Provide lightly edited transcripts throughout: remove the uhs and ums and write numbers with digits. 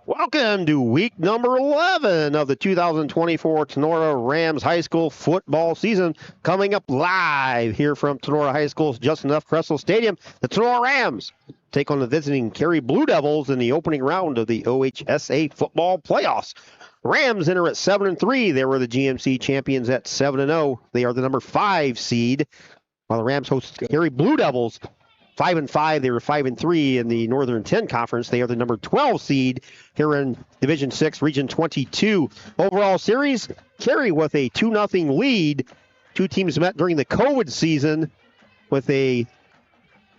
Welcome to week number 11 of the 2024 Tinora Rams High School football season. Coming up live here from Tinora High School's Just Enough Cressel Stadium, the Tinora Rams take on the visiting Carey Blue Devils in the opening round of the OHSA football playoffs. Rams enter at 7-3. They were the GMC champions at 7-0. They are the number 5 seed, while the Rams host Carey Blue Devils 5-5. They were 5-3 in the Northern 10 Conference. They are the number 12 seed here in Division 6, Region 22. Overall series, Carey with a 2-0 lead. Two teams met during the COVID season with a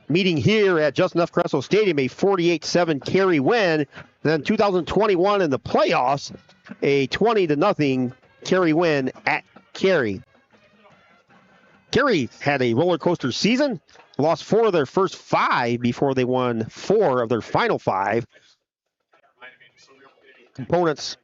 meeting here at Just Enough Cressel Stadium, a 48-7 Carey win. Then 2021 in the playoffs, a 20-0 Carey win at Carey. Carey had a roller coaster season. Lost 4 of their first 5 before they won 4 of their final 5. Components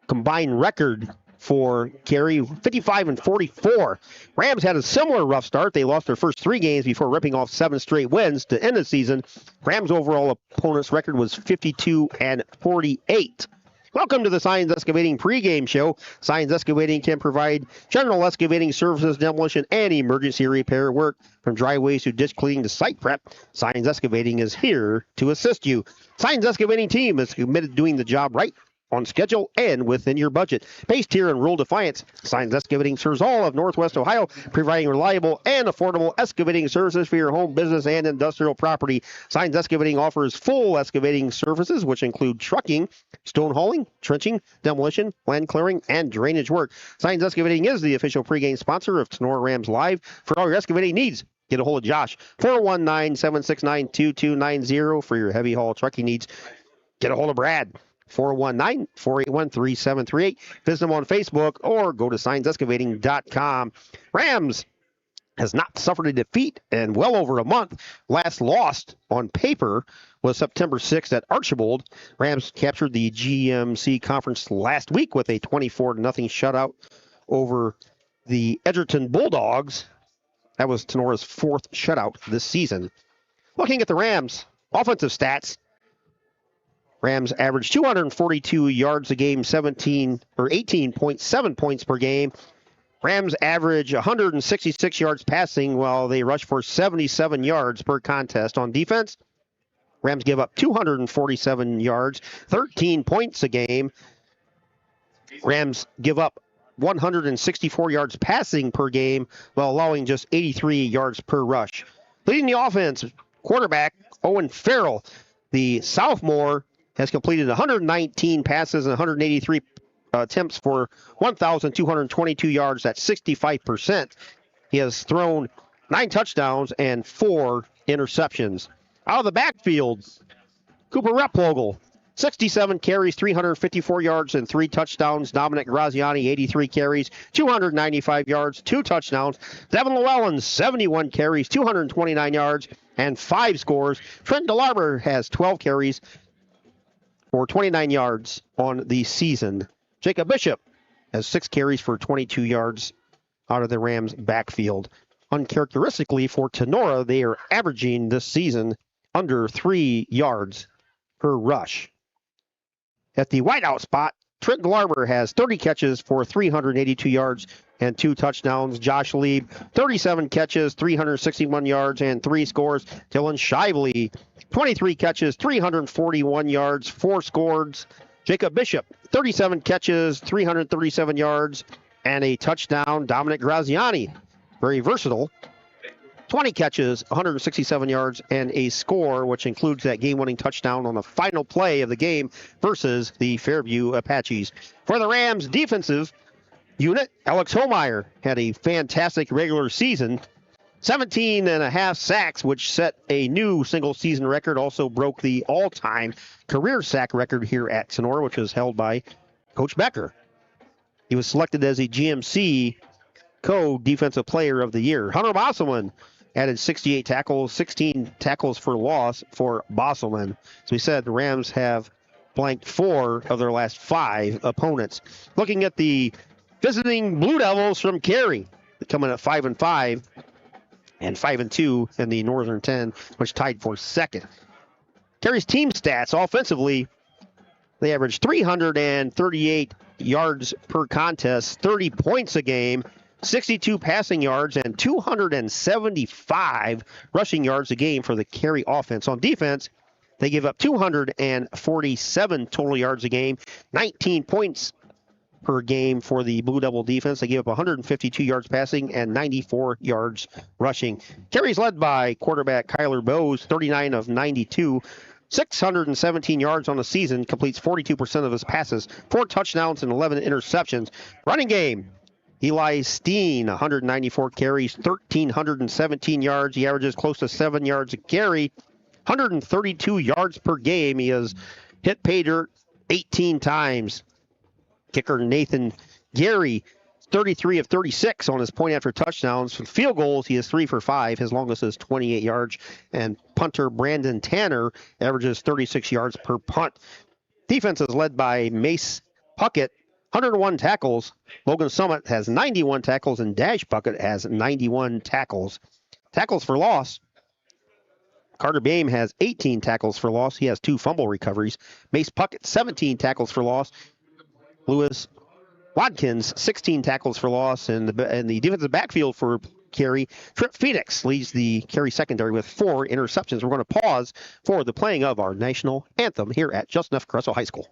combined record for Carey, 55-44. Rams had a similar rough start. They lost their first 3 games before ripping off 7 straight wins to end the season. Rams' overall opponent's record was 52-48. Welcome to the Signs Excavating pregame show. Signs Excavating can provide general excavating services, demolition, and emergency repair work. From driveways to ditch cleaning to site prep, Signs Excavating is here to assist you. Signs Excavating team is committed to doing the job right, on schedule, and within your budget. Based here in rural Defiance, Signs Excavating serves all of Northwest Ohio, providing reliable and affordable excavating services for your home, business, and industrial property. Signs Excavating offers full excavating services, which include trucking, stone hauling, trenching, demolition, land clearing, and drainage work. Signs Excavating is the official pregame sponsor of Tinora Rams Live. For all your excavating needs, get a hold of Josh, 419-769-2290 for your heavy haul trucking needs. Get a hold of Brad, 419-481-3738. Visit them on Facebook or go to signsexcavating.com. Rams has not suffered a defeat in well over a month. Last lost on paper was September 6th at Archibald. Rams captured the GMC conference last week with a 24-0 shutout over the Edgerton Bulldogs. That was Tenora's 4th shutout this season. Looking at the Rams' offensive stats, Rams averaged 242 yards a game, 18.7 points per game. Rams average 166 yards passing, while they rush for 77 yards per contest. On defense, Rams give up 247 yards, 13 points a game. Rams give up 164 yards passing per game, while allowing just 83 yards per rush. Leading the offense, quarterback Owen Farrell, the sophomore, has completed 119 passes and 183 attempts for 1,222 yards. That's 65%. He has thrown 9 touchdowns and 4 interceptions. Out of the backfield, Cooper Replogle, 67 carries, 354 yards, and 3 touchdowns. Dominic Graziani, 83 carries, 295 yards, 2 touchdowns. Devin Llewellyn, 71 carries, 229 yards, and 5 scores. Trent DeLarber has 12 carries for 29 yards on the season. Jacob Bishop has 6 carries for 22 yards out of the Rams' backfield. Uncharacteristically for Tinora, they are averaging this season under 3 yards per rush. At the wideout spot, Trent DeLarber has 30 catches for 382 yards and 2 touchdowns. Josh Lieb, 37 catches, 361 yards, and 3 scores. Dylan Shively, 23 catches, 341 yards, 4 scores. Jacob Bishop, 37 catches, 337 yards, and a touchdown. Dominic Graziani, very versatile, 20 catches, 167 yards, and a score, which includes that game-winning touchdown on the final play of the game versus the Fairview Apaches. For the Rams defensive unit, Alex Homeyer had a fantastic regular season, 17.5 sacks, which set a new single-season record, also broke the all-time career sack record here at Tinora, which is held by Coach Becker. He was selected as a GMC Co-Defensive Player of the Year. Hunter Bosselman added 68 tackles, 16 tackles for loss for Bosselman. As we said, the Rams have blanked 4 of their last 5 opponents. Looking at the visiting Blue Devils from Carey, coming at 5-5 and 5-2 in the Northern 10, which tied for second. Carey's team stats offensively, they average 338 yards per contest, 30 points a game, 62 passing yards, and 275 rushing yards a game for the Carey offense. On defense, they give up 247 total yards a game, 19 points per game for the Blue Devil defense. They give up 152 yards passing and 94 yards rushing. Carey's led by quarterback Kyler Bowes, 39 of 92. 617 yards on the season, completes 42% of his passes, 4 touchdowns and 11 interceptions. Running game, Eli Steen, 194 carries, 1,317 yards. He averages close to 7 yards a carry, 132 yards per game. He has hit pay dirt 18 times. Kicker Nathan Gary, 33 of 36 on his point after touchdowns. For field goals, he is 3 for 5. His longest is 28 yards. And punter Brandon Tanner averages 36 yards per punt. Defense is led by Mace Puckett, 101 tackles. Logan Summit has 91 tackles, and Dash Puckett has 91 tackles. Tackles for loss, Carter Bame has 18 tackles for loss. He has 2 fumble recoveries. Mace Puckett, 17 tackles for loss. Lewis Watkins, 16 tackles for loss. And the defensive backfield for Carey, Trip Phoenix leads the Carey secondary with 4 interceptions. We're going to pause for the playing of our national anthem here at Justin F. Carresso High School.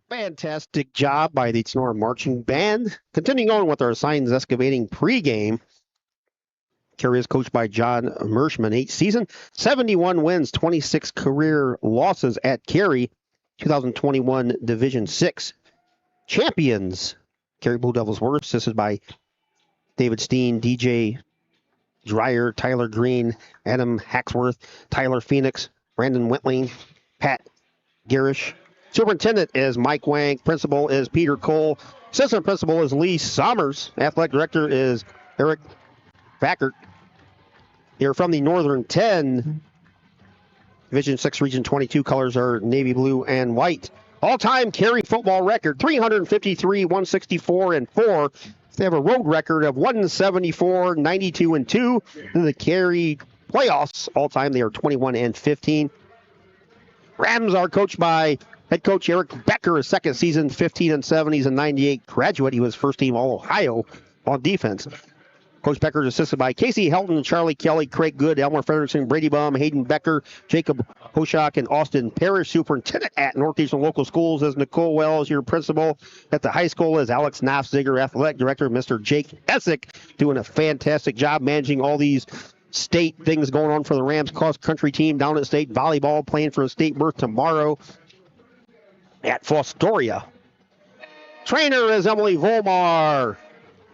Fantastic job by the Tinora Marching Band. Continuing on with our Signs Excavating pregame. Carey is coached by John Mershman. 8th season, 71 wins, 26 career losses at Carey. 2021 Division 6 champions. Carey Blue Devils were assisted by David Steen, DJ Dreyer, Tyler Green, Adam Hacksworth, Tyler Phoenix, Brandon Wentling, Pat Garish. Superintendent is Mike Wang. Principal is Peter Cole. Assistant principal is Lee Sommers. Athletic director is Eric Backert. They're from the Northern 10. Division 6, Region 22. Colors are navy blue and white. All-time Carey football record, 353, 164, and 4. They have a road record of 174, 92, and 2. In the Carey playoffs, all-time, they are 21 and 15. Rams are coached by head coach Eric Becker, his second season, 15 and 7. He's a 98 graduate. He was first team All-Ohio on defense. Coach Becker is assisted by Casey Helton, Charlie Kelly, Craig Good, Elmer Frederickson, Brady Baum, Hayden Becker, Jacob Hoshak, and Austin Parrish. Superintendent at Northeastern Local Schools is Nicole Wells. Your principal at the high school is Alex Knopfziger. Athletic director, Mr. Jake Essick, doing a fantastic job managing all these state things going on for the Rams cross-country team down at state volleyball, playing for a state berth tomorrow at Fostoria. Trainer is Emily Volmar.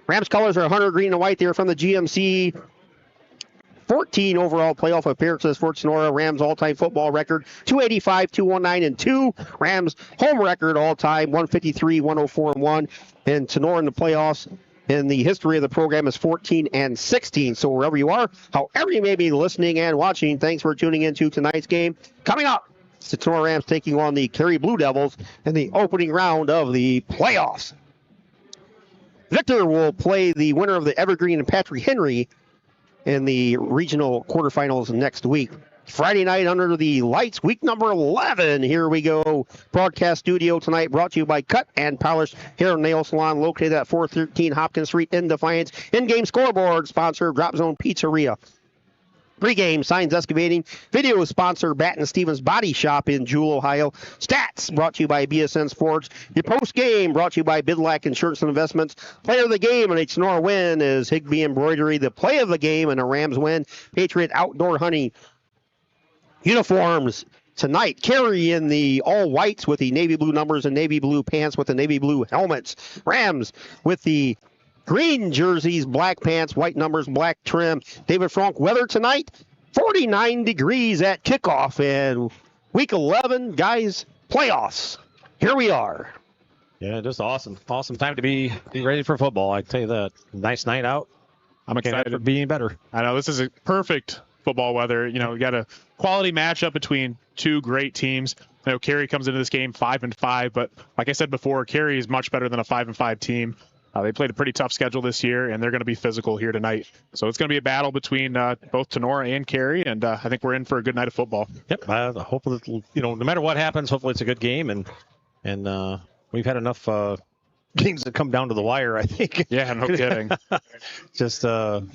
Rams colors are 100 green and white. They're from the GMC. 14 overall playoff appearances for Tinora. Rams all-time football record, 285, 219, and 2. Rams home record all-time, 153, 104, and 1. And Tinora in the playoffs in the history of the program is 14 and 16. So wherever you are, however you may be listening and watching, thanks for tuning into tonight's game. Coming up, the Tinora Rams taking on the Carey Blue Devils in the opening round of the playoffs. Victor will play the winner of the Evergreen and Patrick Henry in the regional quarterfinals next week. Friday night under the lights, week number 11. Here we go. Broadcast studio tonight brought to you by Cut and Polish Hair and Nail Salon located at 413 Hopkins Street in Defiance. In-game scoreboard sponsor, Drop Zone Pizzeria. Pregame, Signs Excavating. Video sponsor, Batten Stevens Body Shop in Jewell, Ohio. Stats brought to you by BSN Sports. Your post-game brought to you by Bidlack Insurance and Investments. Player of the game and a Tinora win is Higbee Embroidery. The play of the game and a Rams win. Patriot Outdoor Hunting. Uniforms tonight. Carey in the all whites with the navy blue numbers and navy blue pants with the navy blue helmets. Rams with the green jerseys, black pants, white numbers, black trim. David Frank, weather tonight, 49 degrees at kickoff. And week 11, guys, playoffs. Here we are. Yeah, just awesome. Awesome time to be ready for football. I tell you that. Nice night out. I'm excited for being better. I know this is a perfect football weather. You know, we got a quality matchup between two great teams. You know, Carey comes into this game 5-5, but like I said before, Carey is much better than a 5-5 team. They played a pretty tough schedule this year, and they're going to be physical here tonight. So it's going to be a battle between both Tinora and Carey, and I think we're in for a good night of football. Yep. Hopefully, no matter what happens, hopefully it's a good game, and we've had enough games that come down to the wire, I think. Yeah, no kidding. Just hopefully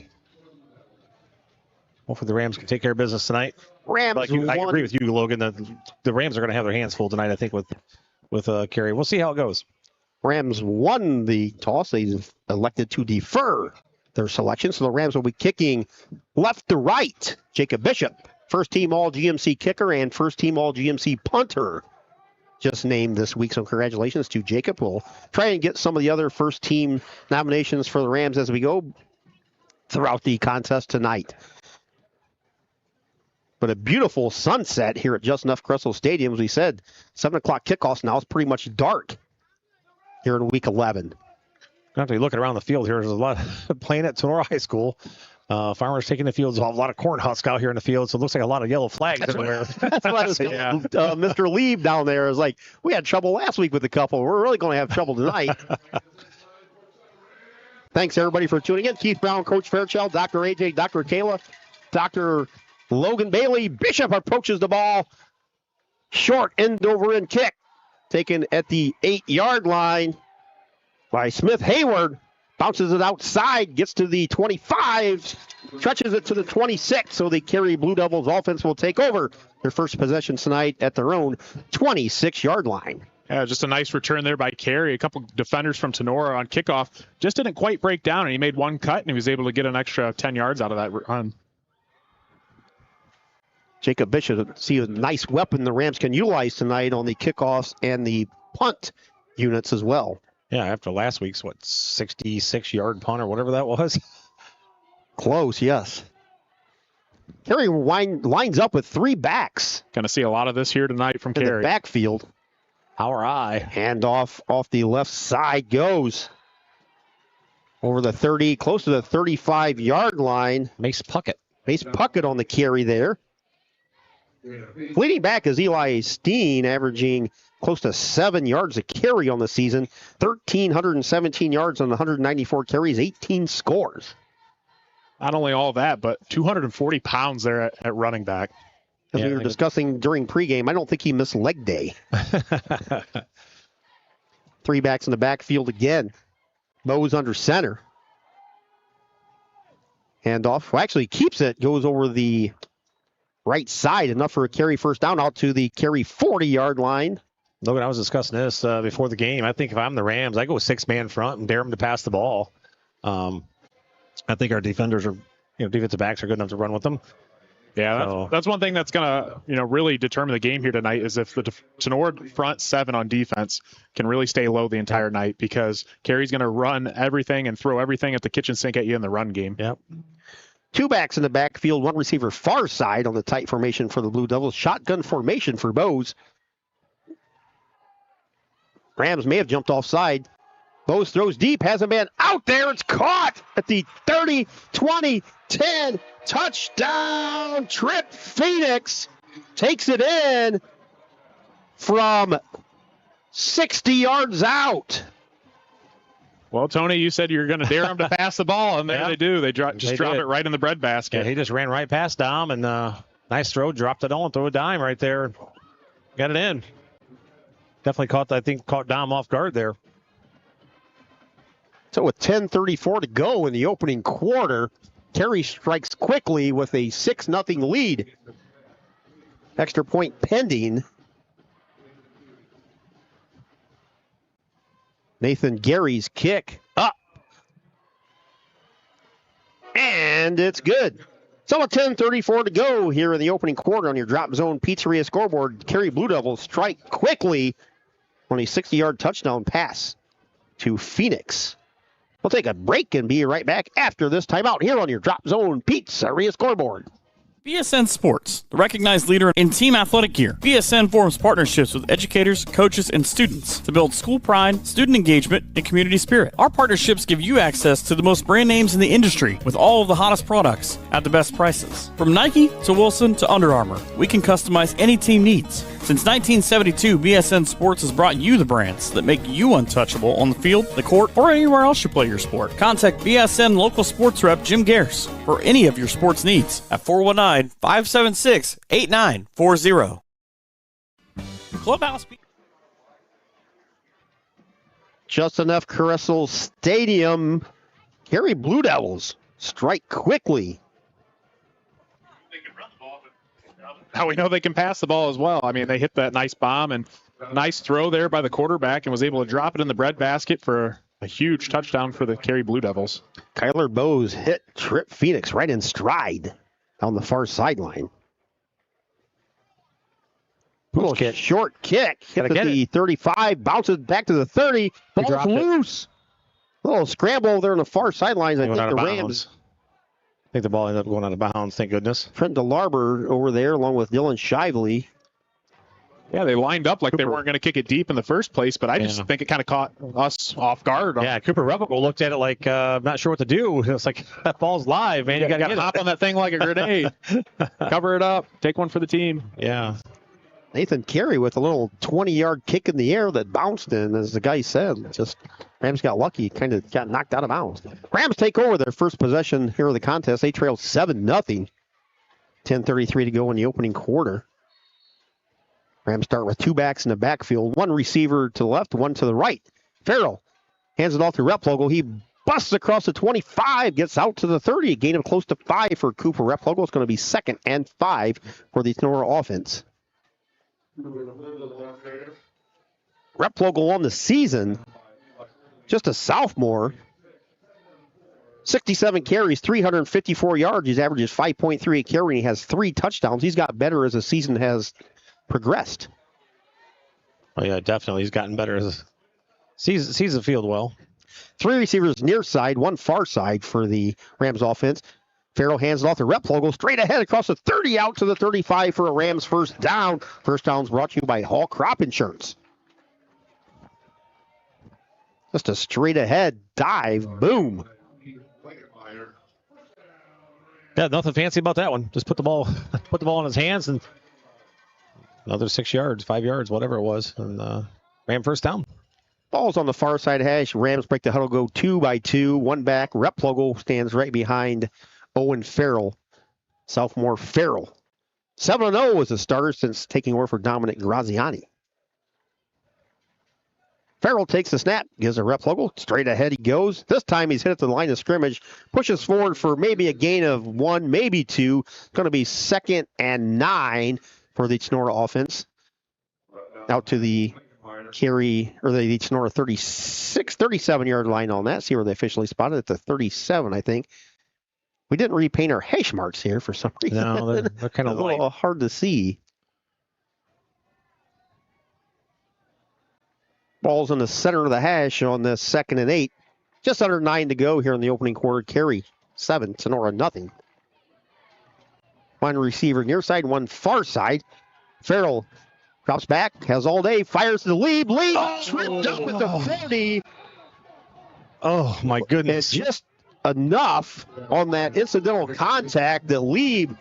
the Rams can take care of business tonight. Rams. I agree with you, Logan. The Rams are going to have their hands full tonight, I think, with Carey. We'll see how it goes. Rams won the toss. They elected to defer their selection, so the Rams will be kicking left to right. Jacob Bishop, first-team All-GMC kicker and first-team All-GMC punter, just named this week, so congratulations to Jacob. We'll try and get some of the other first-team nominations for the Rams as we go throughout the contest tonight. But a beautiful sunset here at Just Enough Cressel Stadium. As we said, 7 o'clock kickoffs now. It's pretty much dark here in week 11. After you looking around the field here, there's a lot playing at Tinora High School. Farmers taking the fields off, a lot of corn husk out here in the field, so it looks like a lot of yellow flags everywhere. That's what I was Mr. Lieb down there is like, we had trouble last week with the couple. We're really going to have trouble tonight. Thanks, everybody, for tuning in. Keith Brown, Coach Fairchild, Dr. AJ, Dr. Kayla, Dr. Logan Bailey. Bishop approaches the ball. Short end over end kick. Taken at the 8-yard line by Smith Hayward. Bounces it outside, gets to the 25, stretches it to the 26. So the Carey Blue Devils offense will take over their first possession tonight at their own 26-yard line. Yeah, just a nice return there by Carey. A couple defenders from Tinora on kickoff just didn't quite break down, and he made one cut, and he was able to get an extra 10 yards out of that run. Jacob Bishop, see a nice weapon the Rams can utilize tonight on the kickoffs and the punt units as well. Yeah, after last week's, 66-yard punt or whatever that was? Close, yes. Carey lines up with 3 backs. Going to see a lot of this here tonight from Carey. In the backfield. Our eye. Handoff off the left side goes over the 30, close to the 35-yard line. Mace Puckett on the carry there. Leading back is Eli Steen, averaging close to 7 yards a carry on the season. 1,317 yards on 194 carries, 18 scores. Not only all that, but 240 pounds there at running back. As we were discussing during pregame, I don't think he missed leg day. 3 backs in the backfield again. Bose under center. Handoff. Well, actually keeps it, goes over the right side, enough for a Carey first down out to the Carey 40-yard line. Logan, I was discussing this before the game. I think if I'm the Rams, I go 6-man front and dare them to pass the ball. I think our defenders are, defensive backs are good enough to run with them. Yeah, that's one thing that's going to, really determine the game here tonight is if the Tinora front 7 on defense can really stay low the entire night, because Carey's going to run everything and throw everything at the kitchen sink at you in the run game. Yep. 2 backs in the backfield, 1 receiver far side on the tight formation for the Blue Devils. Shotgun formation for Bose. Rams may have jumped offside. Bose throws deep, has a man out there. It's caught at the 30, 20, 10. Touchdown, Trip Phoenix takes it in from 60 yards out. Well, Tony, you said you're going to dare them to pass the ball, and there they do. They drop it right in the breadbasket. Yeah, he just ran right past Dom, and Nice throw. Dropped it on. Throw a dime right there. Got it in. Definitely caught Dom off guard there. So with 10:34 to go in the opening quarter, Carey strikes quickly with a 6-0 lead. Extra point pending. Nathan Gary's kick up. And it's good. So with 10:34 to go here in the opening quarter on your Drop Zone Pizzeria scoreboard, Carey Blue Devils strike quickly on a 60-yard touchdown pass to Phoenix. We'll take a break and be right back after this timeout here on your Drop Zone Pizzeria scoreboard. BSN Sports, the recognized leader in team athletic gear. BSN forms partnerships with educators, coaches, and students to build school pride, student engagement, and community spirit. Our partnerships give you access to the most brand names in the industry with all of the hottest products at the best prices. From Nike to Wilson to Under Armour, we can customize any team needs. Since 1972, BSN Sports has brought you the brands that make you untouchable on the field, the court, or anywhere else you play your sport. Contact BSN local sports rep Jim Garris for any of your sports needs at 419-576-8940. Clubhouse. Justin F. Caressel Stadium. Carey Blue Devils strike quickly. Now we know they can pass the ball as well. I mean, they hit that nice bomb and nice throw there by the quarterback and was able to drop it in the breadbasket for a huge touchdown for the Carey Blue Devils. Kyler Bowes hit Trip Phoenix right in stride on the far sideline. Little short kick. Hit at the 35, bounces back to the 30. Ball's loose. Little scramble there on the far sidelines. I think the Rams. I think the ball ended up going out of bounds, thank goodness. Trent DeLarber over there along with Dylan Shively. Yeah, they lined up like they weren't going to kick it deep in the first place, but I just think it kind of caught us off guard. Yeah, Cooper Revical looked at it like, not sure what to do. It's like, that ball's live, man. You got to hop on that thing like a grenade. Cover it up. Take one for the team. Yeah. Nathan Carey with a little 20-yard kick in the air that bounced in, as the guy said. Just Rams got lucky, kind of got knocked out of bounds. Rams take over their first possession here of the contest. They trail 7-0. 10:33 to go in the opening quarter. Rams start with two backs in the backfield, one receiver to the left, one to the right. Farrell hands it off to Replogle. He busts across the 25, gets out to the 30, a gain of close to 5 for Cooper Replogle. It's going to be 2nd and 5 for the Tinora offense. Replogle on the season, just a sophomore. 67 carries, 354 yards. He averages 5.3 a carry, and he has 3 touchdowns. He's got better as the season has progressed. Oh, yeah, definitely. He's gotten better as sees the field well. 3 receivers near side, 1 far side for the Rams offense. Farrell hands it off to Replogle, straight ahead across the 30 out to the 35 for a Rams first down. First down's brought to you by Hall Crop Insurance. Just a straight ahead dive, boom. Yeah, nothing fancy about that one. Just put the ball in his hands and another 6 yards, 5 yards, whatever it was, and Ram first down. Ball's on the far side hash. Rams break the huddle, go 2 by 2, 1 back. Replogle stands right behind Owen Farrell, sophomore Farrell. 7-0 as a starter since taking over for Dominic Graziani. Farrell takes the snap, gives a Replogle. Straight ahead he goes. This time he's hit at the line of scrimmage, pushes forward for maybe a gain of 1, maybe 2. It's going to be 2nd and 9 for the Tinora offense. Out to the Carey, or the Tinora 37-yard line on that. See where they officially spotted at the 37, I think. We didn't repaint our hash marks here for some reason. No, they're kind of a little hard to see. Ball's in the center of the hash on the 2nd and 8. Just under 9 to go here in the opening quarter. Carey 7, Tinora nothing. 1 receiver near side, 1 far side. Farrell drops back, has all day, fires to the lead. Tripped up at the 30. Oh, my goodness. It's just enough on that incidental contact that Lieb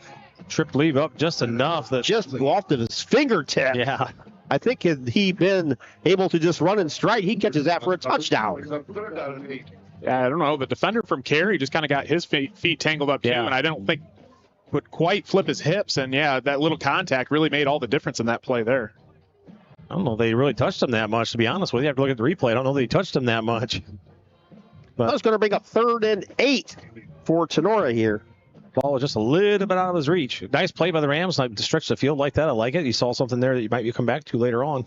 tripped Lieb up just enough that just lofted his fingertip. Yeah. I think had he been able to just run in stride, he catches that for a touchdown. Yeah, I don't know. The defender from Carey just kind of got his feet tangled up too, and I don't think but quite flip his hips. And, yeah, that little contact really made all the difference in that play there. I don't know if they really touched him that much, to be honest with you. I have to look at the replay. I don't know that he touched him that much. But That's going to bring up 3rd and 8 for Tinora here. ball was just a little bit out of his reach. Nice play by the Rams to stretch the field like that. I like it. You saw something there that you might come back to later on.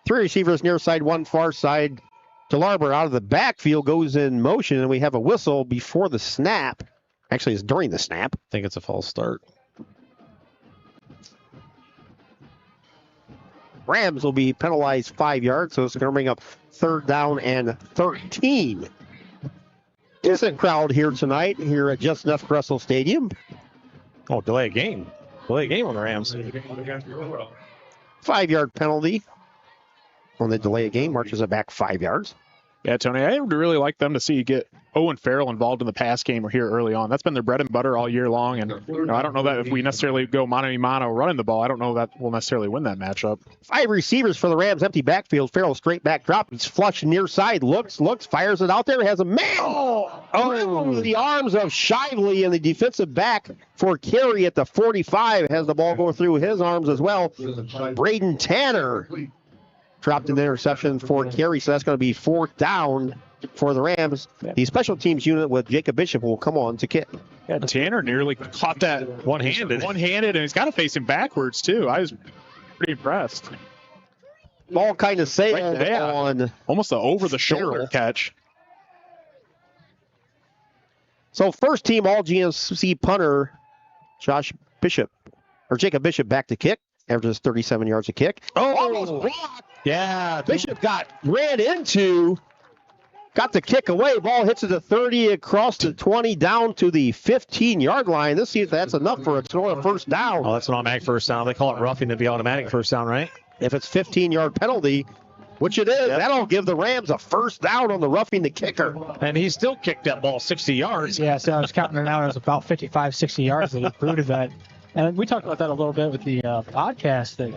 3 receivers near side, 1 far side. DeLarber out of the backfield goes in motion, and we have a whistle before the snap. Actually, it's during the snap. I think it's a false start. Rams will be penalized 5 yards, so it's going to bring up 3rd down and 13. Decent crowd here tonight here at Just Enough Russell Stadium. Oh, delay a game. Delay a game on the Rams. 5-yard penalty on the delay of game, marches it back 5 yards. Yeah, Tony, I would really like them to see get Owen Farrell involved in the pass game here early on. That's been their bread and butter all year long. And I don't know that if we necessarily go mano-a-mano running the ball, I don't know that we'll necessarily win that matchup. 5 receivers for the Rams, empty backfield. Farrell straight back drop. He's flush near side. Looks, fires it out there. Has a man. Oh, the arms of Shively, and the defensive back for Carey at the 45 has the ball go through his arms as well. Braden Tanner dropped an interception for Carey, so that's going to be 4th down for the Rams. The special teams unit with Jacob Bishop will come on to kick. Yeah, Tanner nearly caught that One-handed, and he's got to face him backwards, too. I was pretty impressed. Ball kind of sailed on almost the over-the-shoulder Farrell. catch. So first team all GMC punter Jacob Bishop back to kick. Averages 37 yards a kick. Almost blocked. Yeah. Bishop ran into, got the kick away. Ball hits at the 30, across the 20, down to the 15-yard line. Let's see if that's enough for a first down. Oh, that's an automatic first down. They call it roughing to be automatic first down, right? If it's 15-yard penalty, which it is, that'll give the Rams a first down on the roughing the kicker. And he still kicked that ball 60 yards. Yeah, so I was counting it out. It was about 55, 60 yards that he booted that. And we talked about that a little bit with the podcast, that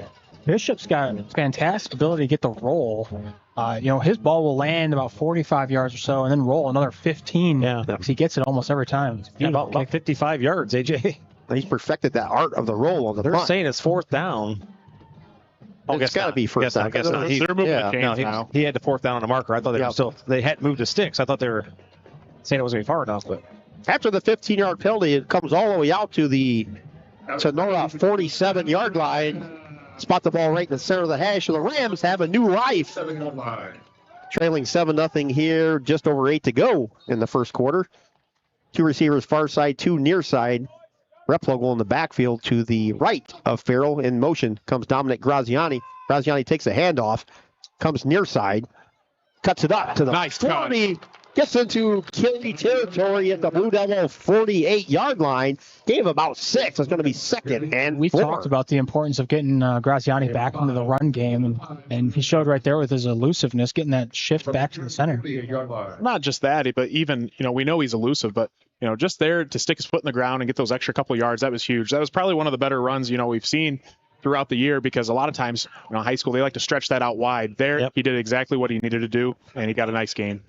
Bishop's got a fantastic ability to get the roll. His ball will land about 45 yards or so and then roll another 15. Yeah. Because he gets it almost every time. Yeah, about 55 yards, AJ. He's perfected that art of the roll on the They're punt. saying it's 4th down. It's got to be first down. Guess not. They're moving the chains now. He had the 4th down on the marker. I thought they hadn't moved the sticks. I thought they were saying it wasn't going to be far enough. But after the 15-yard penalty, it comes all the way out to the Tinora 47-yard line. Spot the ball right in the center of the hash, and the Rams have a new life. Trailing 7-0 here, just over 8 to go in the first quarter. 2 receivers far side, 2 near side. Rep logo in the backfield to the right of Farrell. In motion comes Dominic Graziani. Graziani takes a handoff, comes near side, cuts it up to the 40. Gets into Carey territory at the Blue Devil 48-yard line. Gave about 6. It's going to be 2nd and 4. We've talked about the importance of getting Graziani back into the run game, and he showed right there with his elusiveness, getting that shift back to the center. Not just that, but even, we know he's elusive, but, just there to stick his foot in the ground and get those extra couple yards, that was huge. That was probably one of the better runs, we've seen throughout the year, because a lot of times, high school, they like to stretch that out wide. There, He did exactly what he needed to do, and he got a nice gain.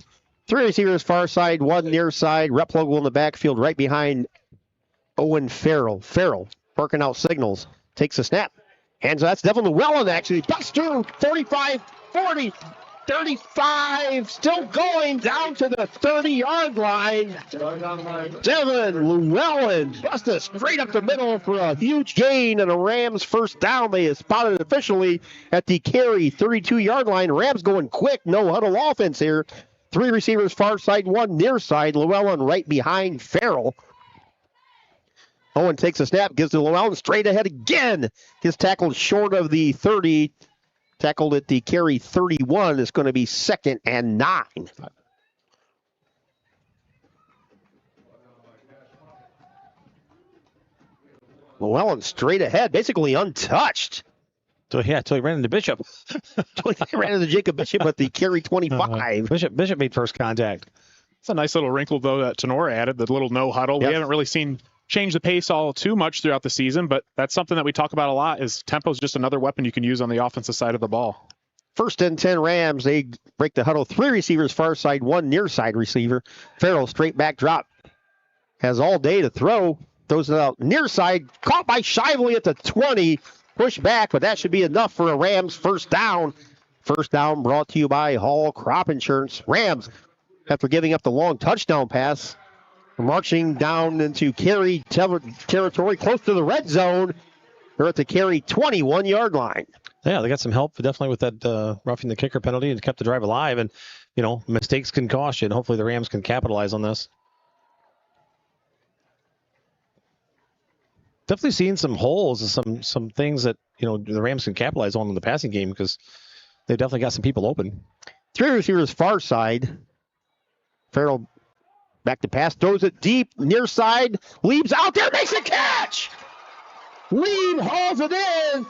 3 receivers far side, 1 near side. Rep logo in the backfield right behind Owen Farrell. Farrell barking out signals. Takes a snap. Hands, that's Devin Llewellyn actually. Busts through 45, 40, 35. Still going down to the 30-yard line. Devin Llewellyn busted straight up the middle for a huge gain and a Rams first down. They have spotted officially at the Carey 32-yard line. Rams going quick. No huddle offense here. 3 receivers far side, 1 near side. Llewellyn right behind Farrell. Owen takes a snap, gives to Llewellyn straight ahead again. Gets tackled short of the 30. Tackled at the Carey 31. It's going to be 2nd and 9. Llewellyn straight ahead, basically untouched. So he ran into Bishop. He ran into Jacob Bishop at the Carey 25. Bishop made first contact. It's a nice little wrinkle, though, that Tinora added, the little no huddle. Yep. We haven't really seen change the pace all too much throughout the season, but that's something that we talk about a lot, is tempo is just another weapon you can use on the offensive side of the ball. 1st and 10 Rams. They break the huddle. 3 receivers far side, 1 near side receiver. Farrell straight back drop. Has all day to throw. Throws it out near side. Caught by Shively at the 20. Pushed back, but that should be enough for a Rams first down. First down brought to you by Hall Crop Insurance. Rams, after giving up the long touchdown pass, marching down into Carey territory close to the red zone. They're at the Carey 21-yard line. Yeah, they got some help definitely with that roughing the kicker penalty and kept the drive alive. And, mistakes can cost you, and hopefully the Rams can capitalize on this. Definitely seeing some holes and some things that, the Rams can capitalize on in the passing game because they definitely got some people open. Three receivers far side. Farrell back to pass, throws it deep, near side. Lieb's out there, makes a catch! Lieb hauls it in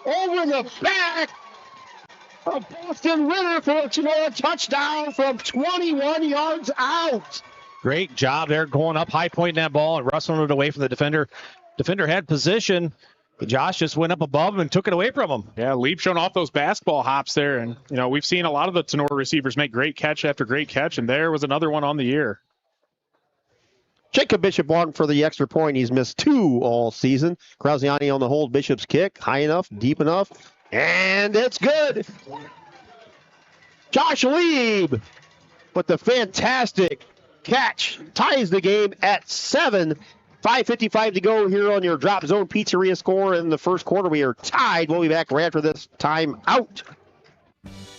over the back of Boston Ritter for a Tinora touchdown from 21 yards out. Great job there going up high, pointing that ball and wrestling it away from the defender. Defender had position, but Josh just went up above him and took it away from him. Yeah, Leap showing off those basketball hops there. And, we've seen a lot of the Tinora receivers make great catch after great catch, and there was another one on the year. Jacob Bishop won for the extra point. He's missed 2 all season. Graziani on the hold. Bishop's kick, high enough, deep enough, and it's good. Josh Lieb with the fantastic catch ties the game at 7. 5:55 to go here on your Drop Zone Pizzeria score in the first quarter. We are tied. We'll be back right after this time out.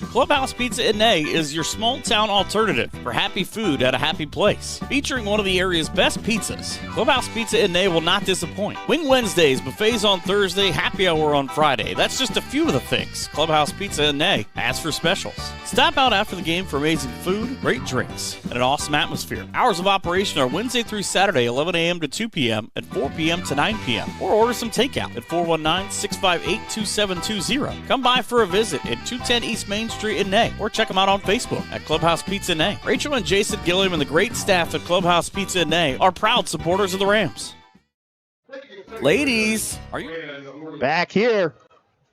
Clubhouse Pizza in Nay is your small-town alternative for happy food at a happy place. Featuring one of the area's best pizzas, Clubhouse Pizza in Nay will not disappoint. Wing Wednesdays, buffets on Thursday, happy hour on Friday. That's just a few of the things Clubhouse Pizza in Nay has for specials. Stop out after the game for amazing food, great drinks, and an awesome atmosphere. Hours of operation are Wednesday through Saturday, 11 a.m. to 2 p.m. and 4 p.m. to 9 p.m. Or order some takeout at 419-658-2720. Come by for a visit at 210 East Main Street in Nay, or check them out on Facebook at Clubhouse Pizza Nay. Rachel and Jason Gilliam and the great staff at Clubhouse Pizza Nay are proud supporters of the Rams. Ladies, are you back here?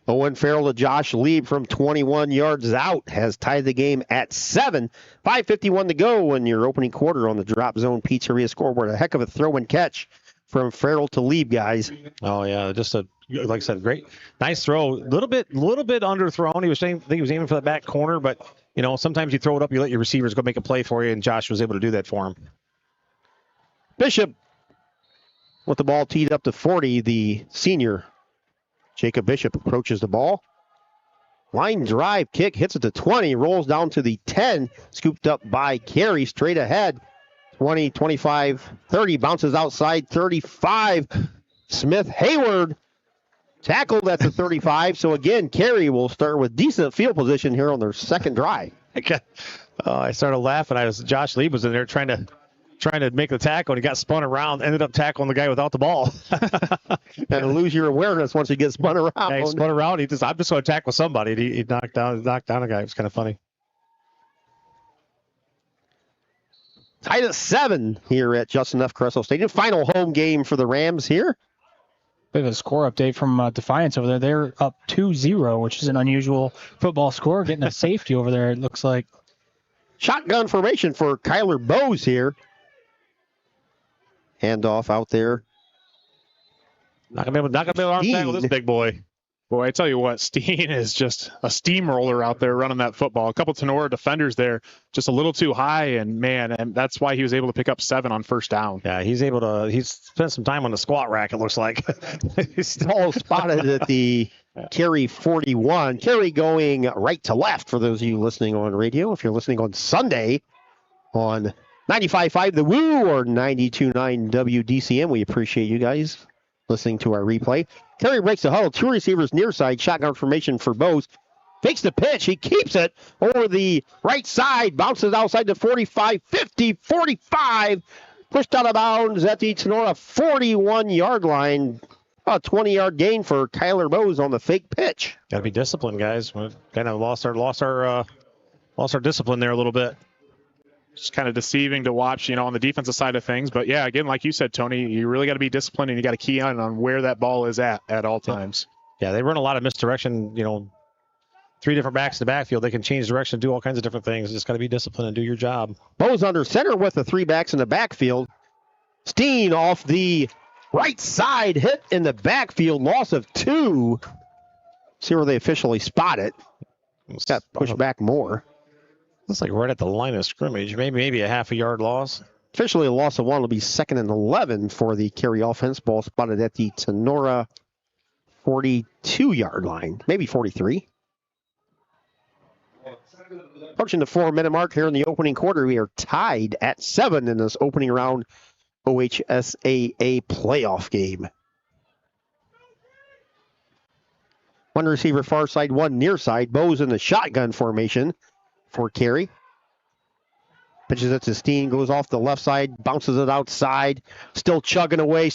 Owen Farrell to Josh Lieb from 21 yards out has tied the game at 7. 5:51 to go in your opening quarter on the Drop Zone Pizzeria scoreboard. A heck of a throw and catch from Farrell to Lieb, guys. Oh yeah, just like I said, great, nice throw. Little bit underthrown. I think he was aiming for that back corner, but sometimes you throw it up, you let your receivers go make a play for you, and Josh was able to do that for him. Bishop with the ball teed up to 40. The senior Jacob Bishop approaches the ball. Line drive kick, hits it to 20, rolls down to the 10, scooped up by Carey, straight ahead. 20, 25, 30, bounces outside, 35. Smith Hayward tackled at the 35. So again, Carey will start with decent field position here on their second drive. I started laughing. Josh Lieb was in there trying to make the tackle, and he got spun around, ended up tackling the guy without the ball. And lose your awareness once you get spun around. Yeah, he spun around. I'm just going to tackle somebody. He knocked down a guy. It was kind of funny. Tied at 7 here at Justin F. Carresso Stadium. Final home game for the Rams here. Bit of a score update from Defiance over there. They're up 2-0, which is an unusual football score. Getting a safety over there, it looks like. Shotgun formation for Kyler Bowes here. Handoff out there. Not gonna be able to arm tackle this big boy. Boy, I tell you what, Steen is just a steamroller out there running that football. A couple Tinora defenders there, just a little too high, and that's why he was able to pick up 7 on first down. Yeah, he's spent some time on the squat rack, it looks like. He's all spotted at the Carey 41. Carey going right to left for those of you listening on radio. If you're listening on Sunday on 95.5 The Woo or 92.9 WDCM, we appreciate you guys listening to our replay. Carey breaks the huddle. 2 receivers near side. Shotgun formation for Bose. Fakes the pitch. He keeps it over the right side. Bounces outside the 45, 50, 45. Pushed out of bounds at the Tinora 41-yard line. A 20-yard gain for Kyler Bose on the fake pitch. Got to be disciplined, guys. We've kind of lost our discipline there a little bit. Just kind of deceiving to watch, on the defensive side of things. But yeah, again, like you said, Tony, you really got to be disciplined, and you got to key on where that ball is at all times. Yeah, they run a lot of misdirection, 3 different backs in the backfield. They can change direction, do all kinds of different things. Just got to be disciplined and do your job. Bose under center with the 3 backs in the backfield. Steen off the Right side hit in the backfield, loss of 2. See where they officially spot it. Got pushed back more. Looks like right at the line of scrimmage. Maybe a half a yard loss. Officially a loss of 1 will be 2nd and 11 for the Carey offense. Ball spotted at the Tinora 42-yard line, maybe 43. Approaching the 4-minute mark here in the opening quarter. We are tied at 7 in this opening round OHSAA playoff game. 1 receiver far side, 1 near side. Bo's in the shotgun formation for Carey. Pitches it to Steen, goes off the left side, bounces it outside, still chugging away,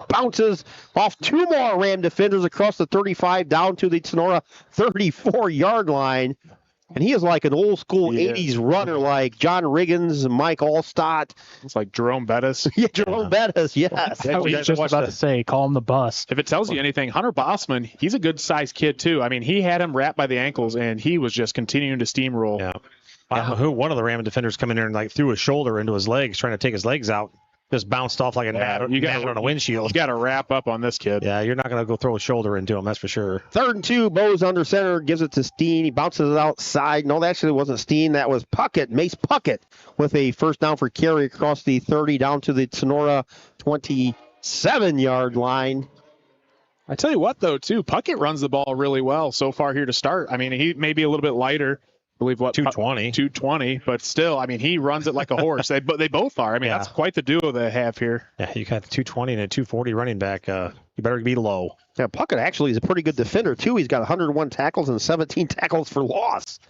bounces off 2 more Ram defenders across the 35 down to the Tinora 34-yard line. And he is like an old school 80s runner like John Riggins, Mike Allstott. It's like Jerome Bettis. Yeah, Jerome Bettis, yes. I was just about to say, call him the bus. If it tells you anything, Hunter Bossman, he's a good-sized kid, too. I mean, he had him wrapped by the ankles, and he was just continuing to steamroll. Yeah. I don't know who one of the Ram defenders come in there and like threw a shoulder into his legs, trying to take his legs out. Just bounced off like a gnat on a windshield. You got to wrap up on this kid. Yeah, you're not going to go throw a shoulder into him, that's for sure. 3rd and 2, Bo's under center, gives it to Steen. He bounces it outside. No, that actually wasn't Steen. That was Puckett, Mace Puckett, with a first down for Carey across the 30 down to the Tinora 27-yard line. I tell you what, though, too, Puckett runs the ball really well so far here to start. I mean, he may be a little bit lighter. I believe what 220, but still, I mean, he runs it like a horse. They both are. I mean, that's quite the duo they have here. Yeah, you got 220 and a 240 running back. You better be low. Yeah, Puckett actually is a pretty good defender too. He's got 101 tackles and 17 tackles for loss.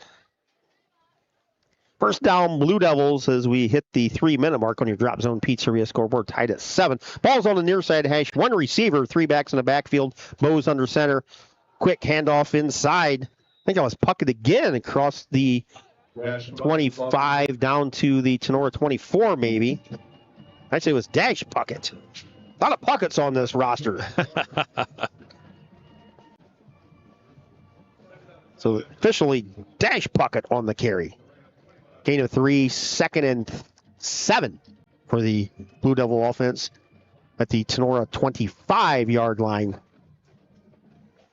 First down, Blue Devils, as we hit the 3-minute mark on your Drop Zone Pizzeria scoreboard, tied at 7. Ball's on the near side hash. 1 receiver, 3 backs in the backfield. Bo's under center. Quick handoff inside. I think that was Puckett again across the 25 down to the Tinora 24, maybe. I'd say it was Dash Puckett. A lot of Pucketts on this roster. So officially Dash Puckett on the carry. Gain of 3, 2nd and 7 for the Blue Devil offense at the Tinora 25-yard line.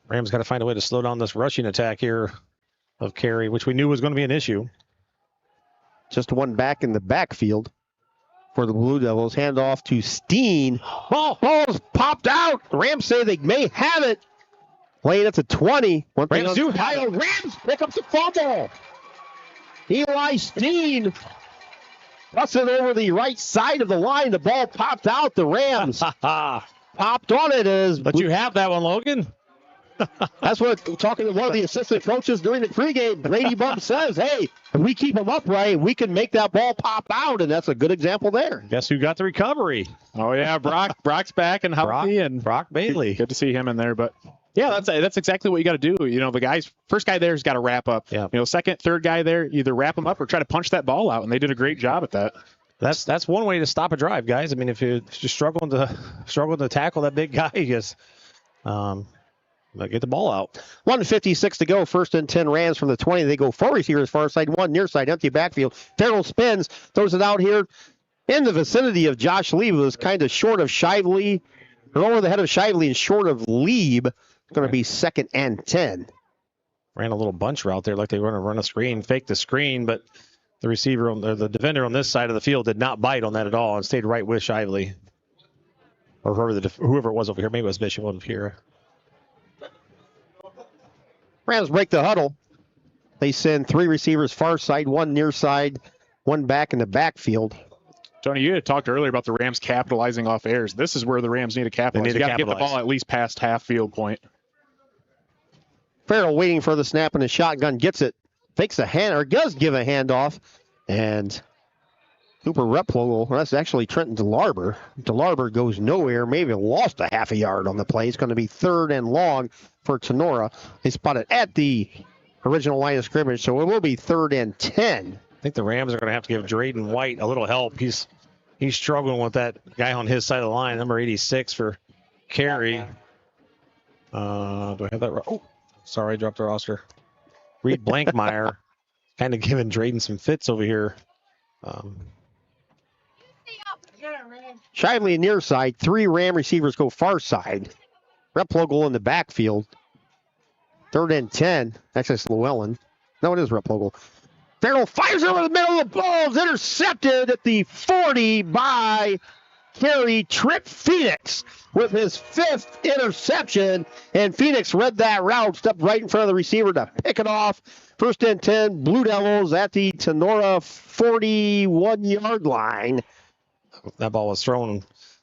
Rams got to find a way to slow down this rushing attack here of Carey, which we knew was going to be an issue. Just 1 back in the backfield for the Blue Devils. Handoff to Steen. Ball's popped out. The Rams say they may have it. Playing at the 20. Rams do have it. Rams pick up the fumble. Eli Steen busts it over the right side of the line. The ball popped out. The Rams popped on it. But you have that one, Logan. That's what talking to one of the assistant coaches during the pregame. Brady Bump says, hey, if we keep them upright, we can make that ball pop out, and that's a good example there. Guess who got the recovery? Oh, yeah, Brock's back and healthy. And Brock Bailey. Good to see him in there, but yeah, that's exactly what you got to do. You know, the first guy there's got to wrap up. Yeah. You know, second, third guy there, either wrap him up or try to punch that ball out, and they did a great job at that. That's one way to stop a drive, guys. I mean, if you're struggling to tackle that big guy, you just get the ball out. 1:56 to go. 1st and 10 Rams from the 20. They go 4 receivers far side, 1 near side, empty backfield. Farrell spins, throws it out here in the vicinity of Josh Lieb. It was kind of short of Shively, or over the head of Shively and short of Lieb. It's going to be 2nd and 10. Ran a little bunch route there like they were going to run a screen, fake the screen, but the receiver, the defender on this side of the field did not bite on that at all and stayed right with Shively. Or whoever it was over here. Maybe it was Bishop over here. Rams break the huddle. They send 3 receivers far side, 1 near side, 1 back in the backfield. Tony, you had talked earlier about the Rams capitalizing off errors. This is where the Rams need to capitalize. You got to get the ball at least past half field point. Farrell waiting for the snap and the shotgun gets it. Fakes a hand, or does give a handoff. And Cooper Replogle, that's actually Trenton DeLarber. DeLarber goes nowhere, maybe lost a half a yard on the play. It's going to be 3rd and long for Tinora. They spot it at the original line of scrimmage, so it will be 3rd and 10. I think the Rams are going to have to give Drayden White a little help. He's struggling with that guy on his side of the line, number 86 for Carey. Do I have that right? Oh, sorry, I dropped the roster. Reed Blankmeyer kind of giving Drayden some fits over here. Shively near side. 3 Ram receivers go far side. Replogle in the backfield. 3rd and 10. Actually, it's Llewellyn. No, it is Replogle. Farrell fires over the middle of the ball. It's intercepted at the 40 by Carey. Trip Phoenix with his 5th interception. And Phoenix read that route, stepped right in front of the receiver to pick it off. 1st and 10, Blue Devils at the Tinora 41-yard line. That ball was thrown a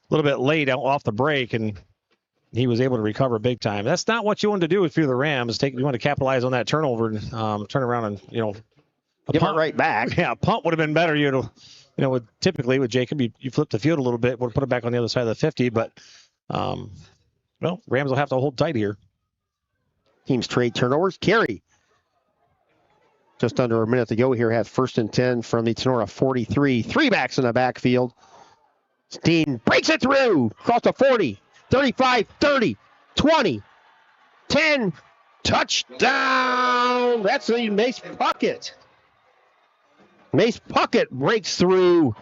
little bit late off the break, and he was able to recover big time. That's not what you want to do if you're the Rams. You want to capitalize on that turnover and turn around and, give it right back. Yeah, a punt would have been better. Typically with Jacob, you flip the field a little bit, would put it back on the other side of the 50, but, Rams will have to hold tight here. Teams trade turnovers. Carey, just under a minute to go here, had 1st and 10 from the Tinora 43. 3 backs in the backfield. Steen breaks it through. Across the 40, 35, 30, 20, 10. Touchdown. That's the Mace Puckett. Mace Puckett breaks through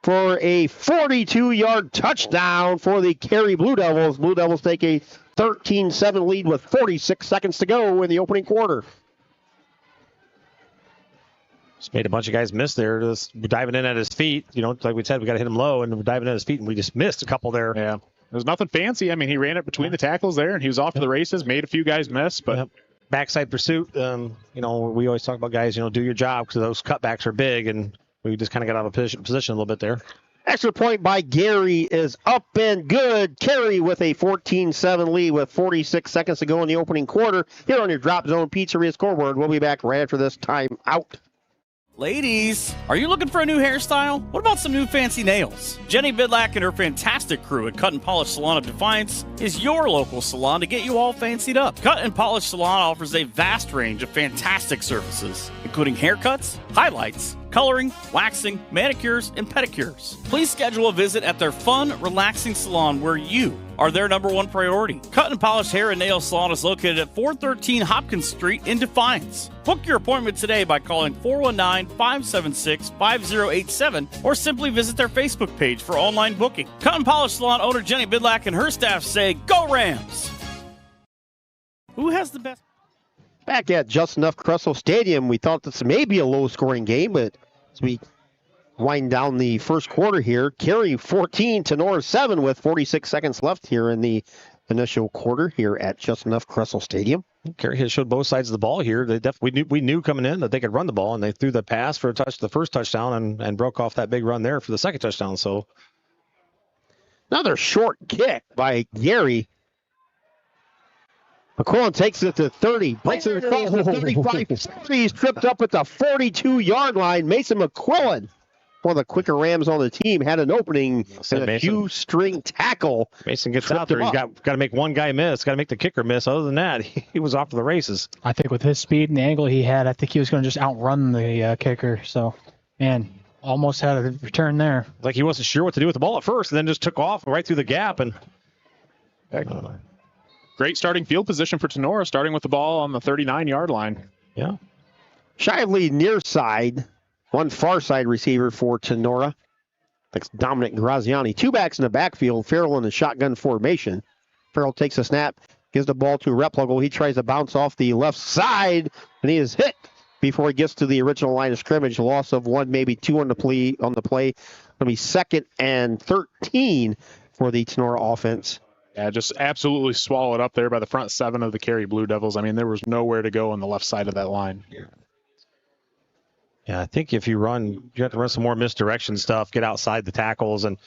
for a 42-yard touchdown for the Carey Blue Devils. Blue Devils take a 13-7 lead with 46 seconds to go in the opening quarter. Just made a bunch of guys miss there. Just diving in at his feet. Like we said, we got to hit him low, and we're diving at his feet, and we just missed a couple there. Yeah. There's nothing fancy. I mean, he ran it between the tackles there, and he was off to the races, made a few guys miss, but... Backside pursuit, we always talk about guys, do your job because those cutbacks are big, and we just kind of got out of position a little bit there. Extra point by Gary is up and good. Carey with a 14-7 lead with 46 seconds to go in the opening quarter. Here on your Drop Zone Pizzeria scoreboard. We'll be back right after this time out. Ladies, are you looking for a new hairstyle? What about some new fancy nails? Jenny Bidlack and her fantastic crew at Cut and Polish Salon of Defiance is your local salon to get you all fancied up. Cut and Polish Salon offers a vast range of fantastic services, including haircuts, highlights, coloring, waxing, manicures, and pedicures. Please schedule a visit at their fun, relaxing salon where you are their #1 priority. Cut and Polish Hair and Nail Salon is located at 413 Hopkins Street in Defiance. Book your appointment today by calling 419-576-5087 or simply visit their Facebook page for online booking. Cut and Polish Salon owner Jenny Bidlack and her staff say, "Go Rams!" Who has the best? Back at Just Enough Cressel Stadium, we thought this may be a low-scoring game, but as we wind down the first quarter here, Carey 14, Tinora 7 with 46 seconds left here in the initial quarter here at Just Enough Cressel Stadium. Carey has showed both sides of the ball here. We knew coming in that they could run the ball, and they threw the pass for the first touchdown and broke off that big run there for the second touchdown. So another short kick by Gary. McQuillan takes it to 30, breaks it across the 35, 40. He's tripped up at the 42-yard line. Mason McQuillan, one of the quicker Rams on the team, had an opening and a shoestring tackle. Mason gets out there. He's got to make one guy miss, got to make the kicker miss. Other than that, he was off to the races. I think with his speed and the angle he had, I think he was going to just outrun the kicker. So, man, almost had a return there. Like he wasn't sure what to do with the ball at first, and then just took off right through the gap. And great starting field position for Tinora, starting with the ball on the 39-yard line. Yeah. Shively near side. One far side receiver for Tinora. That's Dominic Graziani. 2 backs in the backfield. Farrell in the shotgun formation. Farrell takes a snap, gives the ball to Replogle. He tries to bounce off the left side, and he is hit before he gets to the original line of scrimmage. Loss of 1, maybe 2 on the play. It'll be 2nd and 13 for the Tinora offense. Yeah, just absolutely swallowed up there by the front 7 of the Carey Blue Devils. I mean, there was nowhere to go on the left side of that line. Yeah, I think if you have to run some more misdirection stuff, get outside the tackles, and,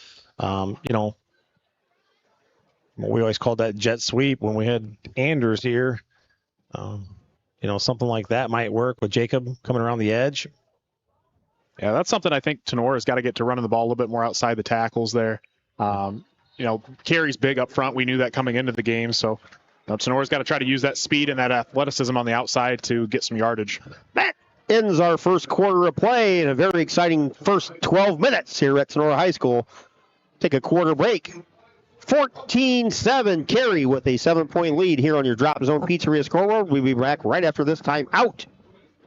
we always called that jet sweep when we had Anders here. Something like that might work with Jacob coming around the edge. Yeah, that's something I think Tenora's got to get to running the ball a little bit more outside the tackles there. Carey's big up front. We knew that coming into the game, so Tenora's got to try to use that speed and that athleticism on the outside to get some yardage. That ends our first quarter of play in a very exciting first 12 minutes here at Tinora High School. Take a quarter break. 14-7, Carey with a 7-point lead here on your Drop Zone Pizzeria scoreboard. We'll be back right after this time out.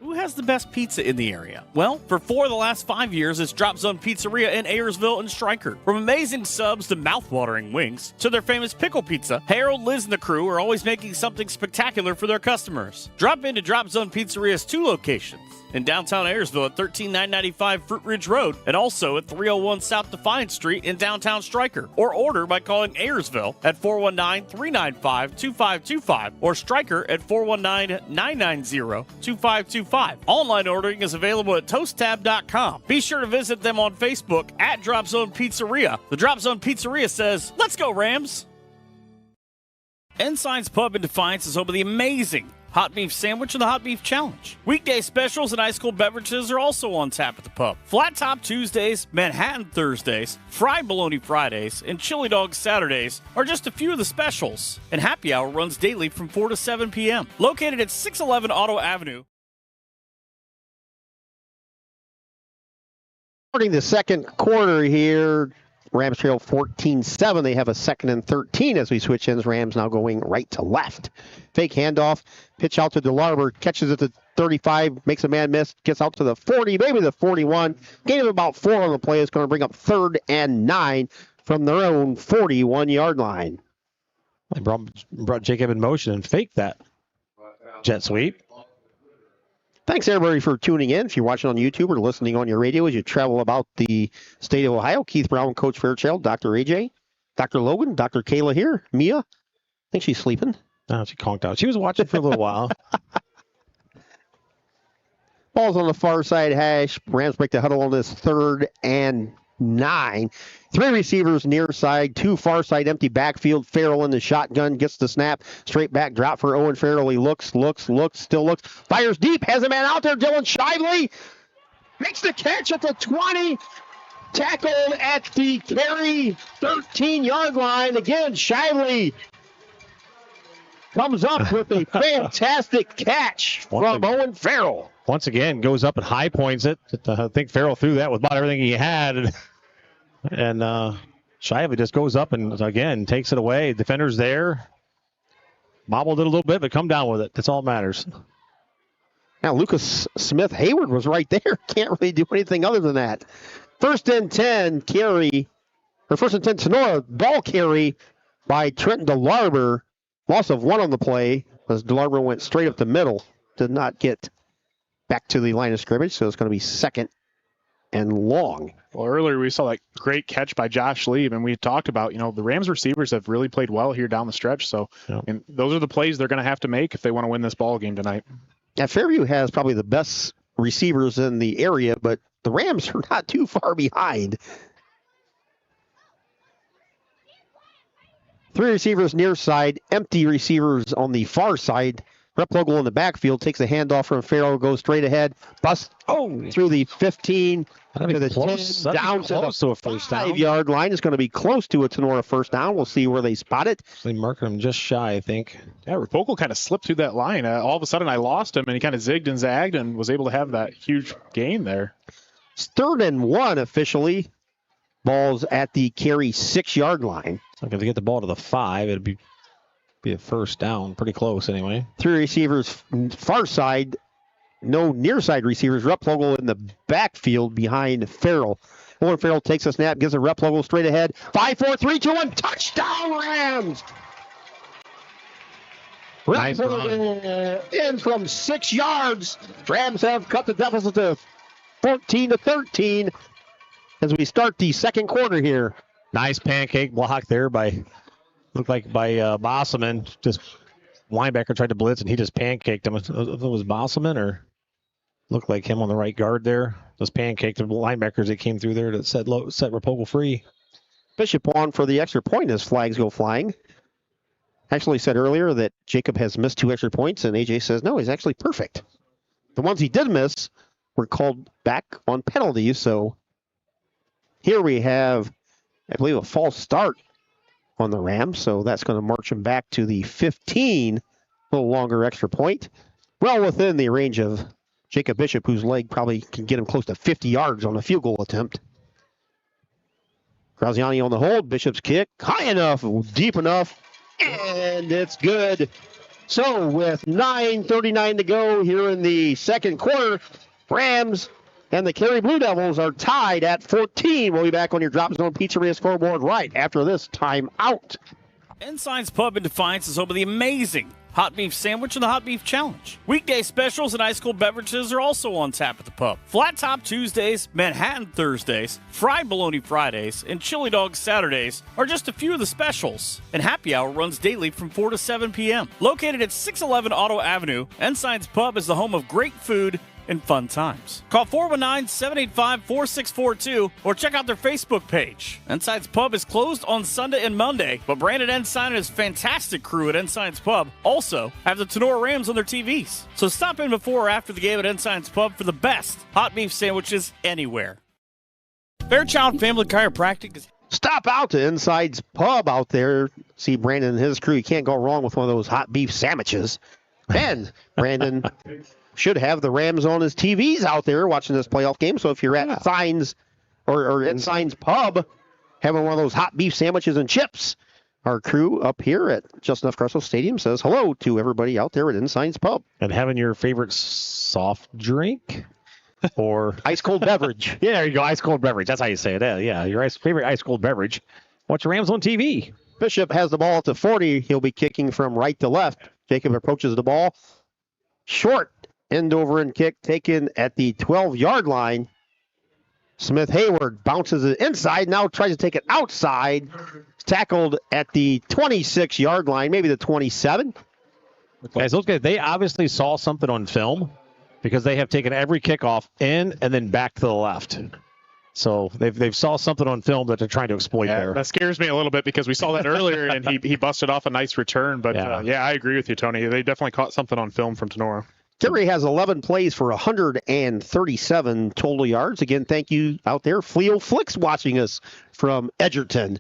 Who has the best pizza in the area? Well, for 4 of the last 5 years, it's Drop Zone Pizzeria in Ayersville and Stryker. From amazing subs to mouth-watering wings to their famous pickle pizza, Harold, Liz, and the crew are always making something spectacular for their customers. Drop into Drop Zone Pizzeria's 2 locations. In downtown Ayersville at 13995 Fruit Ridge Road, and also at 301 South Defiance Street in downtown Stryker. Or order by calling Ayersville at 419-395-2525 or Stryker at 419-990-2525. Online ordering is available at toasttab.com. Be sure to visit them on Facebook at Drop Zone Pizzeria. The Drop Zone Pizzeria says, "Let's go, Rams!" Ensign's Pub in Defiance is home of the amazing Hot Beef Sandwich and the Hot Beef Challenge. Weekday specials and ice cold beverages are also on tap at the pub. Flat Top Tuesdays, Manhattan Thursdays, Fried Bologna Fridays, and Chili Dog Saturdays are just a few of the specials. And happy hour runs daily from 4 to 7 p.m. Located at 611 Auto Avenue. Starting the second quarter here, Rams trail 14-7. They have a 2nd and 13 as we switch ends. Rams now going right to left. Fake handoff, pitch out to DeLarber, catches it to 35, makes a man miss, gets out to the 40, maybe the 41. Gain of about 4 on the play is going to bring up 3rd and 9 from their own 41-yard line. They brought Jacob in motion and faked that jet sweep. Thanks, everybody, for tuning in. If you're watching on YouTube or listening on your radio as you travel about the state of Ohio, Keith Brown, Coach Fairchild, Dr. AJ, Dr. Logan, Dr. Kayla here. Mia, I think she's sleeping. No, she conked out. She was watching for a little while. Ball's on the far side hash. Rams break the huddle on this 3rd and 9. 3 receivers near side, 2 far side, empty backfield. Farrell in the shotgun, gets the snap. Straight back drop for Owen Farrell. He looks, still looks. Fires deep, has a man out there. Dylan Shively makes the catch at the 20. Tackled at the Carey 13-yard line. Again, Shively comes up with a fantastic catch from Owen Farrell. Once again, goes up and high points it. I think Farrell threw that with about everything he had. And Shively just goes up and, again, takes it away. Defender's there. Bobbled it a little bit, but come down with it. That's all that matters. Now, Lucas Smith Hayward was right there. Can't really do anything other than that. 1st and 10, carry, or 1st and 10, Tinora, ball carry by Trenton DeLarber. Loss of 1 on the play as DeLarber went straight up the middle. Did not get back to the line of scrimmage, so it's going to be 2nd and long. Well, earlier we saw that great catch by Josh Lieb, and we talked about, the Rams receivers have really played well here down the stretch. So and those are the plays they're going to have to make if they want to win this ball game tonight. Now, Fairview has probably the best receivers in the area, but the Rams are not too far behind. 3 receivers near side, empty receivers on the far side. Replogle in the backfield takes a handoff from Farrell, goes straight ahead, busts through the 15 to the 10, down to the 5-yard line. It's going to be close to a Tinora first down. We'll see where they spot it. They marking him just shy, I think. Yeah, Replogle kind of slipped through that line. All of a sudden I lost him, and he kind of zigged and zagged and was able to have that huge gain there. It's 3rd and 1 officially. Ball's at the Carey 6-yard line. So if they get the ball to the 5, it'd be a first down. Pretty close anyway. 3 receivers far side. No near side receivers. Replogle in the backfield behind Farrell. Owen Farrell takes a snap, gives a Replogle straight ahead. 5, 4, 3, 2, 1. Touchdown, Rams! Nice in from 6 yards. Rams have cut the deficit to 14-13 as we start the second quarter here. Nice pancake block there by Bosselman. Just linebacker tried to blitz and he just pancaked him. It was Bosselman or looked like him on the right guard there. Just pancaked the linebackers that came through there to set Replogle free. Bishop on for the extra point as flags go flying. Actually said earlier that Jacob has missed 2 extra points, and AJ says no, he's actually perfect. The ones he did miss were called back on penalties, so here we have, I believe, a false start on the Rams, so that's going to march him back to the 15, a little longer extra point. Well within the range of Jacob Bishop, whose leg probably can get him close to 50 yards on a field goal attempt. Graziani on the hold, Bishop's kick, high enough, deep enough, and it's good. So with 9:39 to go here in the second quarter, Rams and the Carey Blue Devils are tied at 14. We'll be back on your Drop Zone Pizzeria scoreboard right after this timeout. Ensign's Pub in Defiance is home of the amazing Hot Beef Sandwich and the Hot Beef Challenge. Weekday specials and ice cold beverages are also on tap at the pub. Flat Top Tuesdays, Manhattan Thursdays, Fried Bologna Fridays, and Chili Dog Saturdays are just a few of the specials. And happy hour runs daily from 4 to 7 p.m. Located at 611 Auto Avenue, Ensign's Pub is the home of great food and fun times. Call 419-785-4642 or check out their Facebook page. Ensign's Pub is closed on Sunday and Monday, but Brandon Ensign and his fantastic crew at Ensign's Pub also have the Tinora Rams on their TVs. So stop in before or after the game at Ensign's Pub for the best hot beef sandwiches anywhere. Fairchild Family Chiropractic is... Stop out to Inside's Pub out there. See Brandon and his crew. You can't go wrong with one of those hot beef sandwiches. And Brandon should have the Rams on his TVs out there watching this playoff game. So if you're at Signs or at Signs Pub having one of those hot beef sandwiches and chips, our crew up here at Just Enough Crescent Stadium says hello to everybody out there at Inside's Pub. And having your favorite soft drink or ice cold beverage. Yeah, there you go. Ice cold beverage. That's how you say it. Yeah, your favorite ice cold beverage. Watch the Rams on TV. Bishop has the ball at the 40. He'll be kicking from right to left. Jacob approaches the ball. Short end over and kick taken at the 12-yard line. Smith Hayward bounces it inside. Now tries to take it outside. Tackled at the 26-yard line, maybe the 27. Guys, those guys, they obviously saw something on film because they have taken every kickoff in and then back to the left. So they've saw something on film that they're trying to exploit there. That scares me a little bit because we saw that earlier and he busted off a nice return. But I agree with you, Tony. They definitely caught something on film from Tinora. Carey has 11 plays for 137 total yards. Again, thank you out there, Fleo Flicks, watching us from Edgerton.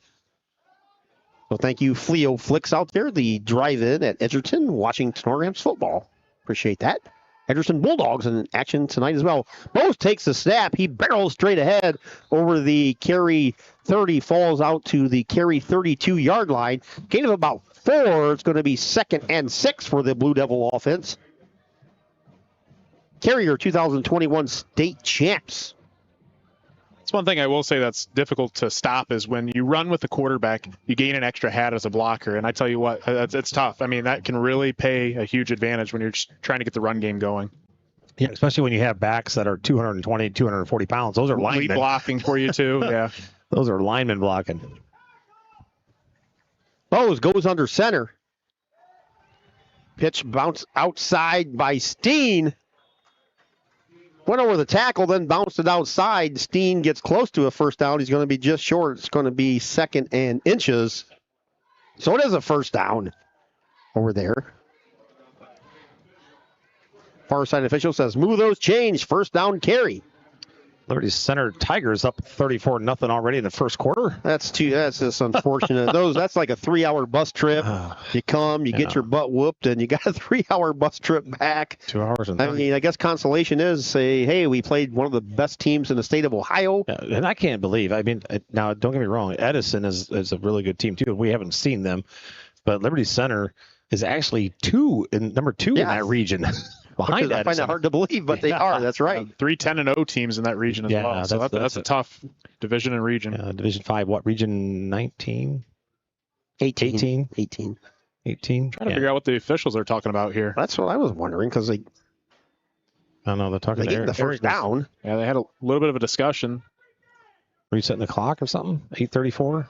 So thank you, Fleo Flicks out there, the drive-in at Edgerton, watching Tinora Rams football. Appreciate that. Edgerton Bulldogs in action tonight as well. Bose takes the snap. He barrels straight ahead over the Carey 30, falls out to the Carey 32-yard line. Gain of about 4. It's going to be 2nd and 6 for the Blue Devil offense. Carrier 2021 state champs. That's one thing I will say that's difficult to stop is when you run with the quarterback, you gain an extra hat as a blocker. And I tell you what, it's tough. I mean, that can really pay a huge advantage when you're just trying to get the run game going. Yeah, especially when you have backs that are 220, 240 pounds. Those are linemen. Lead blocking for you, too. Yeah. Those are linemen blocking. Bose goes under center. Pitch bounce outside by Steen. Went over the tackle, then bounced it outside. Steen gets close to a first down. He's going to be just short. It's going to be 2nd and inches. So it is a first down over there. Far side official says, move those chains. First down Carey. Liberty Center Tigers up 34-0 already in the first quarter. That's just unfortunate. That's like a 3-hour bus trip. You come, you get your butt whooped, and you got a 3-hour bus trip back. 2 hours and 30. I mean, I guess consolation is say, hey, we played one of the best teams in the state of Ohio. Yeah, and I can't believe. I mean, now don't get me wrong. Edison is a really good team too. We haven't seen them, but Liberty Center is actually number two in that region. Behind I find that hard to believe, but they are. That's right. 3 10-0 teams in that region as well. So that's a tough division and region. Division 5, what region? 19? 18. Trying to figure out what the officials are talking about here. That's what I was wondering because they. I don't know. They're talking. They get the first down. Yeah, they had a little bit of a discussion. Resetting the clock or something. 8:34.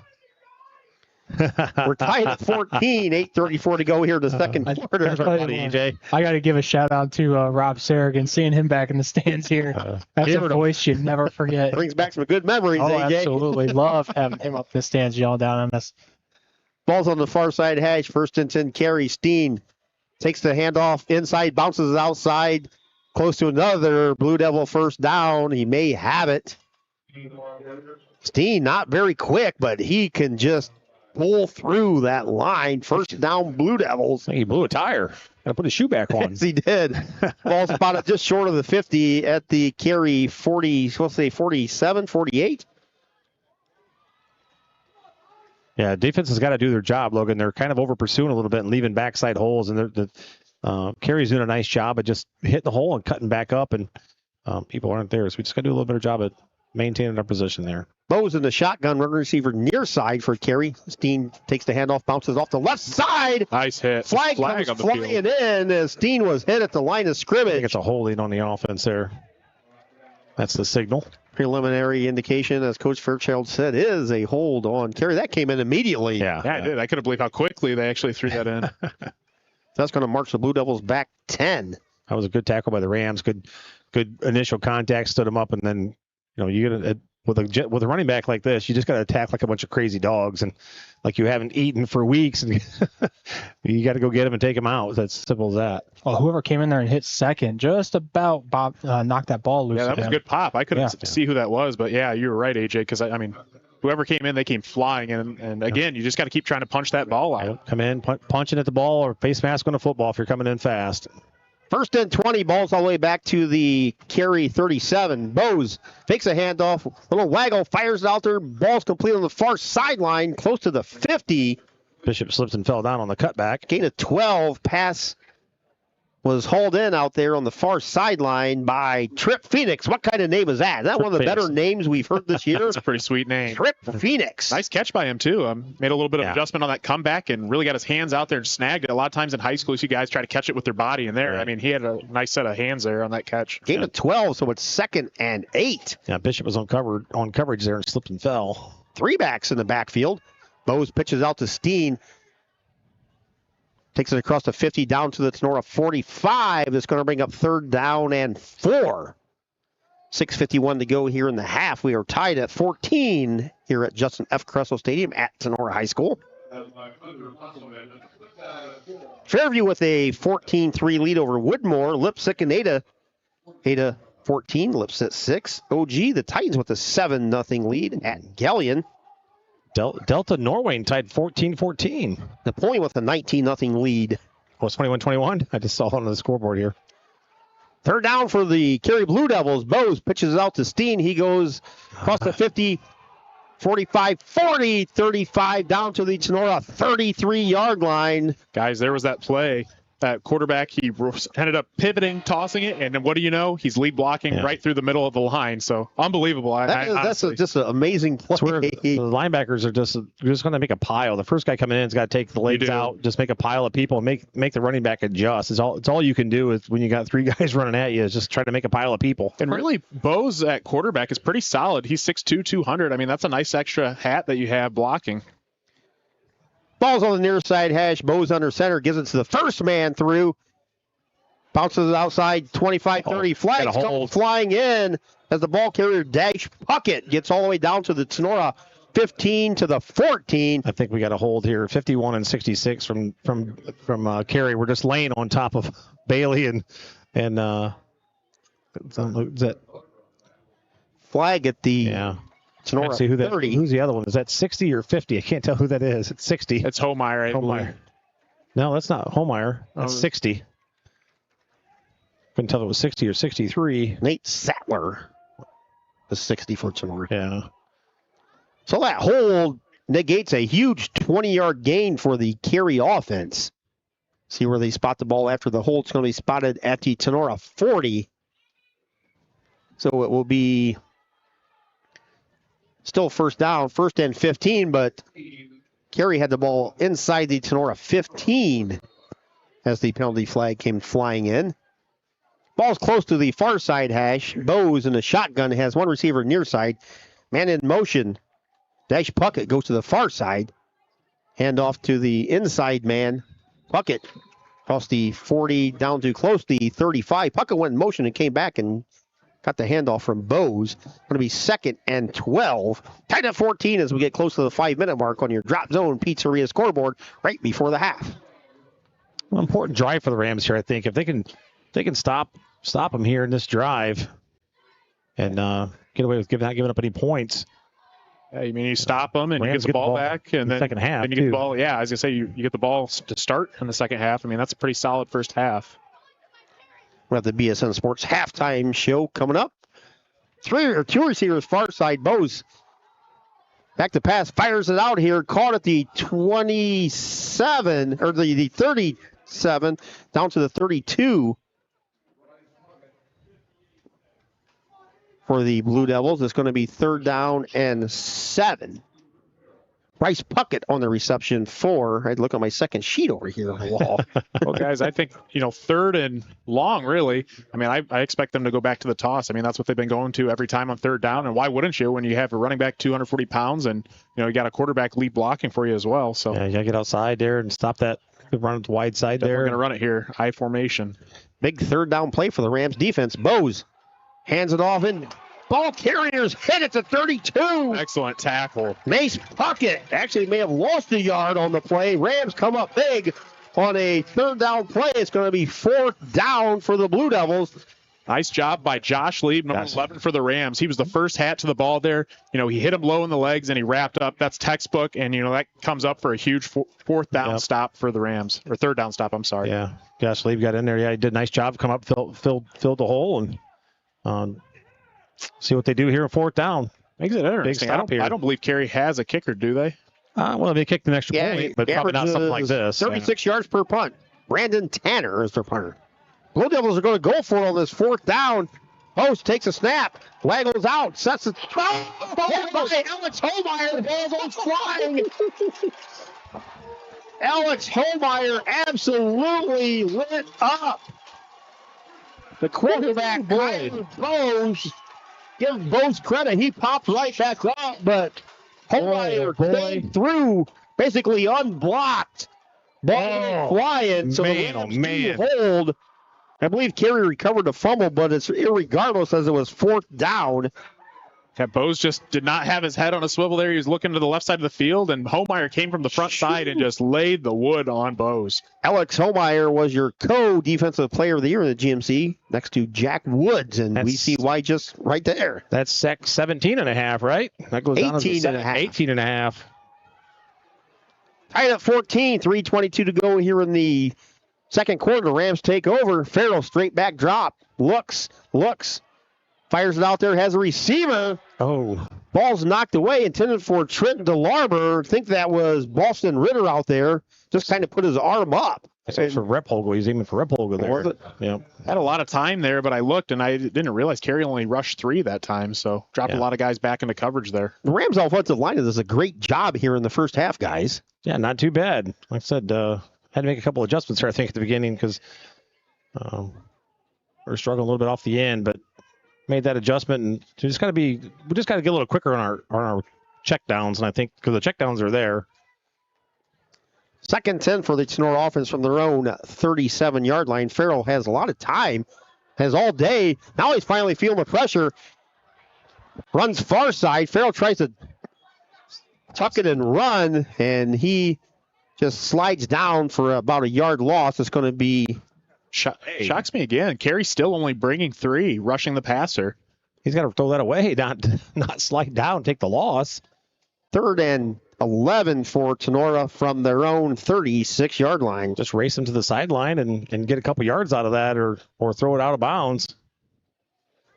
We're tied at 14, 8:34 to go here in the second quarter. I got to give a shout out to Rob Sarrigan, seeing him back in the stands here. That's a voice you never forget. Brings back some good memories, AJ. Absolutely. Love having him up in the stands yelling down on us. Ball's on the far side hash. 1st and 10 Carey. Steen takes the handoff inside, bounces it outside, close to another Blue Devil first down. He may have it. Steen not very quick, but he can just pull through that line. First down, Blue Devils. He blew a tire. Got to put his shoe back on. Yes, he did. Ball's spotted just short of the 50 at the Carey 40, let's say 47, 48. Yeah, defense has got to do their job, Logan. They're kind of over pursuing a little bit and leaving backside holes, and Carey's doing a nice job of just hitting the hole and cutting back up, and people aren't there. So we just got to do a little better job at maintaining our position there. Bowes in the shotgun, running receiver near side for Carey. Steen takes the handoff, bounces off the left side. Nice hit. Flag comes on the flying field. in as Steen was hit at the line of I think scrimmage. it's a holding on the offense there. That's the signal. Preliminary indication, as Coach Fairchild said, is a hold on Carey. That came in immediately. Yeah, Yeah, I did. I couldn't believe how quickly they actually threw that in. That's going to march the Blue Devils back 10. That was a good tackle by the Rams. Good initial contact, stood him up, and then you get with a running back like this, you just got to attack like a bunch of crazy dogs, and like you haven't eaten for weeks, and you got to go get him and take him out. That's simple as that. Well, whoever came in there and hit second just about knocked that ball loose. Yeah, that was a good pop. I couldn't see who that was, but yeah, you were right, AJ, because I mean, whoever came in, they came flying, and again, you just got to keep trying to punch that ball out. Come in, punching at the ball or face mask on the football if you're coming in fast. First and 20, balls all the way back to the Carey 37. Bowes fakes a handoff, little waggle, fires it out there. Ball's complete on the far sideline, close to the 50. Bishop slipped and fell down on the cutback. Gain of 12. Pass was hauled in out there on the far sideline by Trip Phoenix. What kind of name is that? Is that Trip one of the Phoenix. better names we've heard this year? That's a pretty sweet name. Trip Phoenix. Nice catch by him, too. Made a little bit of Yeah. adjustment on that comeback and really got his hands out there and snagged it. A lot of times in high school, you guys try to catch it with their body in there. Right. I mean, he had a nice set of hands there on that catch. Gain of 12, so it's 2nd and 8. Yeah, Bishop was on coverage there and slipped and fell. 3 backs in the backfield. Bowes pitches out to Steen. Takes it across the 50 down to the Tinora 45. That's going to bring up 3rd down and 4. 6:51 to go here in the half. We are tied at 14 here at Justin F. Cresso Stadium at Tinora High School. Fairview with a 14-3 lead over Woodmore. Lipsick and Ada. Ada 14, Lipsick 6. OG, the Titans with a 7-0 lead at Galleon. Delta Norway tied 14-14. Napoleon with a 19-0 lead. Oh, it's 21-21. I just saw it on the scoreboard here. 3rd down for the Carey Blue Devils. Bowes pitches it out to Steen. He goes across the 50, 45, 40, 35, down to the Tinora 33-yard line. Guys, there was that play. That quarterback, he ended up pivoting, tossing it, and then what do you know? He's lead blocking right through the middle of the line. So unbelievable. That's just an amazing play. That's where the linebackers are just going to make a pile. The first guy coming in has got to take the legs out, just make a pile of people, and make the running back adjust. It's all you can do is when you got 3 guys running at you is just try to make a pile of people. And really, Bowes at quarterback is pretty solid. He's 6'2", 200. I mean, that's a nice extra hat that you have blocking. Ball's on the near side hash. Bowes under center. Gives it to the first man through. Bounces it outside 25-30. Flags come flying in as the ball carrier Dash Puckett gets all the way down to the Tinora 15 to the 14. I think we got a hold here. 51 and 66 from Carey. We're just laying on top of Bailey and that flag at the Tinora see who 30. Who's the other one? Is that 60 or 50? I can't tell who that is. It's 60. It's Homeyer, I believe. No, that's not Homeyer. That's 60. Couldn't tell if it was 60 or 63. Nate Sattler is 60 for Tinora. Yeah. So that hold negates a huge 20-yard gain for the Carey offense. See where they spot the ball after the hold. It's going to be spotted at the Tinora 40. So it will be still first down, 1st and 15, but Carey had the ball inside the Tinora 15 as the penalty flag came flying in. Ball's close to the far side hash. Bowes in the shotgun has one receiver near side. Man in motion. Dash Puckett goes to the far side. Hand off to the inside man. Puckett across the 40 down to close to the 35. Puckett went in motion and came back and got the handoff from Bowes. Going to be 2nd and 12. Tied at 14 as we get close to the 5-minute mark on your Drop Zone Pizzeria scoreboard right before the half. Well, important drive for the Rams here, I think. If they can stop them here in this drive and get away with not giving up any points. Yeah, you mean you stop them and Rams you get the ball back, and then second half, then you get the ball. Yeah, I was gonna say you get the ball to start in the second half. I mean, that's a pretty solid first half. We have the BSN Sports halftime show coming up. 2 receivers far side. Bowes Back to pass, fires it out here, caught at the 27, or the 37, down to the 32 for the Blue Devils. It's going to be 3rd down and 7. Bryce Puckett on the reception for, I'd look at my second sheet over here on the wall. Well, guys, I think, 3rd and long, really. I mean, I expect them to go back to the toss. I mean, that's what they've been going to every time on 3rd down. And why wouldn't you when you have a running back 240 pounds and, you got a quarterback lead blocking for you as well. So Yeah, you got to get outside there and stop that run to the wide side there. We're going to run it here, I formation. Big 3rd down play for the Rams defense. Bose hands it off in. Ball carriers hit it to 32. Excellent tackle. Mace Puckett actually may have lost a yard on the play. Rams come up big on a 3rd down play. It's going to be 4th down for the Blue Devils. Nice job by Josh Lieb, number 11 for the Rams. He was the first hat to the ball there. He hit him low in the legs and he wrapped up. That's textbook, and that comes up for a huge 4th down stop for the Rams, or 3rd down stop. I'm sorry. Yeah, Josh Lieb got in there. Yeah, he did a nice job. Come up, filled the hole, and see what they do here in 4th down. Makes it interesting. Big stop here. I don't believe Carey has a kicker, do they? Well, they kicked an extra point, but probably not something like this. 36 yards per punt. Brandon Tanner is their punter. Blue Devils are going to go for it on this 4th down. Post takes a snap. Waggles out. Sets it. Oh, by Alex Holmeyer. The ball goes flying. Alex Holmeyer absolutely lit up. The quarterback, Kyle Bose. Give Bose credit. He popped right back up, but Holmeyer came through, basically unblocked. Ball flying. So man, the Rams hold. I believe Carey recovered the fumble, but it's irregardless as it was 4th down. Yeah, Bose just did not have his head on a swivel there. He was looking to the left side of the field, and Holmeyer came from the front side and just laid the wood on Bose. Alex Holmeyer was your co-defensive player of the year in the GMC next to Jack Woods, and we see why just right there. That's 17.5, right? That goes down to 18.5. Tied at 14, 3:22 to go here in the second quarter. The Rams take over. Farrell straight back drop. Looks. Fires it out there. Has a receiver. Oh. Ball's knocked away. Intended for Trenton DeLarber. I think that was Boston Ritter out there. Just kind of put his arm up. It's for Repholger. He's aiming for Repholger there. Was it? Yeah. Had a lot of time there, but I looked and I didn't realize Carey only rushed 3 that time, so dropped a lot of guys back into coverage there. The Rams offensive line does a great job here in the first half, guys. Yeah, not too bad. Like I said, had to make a couple adjustments here, I think, at the beginning because we're struggling a little bit off the end, but made that adjustment, and we just got to get a little quicker on our check downs, and I think because the check downs are there. 2nd and 10 for the Tinora offense from their own 37-yard line. Farrell has a lot of time, has all day. Now he's finally feeling the pressure. Runs far side. Farrell tries to tuck it and run, and he just slides down for about a yard loss. It's going to be... Shocks me again. Carey's still only bringing 3, rushing the passer. He's got to throw that away, not slide down, take the loss. 3rd and 11 for Tinora from their own 36-yard line. Just race him to the sideline and get a couple yards out of that, or throw it out of bounds.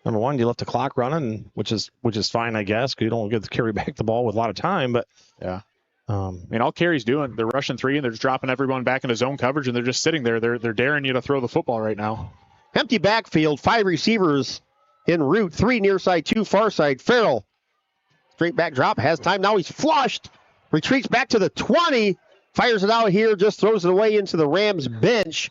Number one, you left the clock running, which is fine, I guess, because you don't get to carry back the ball with a lot of time. But yeah, I mean, all Carey's doing, they're rushing 3 and they're just dropping everyone back into zone coverage, and they're just sitting there. They're daring you to throw the football right now. Empty backfield, 5 receivers en route, 3 near side, 2 far side. Farrell, straight back drop, has time. Now he's flushed, retreats back to the 20, fires it out here, just throws it away into the Rams bench.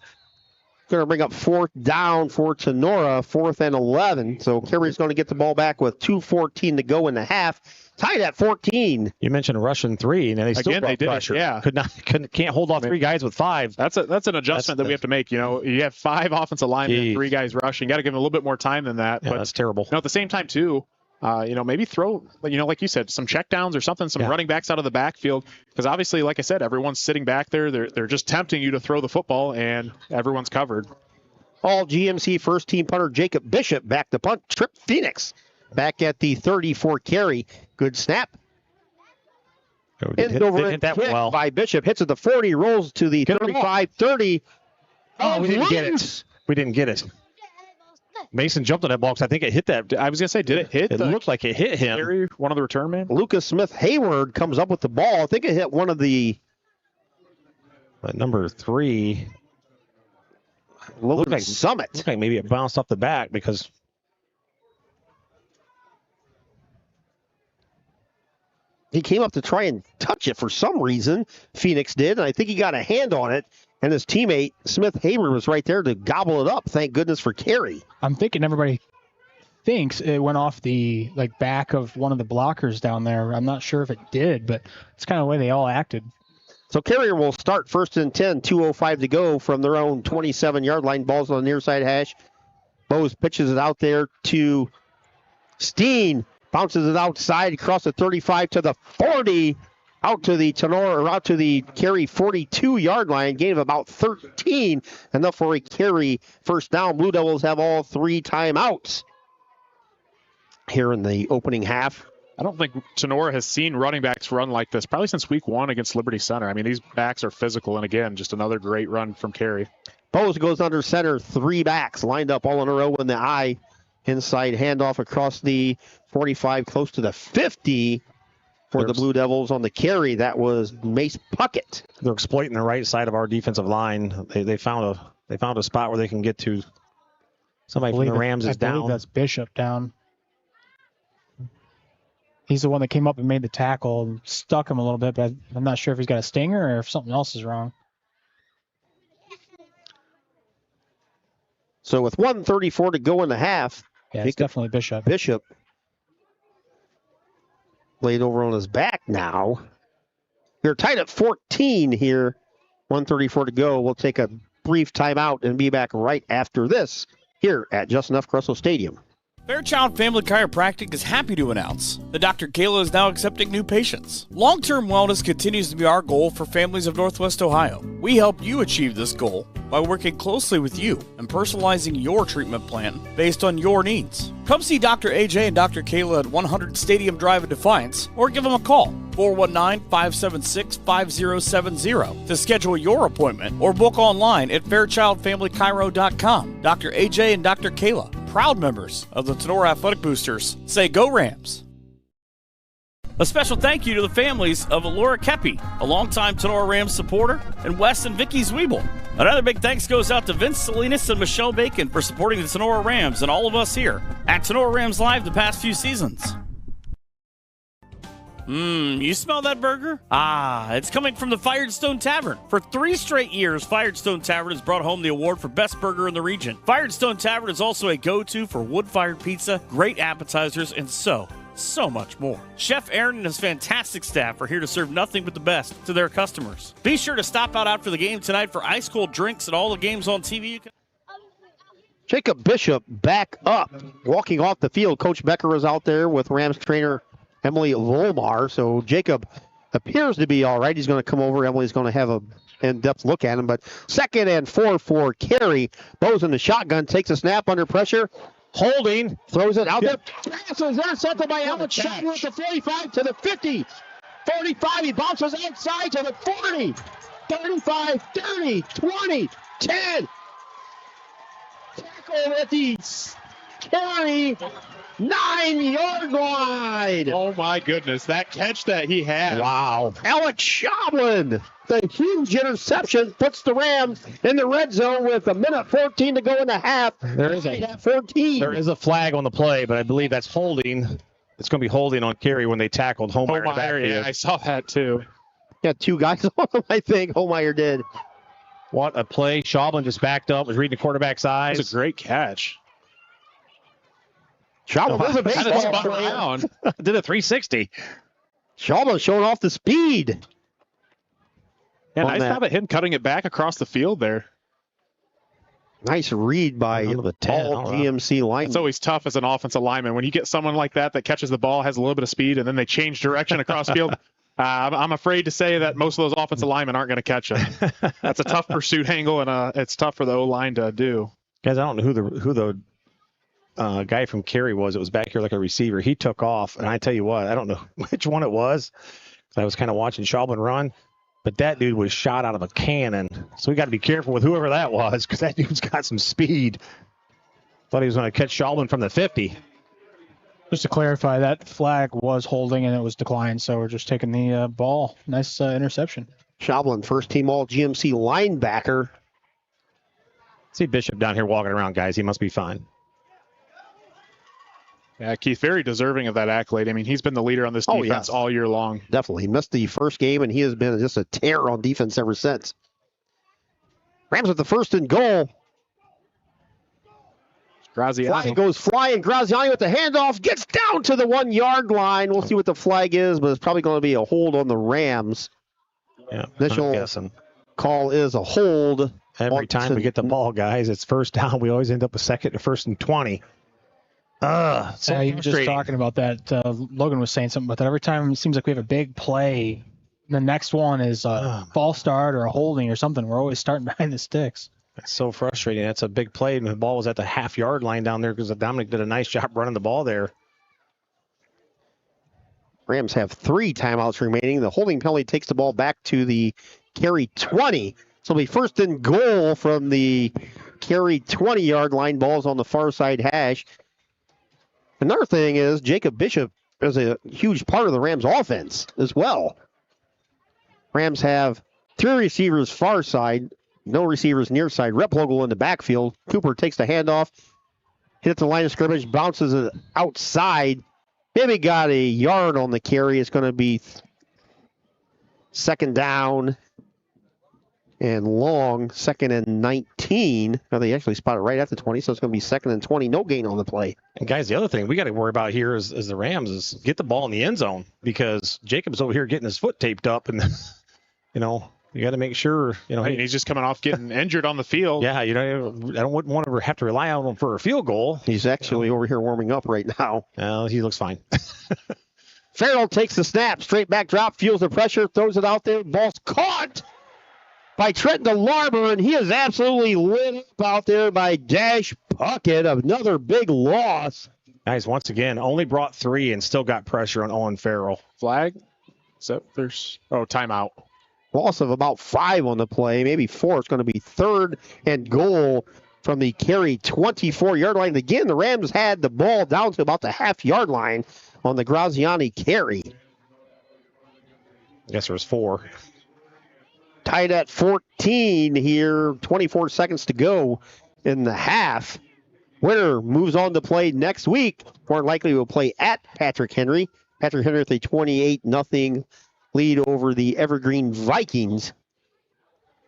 Going to bring up 4th down for Tinora, 4th and 11. So Carey's going to get the ball back with 2:14 to go in the half. Tied at 14. You mentioned rushing 3, and they still brought pressure. Yeah, can't hold off 3 guys with 5. That's an adjustment that we have to make. You have 5 offensive linemen, 3 guys rushing. Got to give them a little bit more time than that. Yeah, but that's terrible. At the same time too, maybe throw, like you said, some checkdowns or something, some running backs out of the backfield, because obviously, like I said, everyone's sitting back there. They're just tempting you to throw the football, and everyone's covered. All GMC first team punter Jacob Bishop back to punt. Trip Phoenix back at the 30 for Carey. Good snap. Hit that well by Bishop. Hits at the 40, rolls to the 35, 30. Oh, we didn't get it. Mason jumped on that ball because I think it hit that. I was going to say, did it hit? It looked like it hit him. Carey, one of the return men? Lucas Smith Hayward comes up with the ball. I think it hit one of the... Number 3. Looked like Summit. Looked like maybe it bounced off the back because... He came up to try and touch it for some reason. Phoenix did, and I think he got a hand on it. And his teammate, Smith Hayward, was right there to gobble it up. Thank goodness for Carey. I'm thinking everybody thinks it went off the back of one of the blockers down there. I'm not sure if it did, but it's kind of the way they all acted. So Carrier will start first and 10, 2:05 to go from their own 27-yard line. Ball's on the near side hash. Bose pitches it out there to Steen. Bounces it outside across the 35 to the 40. Out to the Tinora, or out to the Carey 42-yard line. Gain of about 13. Enough for a Carey first down. Blue Devils have all 3 timeouts here in the opening half. I don't think Tinora has seen running backs run like this probably since week 1 against Liberty Center. I mean, these backs are physical, and again, just another great run from Carey. Bose goes under center. 3 backs lined up all in a row in the eye. Inside handoff across the 45, close to the 50 for the Blue Devils on the carry. That was Mace Puckett. They're exploiting the right side of our defensive line. They found a spot where they can get to. Somebody from the Rams is down. I believe that's Bishop down. He's the one that came up and made the tackle and stuck him a little bit, but I'm not sure if he's got a stinger or if something else is wrong. So with 1:34 to go in the half, yeah, it's definitely Bishop. Bishop laid over on his back now. They're tied at 14 here. 1:34 to go. We'll take a brief timeout and be back right after this here at Justin F. Crusoe Stadium. Fairchild Family Chiropractic is happy to announce that Dr. Kayla is now accepting new patients. Long-term wellness continues to be our goal for families of Northwest Ohio. We help you achieve this goal by working closely with you and personalizing your treatment plan based on your needs. Come see Dr. AJ and Dr. Kayla at 100 Stadium Drive in Defiance, or give them a call, 419-576-5070, to schedule your appointment, or book online at fairchildfamilychiro.com. Dr. AJ and Dr. Kayla, proud members of the Tinora Athletic Boosters, say go Rams. A special thank you to the families of Laura Kepi, a longtime Tinora Rams supporter, and Wes and Vicky Zwiebel. Another big thanks goes out to Vince Salinas and Michelle Bacon for supporting the Tinora Rams and all of us here at Tinora Rams Live the past few seasons. You smell that burger? It's coming from the Firestone Tavern. For 3 straight years, Firestone Tavern has brought home the award for best burger in the region. Firestone Tavern is also a go-to for wood-fired pizza, great appetizers, and so much more. Chef Aaron and his fantastic staff are here to serve nothing but the best to their customers. Be sure to stop out after the game tonight for ice-cold drinks and all the games on TV. Jacob Bishop back up, walking off the field. Coach Becker is out there with Rams trainer Emily Volmar. So Jacob appears to be all right. He's going to come over. Emily's going to have a in-depth look at him. But 2nd and 4 for Carey. Bose in the shotgun, takes a snap under pressure. Holding, throws it out there. Pass is intercepted by Alex Shotton with the 45 to the 50. 45, he bounces outside to the 40. 35, 30, 20, 10. Tackle at the Carey 9-yard line. Oh my goodness, that catch that he had. Wow. Alex Shoblin, the huge interception, puts the Rams in the red zone with 1:14 to go in the half. There is a flag on the play, but I believe that's holding. It's going to be holding on Carey when they tackled Holmeyer. Yeah, I saw that too. Got 2 guys on him, I think. Holmeyer did. What a play. Shoblin just backed up, was reading the quarterback's eyes. That's a great catch. Shoblin was a baseball player. Did a 360. Shoblin showing off the speed. Yeah, nice job at him cutting it back across the field there. Nice read by all GMC linemen. It's always tough as an offensive lineman. When you get someone like that catches the ball, has a little bit of speed, and then they change direction across field, I'm afraid to say that most of those offensive linemen aren't going to catch him. That's a tough pursuit angle, and it's tough for the O-line to do. Guys, I don't know who the guy from Carey was. It was back here like a receiver. He took off, and I tell you what, I don't know which one it was. I was kind of watching Shoblin run, but that dude was shot out of a cannon. So we got to be careful with whoever that was, because that dude's got some speed. Thought he was going to catch Shalman from the 50. Just to clarify, that flag was holding and it was declined, so we're just taking the ball. Nice interception. Schaubelin, first team all GMC linebacker. See Bishop down here walking around, guys. He must be fine. Yeah, Keith, very deserving of that accolade. I mean, he's been the leader on this defense all year long. Definitely. He missed the first game, and he has been just a terror on defense ever since. Rams with the first and goal. Graziani Flag goes flying. Graziani with the handoff. Gets down to the 1 yard line. We'll see what the flag is, but it's probably going to be a hold on the Rams. Yeah, Initial call is a hold. Every time we get the ball, guys, it's first down. We always end up with second to first and 20. So you were just talking about that. Logan was saying something about that. Every time it seems like we have a big play, the next one is a false start or a holding or something. We're always starting behind the sticks. That's so frustrating. That's a big play, and the ball was at the half-yard line down there because Dominic did a nice job running the ball there. Rams have 3 timeouts remaining. The holding penalty takes the ball back to the Carey 20. So it'll be first and goal from the Carey 20-yard line. Ball's on the far side hash. Another thing is Jacob Bishop is a huge part of the Rams offense as well. Rams have 3 receivers far side, no receivers near side. Replogle in the backfield. Cooper takes the handoff, hits the line of scrimmage, bounces it outside. Maybe got a yard on the carry. It's going to be second down and long, second and 19. Now they actually spot it right at the 20, so it's going to be second and 20. No gain on the play. And guys, the other thing we got to worry about here is the Rams is get the ball in the end zone because Jacob's over here getting his foot taped up, and you got to make sure he's just coming off getting injured on the field. Yeah, I don't want to have to rely on him for a field goal. He's actually over here warming up right now. Well, he looks fine. Farrell takes the snap, straight back drop, feels the pressure, throws it out there. Ball's caught by Trenton DeLarber, and he is absolutely lit up out there by Dash Puckett. Another big loss. Guys, once again, only brought 3 and still got pressure on Owen Farrell. Flag? Timeout. Loss of about 5 on the play, maybe 4. It's going to be third and goal from the Carey 24-yard line. Again, the Rams had the ball down to about the half-yard line on the Graziani carry. I guess there was 4. Tied at 14 here, 24 seconds to go in the half. Winner moves on to play next week. More likely will play at Patrick Henry. Patrick Henry with a 28-0 lead over the Evergreen Vikings.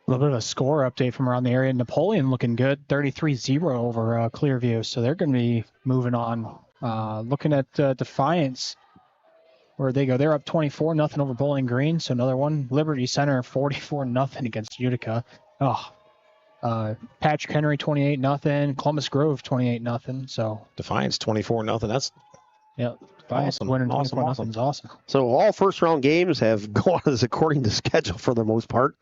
A little bit of a score update from around the area. Napoleon looking good, 33-0 over Clearview. So they're going to be moving on. Looking at Defiance, where they go. They're up 24-0 over Bowling Green. So another one. Liberty Center 44-0 against Utica. Patrick Henry 28-0. Columbus Grove 28-0. So Defiance 24-0. That's Defiance awesome. winning Awesome. 24-0 is awesome. So all first-round games have gone as according to schedule for the most part.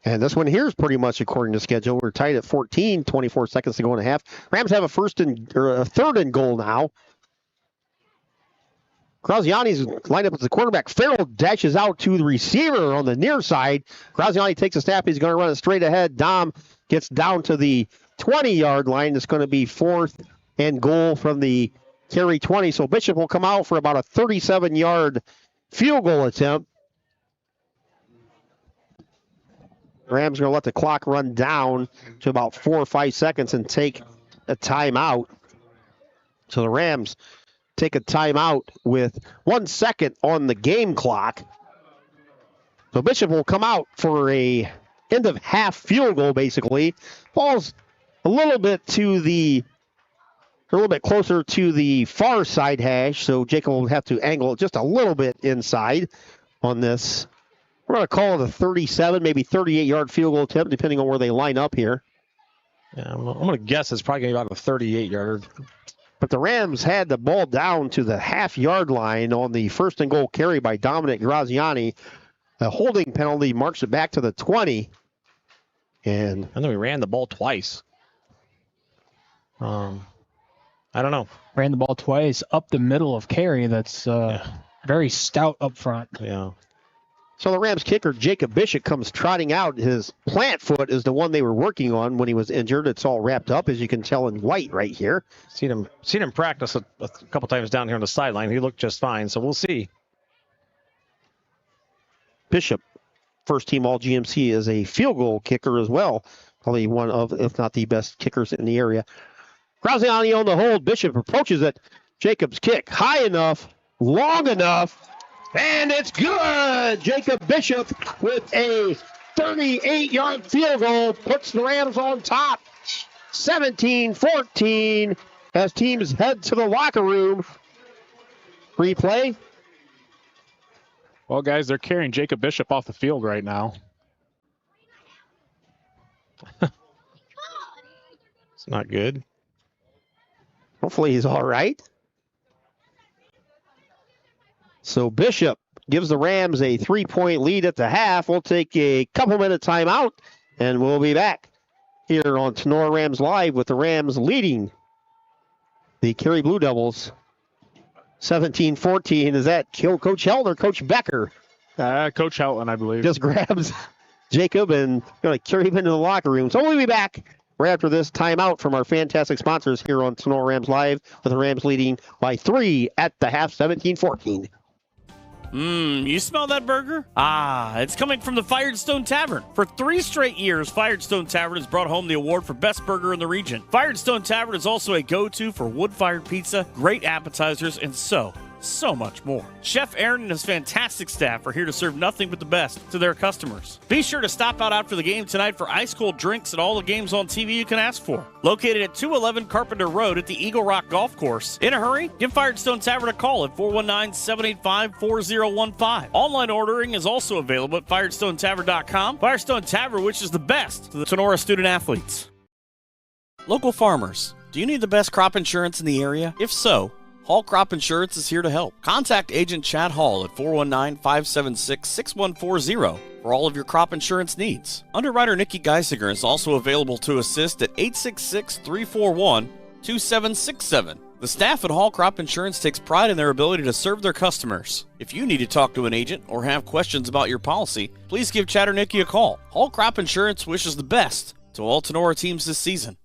And this one here is pretty much according to schedule. We're tied at 14, 24 seconds to go in the half. Rams have a third and goal now. Graziani's lined up as the quarterback. Farrell dashes out to the receiver on the near side. Graziani takes a snap. He's going to run it straight ahead. Dom gets down to the 20-yard line. It's going to be fourth and goal from the Carey 20. So Bishop will come out for about a 37-yard field goal attempt. Rams are going to let the clock run down to about 4 or 5 seconds and take a timeout. So the Rams take a timeout with 1 second on the game clock. So Bishop will come out for a end of half field goal, basically. Falls a little bit closer to the far side hash, so Jacob will have to angle it just a little bit inside on this. We're going to call it a 37, maybe 38-yard field goal attempt, depending on where they line up here. Yeah, I'm going to guess it's probably going to be about a 38-yarder. But the Rams had the ball down to the half-yard line on the first and goal carry by Dominic Graziani. A holding penalty marks it back to the 20. And then we ran the ball twice. I don't know. Ran the ball twice up the middle of Carey. That's very stout up front. Yeah. So the Rams kicker, Jacob Bishop, comes trotting out. His plant foot is the one they were working on when he was injured. It's all wrapped up, as you can tell in white right here. Seen him practice a couple times down here on the sideline. He looked just fine, so we'll see. Bishop, first team All-GMC, is a field goal kicker as well. Probably one of, if not the best kickers in the area. Graziani on the hold. Bishop approaches it. Jacob's kick, high enough, long enough, and it's good! Jacob Bishop with a 38-yard field goal puts the Rams on top. 17-14 as teams head to the locker room. Replay. Well, guys, they're carrying Jacob Bishop off the field right now. It's not good. Hopefully he's all right. So Bishop gives the Rams a 3-point lead at the half. We'll take a couple-minute timeout, and we'll be back here on Tinora Rams Live with the Rams leading the Carey Blue Devils 17-14. Is that Coach Helton or Coach Becker? Coach Helton, I believe. Just grabs Jacob and going to carry him into the locker room. So we'll be back right after this timeout from our fantastic sponsors here on Tinora Rams Live, with the Rams leading by 3 at the half, 17-14. You smell that burger? It's coming from the Firestone Tavern. For 3 straight years, Firestone Tavern has brought home the award for best burger in the region. Firestone Tavern is also a go-to for wood-fired pizza, great appetizers, and so much more. Chef Aaron and his fantastic staff are here to serve nothing but the best to their customers. Be sure to stop out after the game tonight for ice-cold drinks and all the games on TV you can ask for. Located at 211 Carpenter Road at the Eagle Rock Golf Course. In a hurry? Give Firestone Tavern a call at 419-785-4015. Online ordering is also available at FirestoneTavern.com. Firestone Tavern wishes the best to the Tinora student athletes. Local farmers, do you need the best crop insurance in the area? If so, Hall Crop Insurance is here to help. Contact Agent Chad Hall at 419-576-6140 for all of your crop insurance needs. Underwriter Nikki Geisinger is also available to assist at 866-341-2767. The staff at Hall Crop Insurance takes pride in their ability to serve their customers. If you need to talk to an agent or have questions about your policy, please give Chad or Nikki a call. Hall Crop Insurance wishes the best to all Tinora teams this season.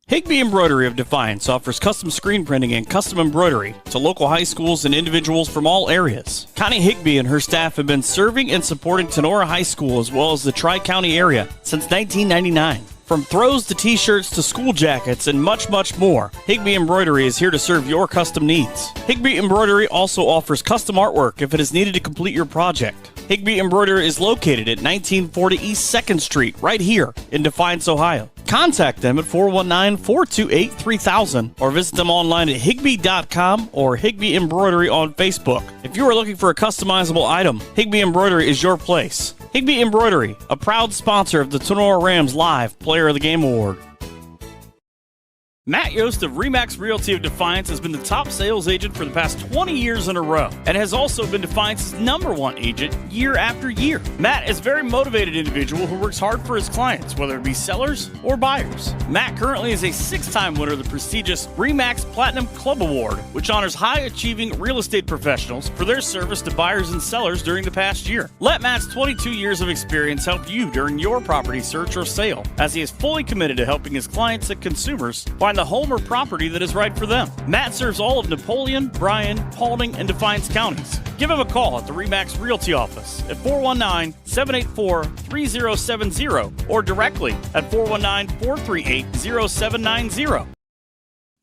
Higby Embroidery of Defiance offers custom screen printing and custom embroidery to local high schools and individuals from all areas. Connie Higby and her staff have been serving and supporting Tinora High School as well as the Tri-County area since 1999. From throws to t-shirts to school jackets and much, much more, Higby Embroidery is here to serve your custom needs. Higby Embroidery also offers custom artwork if it is needed to complete your project. Higby Embroidery is located at 1940 East 2nd Street, right here in Defiance, Ohio. Contact them at 419-428-3000 or visit them online at higby.com or Higby Embroidery on Facebook. If you are looking for a customizable item, Higby Embroidery is your place. Higby Embroidery, a proud sponsor of the Tinora Rams Live Player of the Game Award. Matt Yost of Remax Realty of Defiance has been the top sales agent for the past 20 years in a row and has also been Defiance's #1 agent year after year. Matt is a very motivated individual who works hard for his clients, whether it be sellers or buyers. Matt currently is a 6-time winner of the prestigious Remax Platinum Club Award, which honors high-achieving real estate professionals for their service to buyers and sellers during the past year. Let Matt's 22 years of experience help you during your property search or sale, as he is fully committed to helping his clients and consumers find the home or property that is right for them. Matt serves all of Napoleon, Bryan, Paulding, and Defiance counties. Give him a call at the Remax Realty office at 419-784-3070 or directly at 419-438-0790.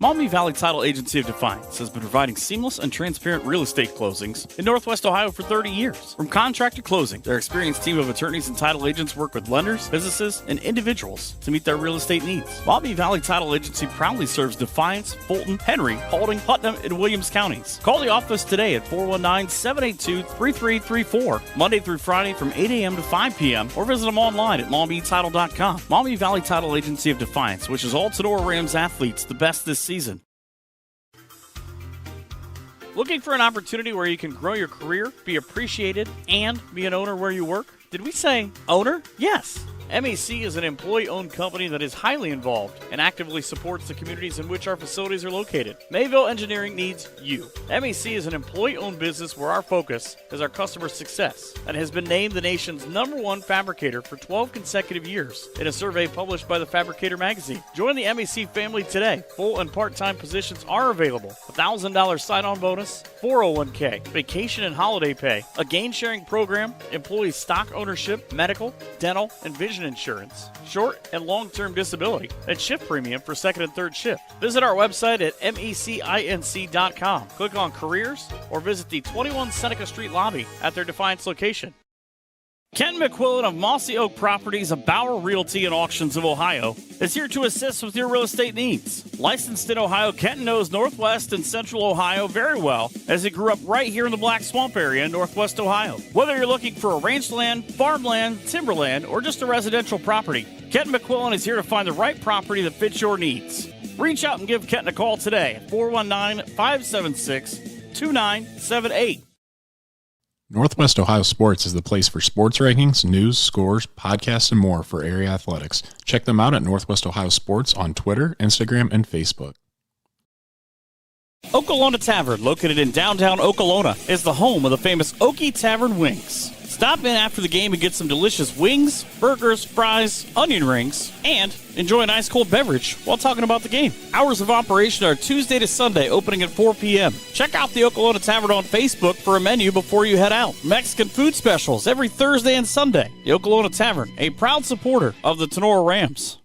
Maumee Valley Title Agency of Defiance has been providing seamless and transparent real estate closings in Northwest Ohio for 30 years. From contract to closing, their experienced team of attorneys and title agents work with lenders, businesses, and individuals to meet their real estate needs. Maumee Valley Title Agency proudly serves Defiance, Fulton, Henry, Paulding, Putnam, and Williams counties. Call the office today at 419-782-3334, Monday through Friday from 8 a.m. to 5 p.m. or visit them online at maumeetitle.com. Maumee Valley Title Agency of Defiance wishes all Tinora Rams athletes the best this season. Looking for an opportunity where you can grow your career, be appreciated, and be an owner where you work? Did we say owner? Yes. MEC is an employee-owned company that is highly involved and actively supports the communities in which our facilities are located. Mayville Engineering needs you. MEC is an employee-owned business where our focus is our customer success and has been named the nation's #1 fabricator for 12 consecutive years in a survey published by the Fabricator magazine. Join the MEC family today. Full and part-time positions are available. $1,000 sign-on bonus, 401k, vacation and holiday pay, a gain-sharing program, employee stock ownership, medical, dental, and vision insurance, short and long-term disability, and shift premium for second and third shift. Visit our website at mecinc.com. Click on careers or visit the 21 Seneca Street lobby at their Defiance location. Ken McQuillan of Mossy Oak Properties of Bauer Realty and Auctions of Ohio is here to assist with your real estate needs. Licensed in Ohio, Ken knows Northwest and Central Ohio very well as he grew up right here in the Black Swamp area in Northwest Ohio. Whether you're looking for a rangeland, farmland, timberland, or just a residential property, Ken McQuillan is here to find the right property that fits your needs. Reach out and give Kenton a call today at 419-576-2978. Northwest Ohio Sports is the place for sports rankings, news, scores, podcasts, and more for area athletics. Check them out at Northwest Ohio Sports on Twitter, Instagram, and Facebook. Okolona Tavern, located in downtown Okolona, is the home of the famous Okie Tavern Wings. Stop in after the game and get some delicious wings, burgers, fries, onion rings, and enjoy an ice cold beverage while talking about the game. Hours of operation are Tuesday to Sunday, opening at 4 p.m. Check out the Okolona Tavern on Facebook for a menu before you head out. Mexican food specials every Thursday and Sunday. The Okolona Tavern, a proud supporter of the Tinora Rams.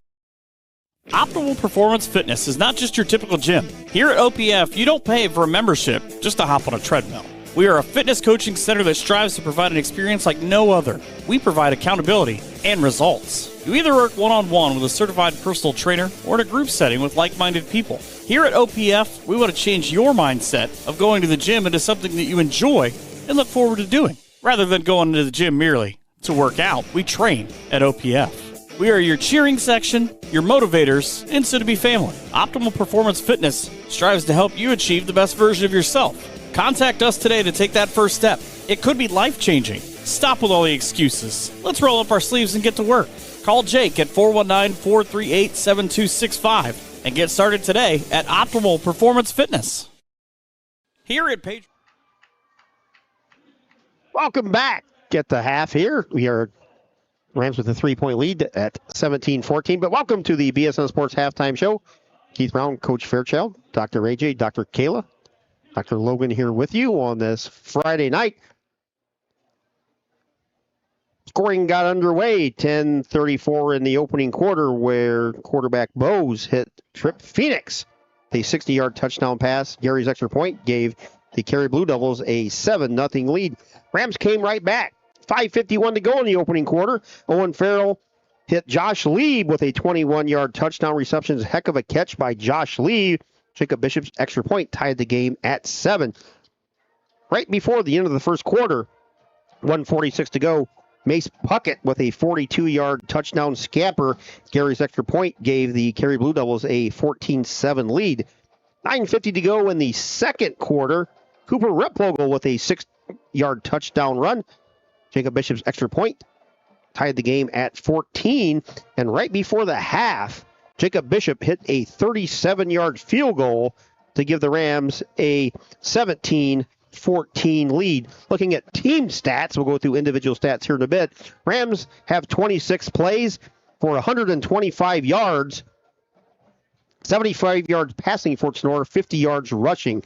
Optimal Performance Fitness is not just your typical gym. Here at OPF, you don't pay for a membership just to hop on a treadmill. We are a fitness coaching center that strives to provide an experience like no other. We provide accountability and results. You either work one-on-one with a certified personal trainer or in a group setting with like-minded people. Here at OPF, we want to change your mindset of going to the gym into something that you enjoy and look forward to doing. Rather than going to the gym merely to work out, we train at OPF. We are your cheering section, your motivators, and soon-to-be family. Optimal Performance Fitness strives to help you achieve the best version of yourself. Contact us today to take that first step. It could be life-changing. Stop with all the excuses. Let's roll up our sleeves and get to work. Call Jake at 419-438-7265 and get started today at Optimal Performance Fitness. Here at Page. Welcome back. Get the half here. We are Rams with a 3-point lead at 17-14. But welcome to the BSN Sports Halftime Show. Keith Brown, Coach Fairchild, Dr. AJ, Dr. Kayla, Dr. Logan here with you on this Friday night. Scoring got underway, 10:34 in the opening quarter, where quarterback Bose hit Trip Phoenix. A 60-yard touchdown pass. Gary's extra point gave the Carey Blue Devils a 7-0 lead. Rams came right back. 5:51 to go in the opening quarter. Owen Farrell hit Josh Lee with a 21-yard touchdown reception. Heck of a catch by Josh Lee. Jacob Bishop's extra point tied the game at 7. Right before the end of the first quarter, 1:46 to go, Mace Puckett with a 42-yard touchdown scamper. Gary's extra point gave the Carey Blue Devils a 14-7 lead. 9:50 to go in the second quarter. Cooper Replogle with a 6-yard touchdown run. Jacob Bishop's extra point tied the game at 14. And right before the half, Jacob Bishop hit a 37-yard field goal to give the Rams a 17-14 lead. Looking at team stats, we'll go through individual stats here in a bit. Rams have 26 plays for 125 yards, 75 yards passing for Tinora, 50 yards rushing.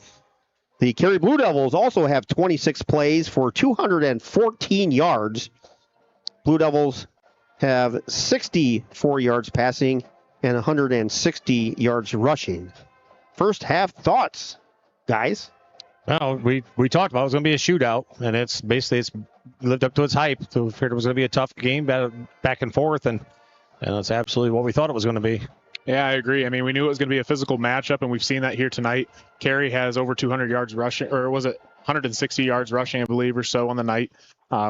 The Carey Blue Devils also have 26 plays for 214 yards. Blue Devils have 64 yards passing and 160 yards rushing. First half thoughts, guys? Well, we talked about it was going to be a shootout, and it's lived up to its hype. So we figured it was going to be a tough game, back and forth, and that's absolutely what we thought it was going to be. Yeah, I agree. I mean, we knew it was going to be a physical matchup, and we've seen that here tonight. Carey has over 200 yards rushing, or was it 160 yards rushing, I believe, or so on the night,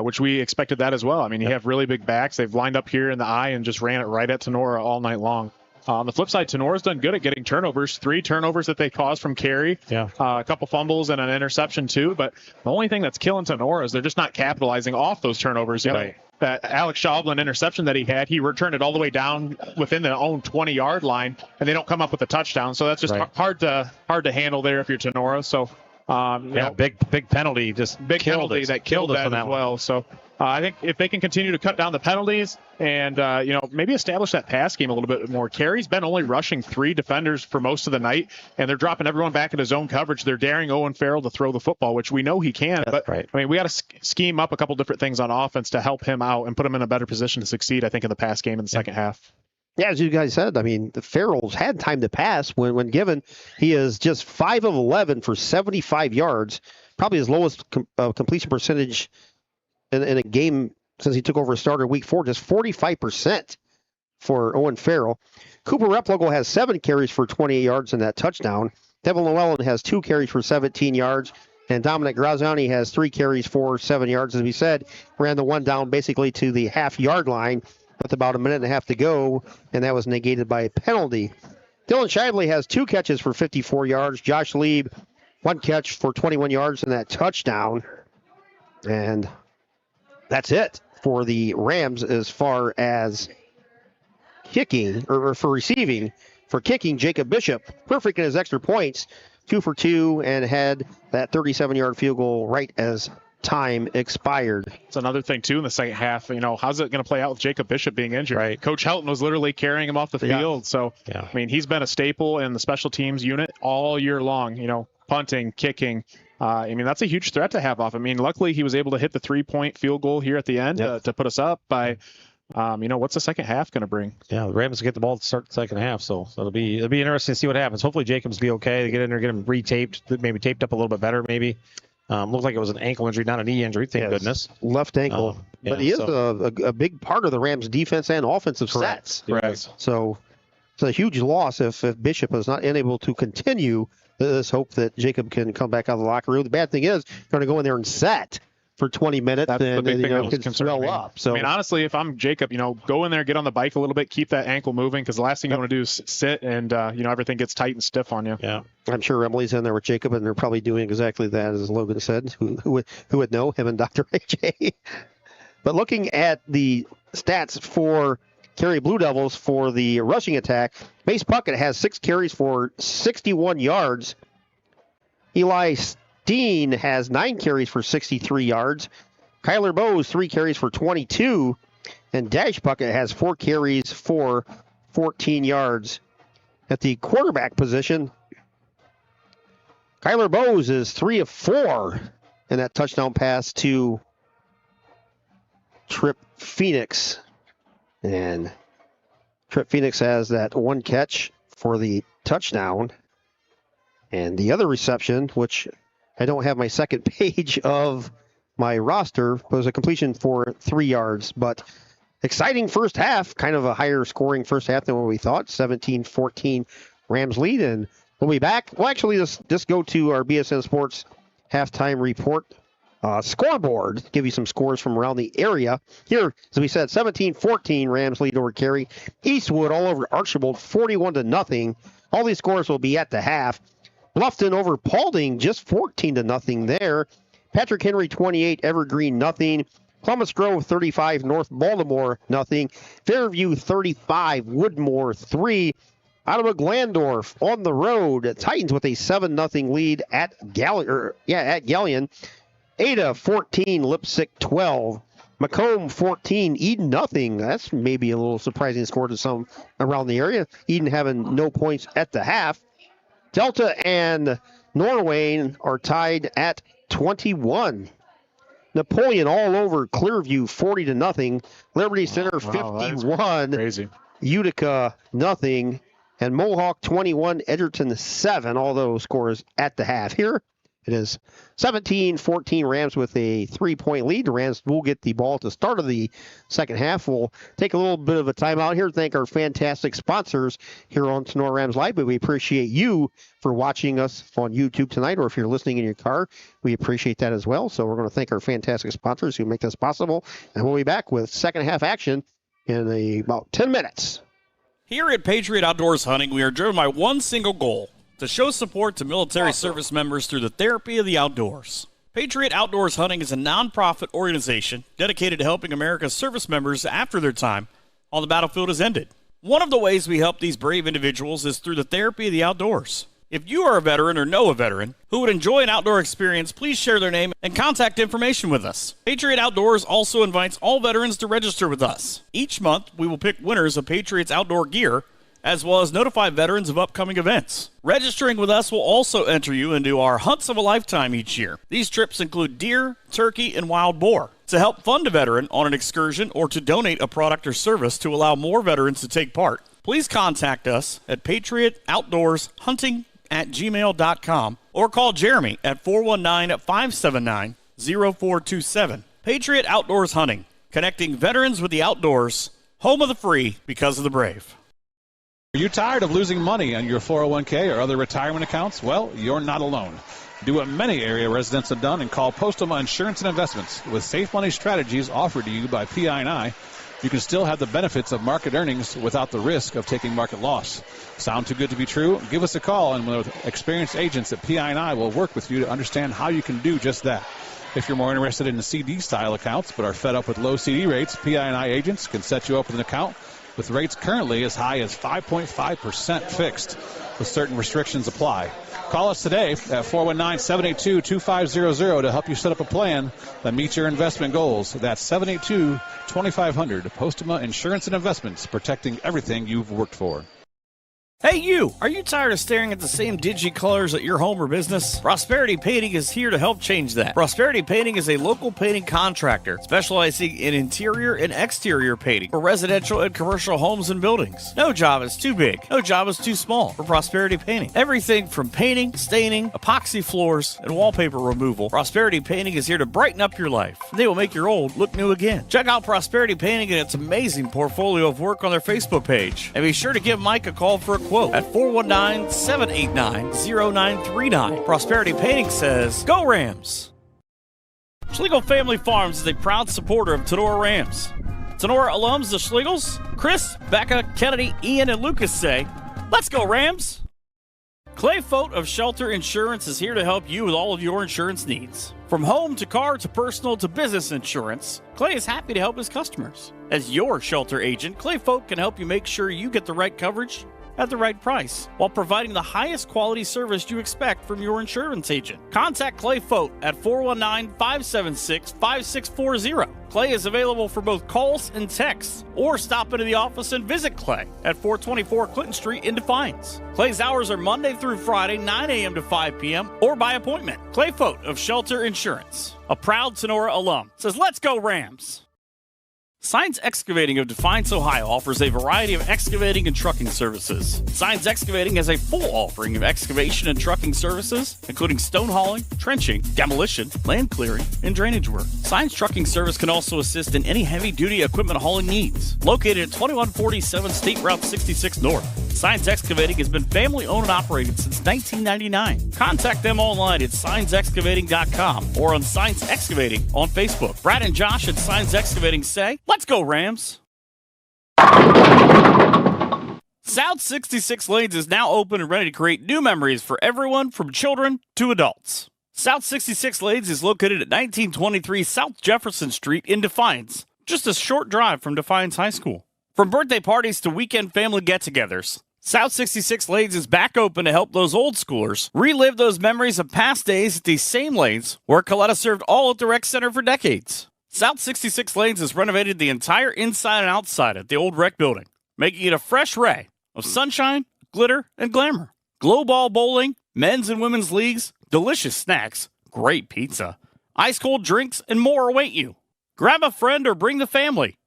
which we expected that as well. I mean, you have really big backs. They've lined up here in the eye and just ran it right at Tinora all night long. On the flip side, Tenora's done good at getting turnovers. 3 turnovers that they caused from Carey. Yeah. A couple fumbles and an interception too. But the only thing that's killing Tinora is they're just not capitalizing off those turnovers. You know, that Alex Schaublin interception that he had, he returned it all the way down within their own 20-yard line, and they don't come up with a touchdown. So that's just hard to handle there if you're Tinora. So, big penalty, just big penalty that killed that as well. So I think if they can continue to cut down the penalties and maybe establish that pass game a little bit more. Carey's been only rushing 3 defenders for most of the night, and they're dropping everyone back into zone coverage. They're daring Owen Farrell to throw the football, which we know he can. But I mean, we got to scheme up a couple different things on offense to help him out and put him in a better position to succeed, I think, in the pass game in the second half. Yeah, as you guys said, I mean, the Farrell's had time to pass when given. He is just 5 of 11 for 75 yards, probably his lowest completion percentage in a game since he took over a starter week 4, just 45% for Owen Farrell. Cooper Replogle has 7 carries for 28 yards in that touchdown. Devin Llewellyn has 2 carries for 17 yards. And Dominic Graziani has 3 carries for 7 yards. As we said, ran the one down basically to the half-yard line with about a minute and a half to go, and that was negated by a penalty. Dylan Shively has 2 catches for 54 yards. Josh Lieb, 1 catch for 21 yards in that touchdown. And that's it for the Rams as far as kicking, or for receiving. For kicking, Jacob Bishop, perfect in his extra points, 2 for 2, and had that 37-yard field goal right as time expired. It's another thing, too, in the second half. How's it going to play out with Jacob Bishop being injured? Right. Coach Helton was literally carrying him off the field. So, Yeah. I mean, he's been a staple in the special teams unit all year long, punting, kicking. I mean, that's a huge threat to have off. I mean, luckily he was able to hit the 3-point field goal here at the end to put us up by, what's the second half going to bring? Yeah, the Rams get the ball to start the second half, so it'll be interesting to see what happens. Hopefully Jacobs be okay. They get in there, get him retaped, maybe taped up a little bit better, maybe. Looked like it was an ankle injury, not a knee injury, thank goodness. Left ankle. But he is a big part of the Rams' defense and offensive sets. Correct. So it's a huge loss if Bishop is not unable to continue. Let's hope that Jacob can come back out of the locker room. The bad thing is, you're going to go in there and set for 20 minutes, That's and the big thing that was can concerning swell me. up. So I mean, honestly, if I'm Jacob, go in there, get on the bike a little bit, keep that ankle moving, because the last thing you want to do is sit and everything gets tight and stiff on you. Yeah. I'm sure Emily's in there with Jacob, and they're probably doing exactly that, as Logan said. Who would know, him and Dr. AJ? But looking at the stats for Carey Blue Devils for the rushing attack, Mace Puckett has 6 carries for 61 yards. Eli Steen has 9 carries for 63 yards. Kyler Bowes, 3 carries for 22. And Dash Puckett has 4 carries for 14 yards. At the quarterback position, Kyler Bowes is 3 of 4 in that touchdown pass to Trip Phoenix. And Trip Phoenix has that 1 catch for the touchdown. And the other reception, which I don't have my second page of my roster, was a completion for 3 yards. But exciting first half, kind of a higher scoring first half than what we thought. 17-14 Rams lead. And we'll be back. Well, actually, let's go to our BSN Sports halftime report scoreboard, give you some scores from around the area. Here, as we said, 17-14 Rams lead over Carey. Eastwood all over Archibald, 41-0. All these scores will be at the half. Bluffton over Paulding, just 14-0 there. Patrick Henry 28, Evergreen nothing. Columbus Grove 35, North Baltimore nothing. Fairview 35, Woodmore 3. Ottawa Glandorf on the road. Titans with a 7-0 lead at Galleon. Ada 14, Lipsick 12. Macomb 14, Eden nothing. That's maybe a little surprising score to some around the area. Eden having no points at the half. Delta and Norway are tied at 21. Napoleon all over Clearview 40-0. Liberty Center 51. Crazy. Utica nothing. And Mohawk 21, Edgerton 7. All those scores at the half. Here it is 17-14 Rams with a 3-point lead. The Rams will get the ball at the start of the second half. We'll take a little bit of a timeout here. Thank our fantastic sponsors here on Tinora Rams Live. But we appreciate you for watching us on YouTube tonight, or if you're listening in your car, we appreciate that as well. So we're going to thank our fantastic sponsors who make this possible. And we'll be back with second half action in about 10 minutes. Here at Patriot Outdoors Hunting, we are driven by one single goal: to show support to military service members through the therapy of the outdoors. Patriot Outdoors Hunting is a nonprofit organization dedicated to helping America's service members after their time on the battlefield has ended. One of the ways we help these brave individuals is through the therapy of the outdoors. If you are a veteran or know a veteran who would enjoy an outdoor experience, please share their name and contact information with us. Patriot Outdoors also invites all veterans to register with us. Each month, we will pick winners of Patriot's outdoor gear, as well as notify veterans of upcoming events. Registering with us will also enter you into our Hunts of a Lifetime each year. These trips include deer, turkey, and wild boar. To help fund a veteran on an excursion or to donate a product or service to allow more veterans to take part, please contact us at patriotoutdoorshunting@gmail.com or call Jeremy at 419-579-0427. Patriot Outdoors Hunting, connecting veterans with the outdoors, home of the free because of the brave. Are you tired of losing money on your 401k or other retirement accounts? Well, you're not alone. Do what many area residents have done and call Postoma Insurance and Investments. With safe money strategies offered to you by PI&I, you can still have the benefits of market earnings without the risk of taking market loss. Sound too good to be true? Give us a call, and with experienced agents at PI&I will work with you to understand how you can do just that. If you're more interested in the CD-style accounts but are fed up with low CD rates, PI&I agents can set you up with an account with rates currently as high as 5.5% fixed, with certain restrictions apply. Call us today at 419-782-2500 to help you set up a plan that meets your investment goals. That's 782-2500. Postoma Insurance and Investments, protecting everything you've worked for. Hey you! Are you tired of staring at the same dingy colors at your home or business? Prosperity Painting is here to help change that. Prosperity Painting is a local painting contractor specializing in interior and exterior painting for residential and commercial homes and buildings. No job is too big. No job is too small for Prosperity Painting. Everything from painting, staining, epoxy floors, and wallpaper removal. Prosperity Painting is here to brighten up your life. They will make your old look new again. Check out Prosperity Painting and its amazing portfolio of work on their Facebook page. And be sure to give Mike a call for a quote at 419-789-0939. Prosperity Painting says, Go Rams! Schlegel Family Farms is a proud supporter of Tinora Rams. Tinora alums, the Schlegels, Chris, Becca, Kennedy, Ian, and Lucas say, Let's go Rams! Clay Fote of Shelter Insurance is here to help you with all of your insurance needs. From home to car to personal to business insurance, Clay is happy to help his customers. As your shelter agent, Clay Fote can help you make sure you get the right coverage at the right price, while providing the highest quality service you expect from your insurance agent. Contact Clay Fote at 419-576-5640. Clay is available for both calls and texts, or stop into the office and visit Clay at 424 Clinton Street in Defiance. Clay's hours are Monday through Friday, 9 a.m. to 5 p.m., or by appointment. Clay Fote of Shelter Insurance, a proud Tinora alum, says, Let's go Rams! Signs Excavating of Defiance, Ohio offers a variety of excavating and trucking services. Signs Excavating has a full offering of excavation and trucking services, including stone hauling, trenching, demolition, land clearing, and drainage work. Signs Trucking Service can also assist in any heavy-duty equipment hauling needs. Located at 2147 State Route 66 North, Signs Excavating has been family-owned and operated since 1999. Contact them online at signsexcavating.com or on Signs Excavating on Facebook. Brad and Josh at Signs Excavating say, Let's go, Rams! South 66 Lanes is now open and ready to create new memories for everyone from children to adults. South 66 Lanes is located at 1923 South Jefferson Street in Defiance, just a short drive from Defiance High School. From birthday parties to weekend family get-togethers, South 66 Lanes is back open to help those old schoolers relive those memories of past days at these same lanes where Coletta served all at the rec center for decades. South 66 Lanes has renovated the entire inside and outside of the old rec building, making it a fresh ray of sunshine, glitter, and glamour. Glow ball bowling, men's and women's leagues, delicious snacks, great pizza, ice-cold drinks, and more await you. Grab a friend or bring the family.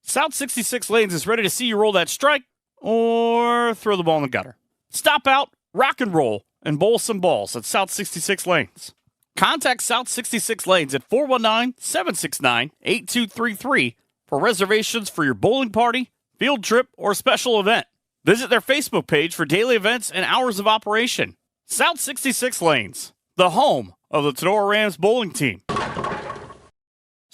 South 66 Lanes is ready to see you roll that strike or throw the ball in the gutter. Stop out, rock and roll, and bowl some balls at South 66 Lanes. Contact South 66 Lanes at 419-769-8233 for reservations for your bowling party, field trip, or special event. Visit their Facebook page for daily events and hours of operation. South 66 Lanes, the home of the Tinora Rams bowling team.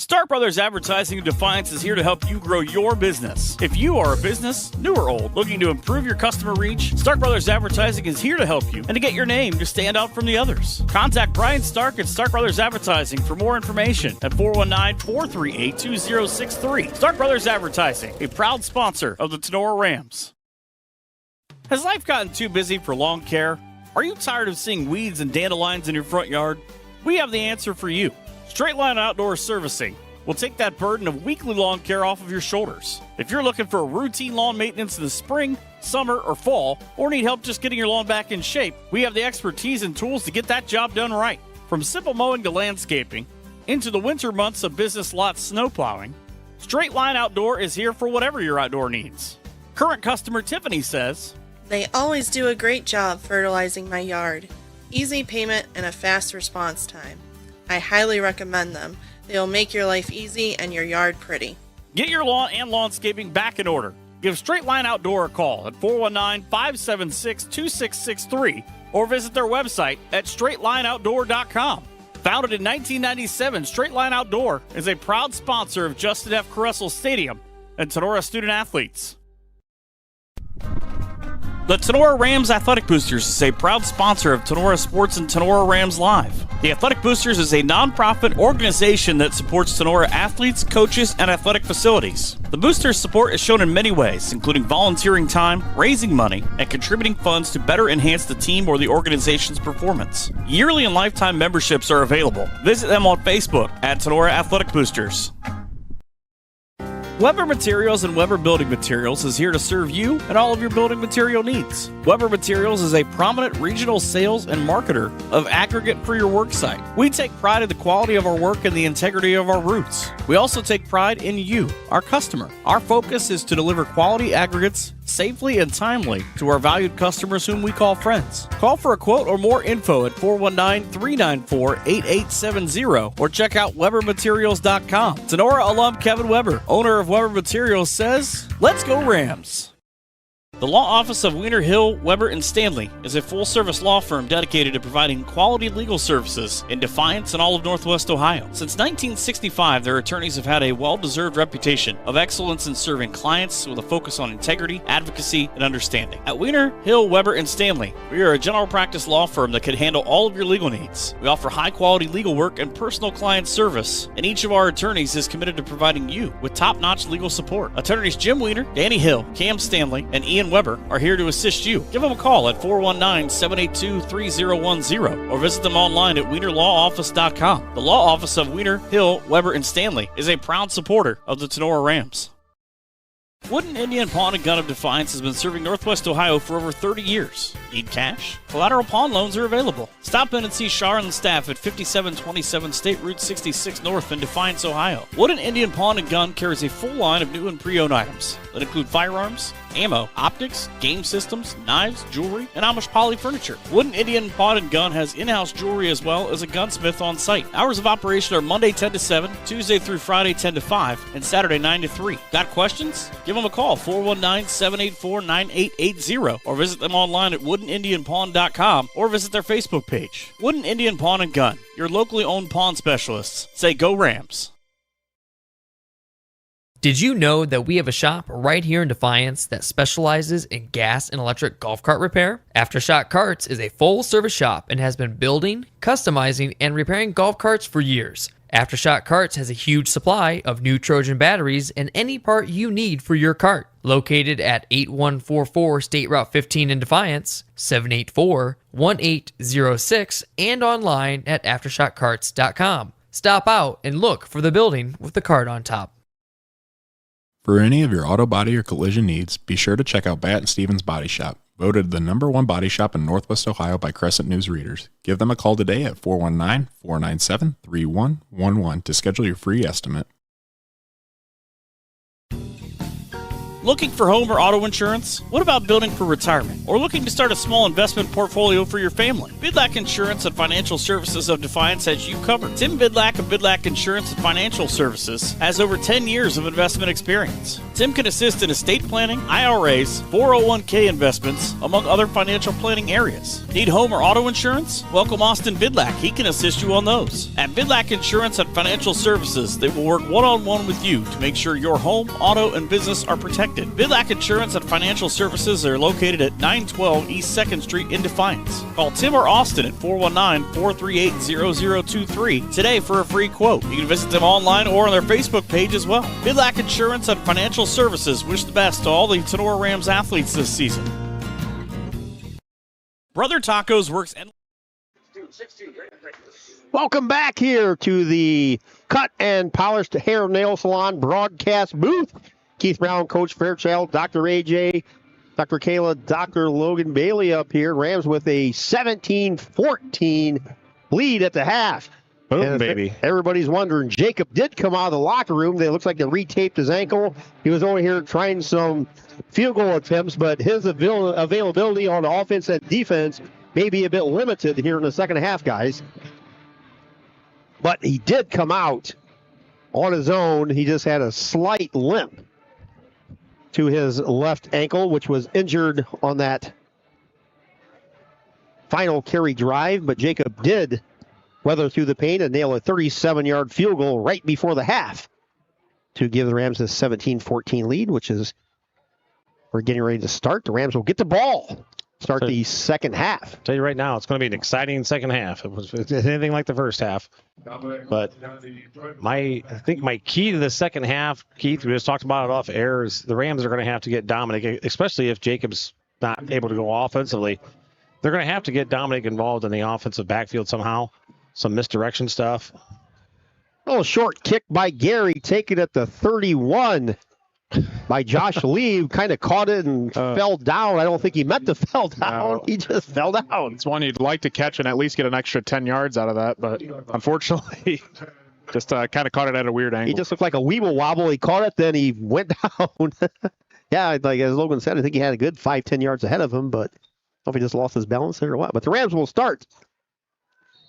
Stark Brothers Advertising in Defiance is here to help you grow your business. If you are a business, new or old, looking to improve your customer reach, Stark Brothers Advertising is here to help you and to get your name to stand out from the others. Contact Brian Stark at Stark Brothers Advertising for more information at 419-438-2063. Stark Brothers Advertising, a proud sponsor of the Tinora Rams. Has life gotten too busy for lawn care? Are you tired of seeing weeds and dandelions in your front yard? We have the answer for you. Straight Line Outdoor Servicing will take that burden of weekly lawn care off of your shoulders. If you're looking for routine lawn maintenance in the spring, summer, or fall, or need help just getting your lawn back in shape, we have the expertise and tools to get that job done right. From simple mowing to landscaping, into the winter months of business lot snow plowing, Straight Line Outdoor is here for whatever your outdoor needs. Current customer Tiffany says, "They always do a great job fertilizing my yard. Easy payment and a fast response time. I highly recommend them. They'll make your life easy and your yard pretty." Get your lawn and lawnscaping back in order. Give Straight Line Outdoor a call at 419-576-2663 or visit their website at straightlineoutdoor.com. Founded in 1997, Straight Line Outdoor is a proud sponsor of Justin F. Caressel Stadium and Tinora student athletes. The Tinora Rams Athletic Boosters is a proud sponsor of Tinora Sports and Tinora Rams Live. The Athletic Boosters is a nonprofit organization that supports Tinora athletes, coaches, and athletic facilities. The Boosters' support is shown in many ways, including volunteering time, raising money, and contributing funds to better enhance the team or the organization's performance. Yearly and lifetime memberships are available. Visit them on Facebook at Tinora Athletic Boosters. Weber Materials and Weber Building Materials is here to serve you and all of your building material needs. Weber Materials is a prominent regional sales and marketer of aggregate for your work site. We take pride in the quality of our work and the integrity of our roots. We also take pride in you, our customer. Our focus is to deliver quality aggregates safely and timely to our valued customers whom we call friends. Call for a quote or more info at 419-394-8870 or check out WeberMaterials.com. Tinora alum Kevin Weber, owner of Weber Materials, says, "Let's go Rams." The law office of Wiener Hill, Weber, and Stanley is a full-service law firm dedicated to providing quality legal services in Defiance and all of Northwest Ohio. Since 1965, their attorneys have had a well-deserved reputation of excellence in serving clients with a focus on integrity, advocacy, and understanding. At Wiener Hill, Weber, and Stanley, we are a general practice law firm that can handle all of your legal needs. We offer high-quality legal work and personal client service, and each of our attorneys is committed to providing you with top-notch legal support. Attorneys Jim Wiener, Danny Hill, Cam Stanley, and Ian Weber are here to assist you. Give them a call at 419-782-3010 or visit them online at wienerlawoffice.com. The law office of Wiener Hill, Weber, and Stanley is a proud supporter of the Tinora Rams. Wooden Indian Pawn and Gun of Defiance has been serving Northwest Ohio for over 30 years. Need cash? Collateral pawn loans are available. Stop in and see Shar and the staff at 5727 State Route 66 North in Defiance, Ohio. Wooden Indian Pawn and Gun carries a full line of new and pre-owned items that include firearms, ammo, optics, game systems, knives, jewelry, and Amish poly furniture. Wooden Indian Pawn and Gun has in-house jewelry as well as a gunsmith on site. Hours of operation are Monday 10 to 7, Tuesday through Friday 10 to 5, and Saturday 9 to 3. Got questions? Give them a call, 419-784-9880, or visit them online at woodenindianpawn.com or visit their Facebook page. Wooden Indian Pawn and Gun, your locally owned pawn specialists. Say go Rams. Did you know that we have a shop right here in Defiance that specializes in gas and electric golf cart repair? Aftershock Carts is a full-service shop and has been building, customizing, and repairing golf carts for years. Aftershock Carts has a huge supply of new Trojan batteries and any part you need for your cart. Located at 8144 State Route 15 in Defiance, 784-1806, and online at aftershockcarts.com. Stop out and look for the building with the cart on top. For any of your auto body or collision needs, be sure to check out Bat and Stevens Body Shop, voted the #1 body shop in Northwest Ohio by Crescent News readers. Give them a call today at 419-497-3111 to schedule your free estimate. Looking for home or auto insurance? What about building for retirement? Or looking to start a small investment portfolio for your family? Bidlack Insurance and Financial Services of Defiance has you covered. Tim Bidlack of Bidlack Insurance and Financial Services has over 10 years of investment experience. Tim can assist in estate planning, IRAs, 401k investments, among other financial planning areas. Need home or auto insurance? Welcome Austin Bidlack. He can assist you on those. At Bidlack Insurance and Financial Services, they will work one-on-one with you to make sure your home, auto, and business are protected. Bidlack Insurance and Financial Services are located at 912 East 2nd Street in Defiance. Call Tim or Austin at 419-438-0023 today for a free quote. You can visit them online or on their Facebook page as well. Bidlack Insurance and Financial Services wish the best to all the Tinora Rams athletes this season. Brother Tacos works endlessly. Welcome back here to the Cut and Polished Hair Nail Salon broadcast booth. Keith Brown, Coach Fairchild, Dr. AJ, Dr. Kayla, Dr. Logan Bailey up here. Rams with a 17-14 lead at the half. Boom, baby. Everybody's wondering, Jacob did come out of the locker room. It looks like they retaped his ankle. He was over here trying some field goal attempts, but his availability on the offense and defense may be a bit limited here in the second half, guys. But he did come out on his own. He just had a slight limp to his left ankle, which was injured on that final carry drive. But Jacob did weather through the pain and nail a 37-yard field goal right before the half to give the Rams a 17-14 lead, which is we're getting ready to start. The Rams will get the ball. Start the second half. I'll tell you right now, it's going to be an exciting second half. If it's anything like the first half. But I think my key to the second half, Keith, we just talked about it off air, is the Rams are going to have to get Dominic, especially if Jacob's not able to go offensively. They're going to have to get Dominic involved in the offensive backfield somehow. Some misdirection stuff. A little short kick by Gary, taken at the 31. By Josh Lee, kind of caught it and fell down. I don't think he meant to fall down. No. He just fell down. It's one you'd like to catch and at least get an extra 10 yards out of that, but unfortunately, just kind of caught it at a weird angle. He just looked like a weeble wobble. He caught it, then he went down. Yeah, like as Logan said, I think he had a good 5-10 yards ahead of him, but I don't know if he just lost his balance there or what. But the Rams will start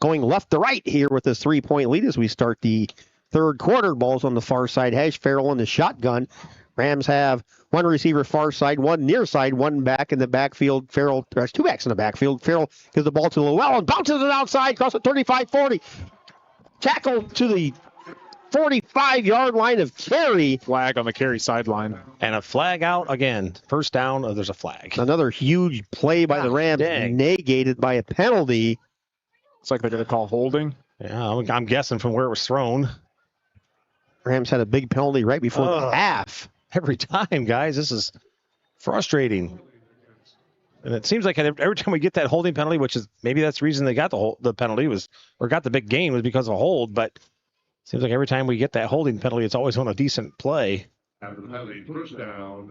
going left to right here with this 3-point lead as we start the third quarter. Ball's on the far side hash. Farrell in the shotgun. Rams have one receiver far side, one near side, one back in the backfield. Farrell, there's two backs in the backfield. Farrell gives the ball to Llewellyn, bounces it outside, across the 35-40. Tackle to the 45-yard line of Carey. Flag on the Carey sideline. And a flag out again. First down, there's a flag. Another huge play by the Rams, negated by a penalty. It's like they're going to call holding. Yeah, I'm guessing from where it was thrown. Rams had a big penalty right before the half. Every time, guys, this is frustrating. And it seems like every time we get that holding penalty, which is maybe that's the reason they got the penalty or got the big gain was because of a hold, but it seems like every time we get that holding penalty, it's always on a decent play.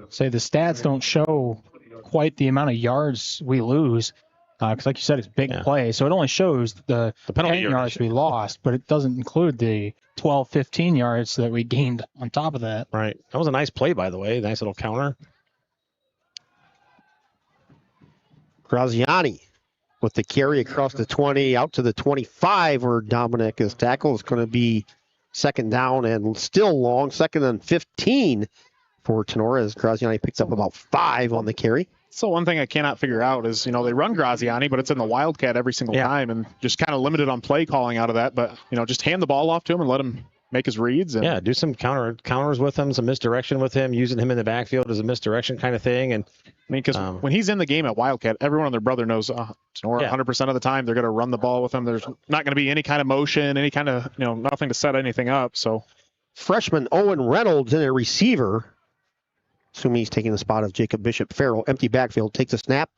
Say the stats don't show quite the amount of yards we lose. Because like you said, it's big play. So it only shows the penalty 10 yards we lost, but it doesn't include the 12, 15 yards that we gained on top of that. Right. That was a nice play, by the way. Nice little counter. Graziani with the carry across the 20 out to the 25 where Dominic is tackled. It's going to be second down and still long. Second and 15 for Tinora as Graziani picks up about 5 on the carry. So one thing I cannot figure out is, they run Graziani, but it's in the Wildcat every single time and just kind of limited on play calling out of that. But, just hand the ball off to him and let him make his reads. And do some counters with him, some misdirection with him, using him in the backfield as a misdirection kind of thing. And because when he's in the game at Wildcat, everyone and their brother knows Tinora 100% of the time they're going to run the ball with him. There's not going to be any kind of motion, any kind of, nothing to set anything up. So freshman Owen Reynolds in a receiver. Assuming he's taking the spot of Jacob Bishop. Farrell, empty backfield, takes a snap,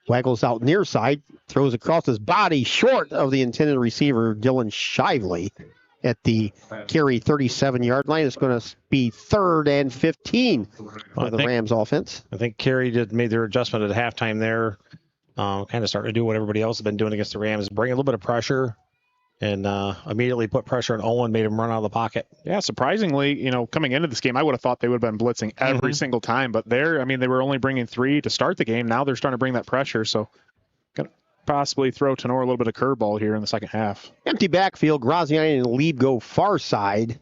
waggles out near side, throws across his body short of the intended receiver, Dylan Shively, at the Carey 37-yard line. It's going to be 3rd and 15 for the Rams offense. I think Carey made their adjustment at halftime there, kind of starting to do what everybody else has been doing against the Rams, bring a little bit of pressure and immediately put pressure on Owen, made him run out of the pocket. Yeah, surprisingly, coming into this game, I would have thought they would have been blitzing every single time. But they were only bringing 3 to start the game. Now they're starting to bring that pressure. So, going to possibly throw Tinora a little bit of curveball here in the second half. Empty backfield. Graziani and Lieb go far side.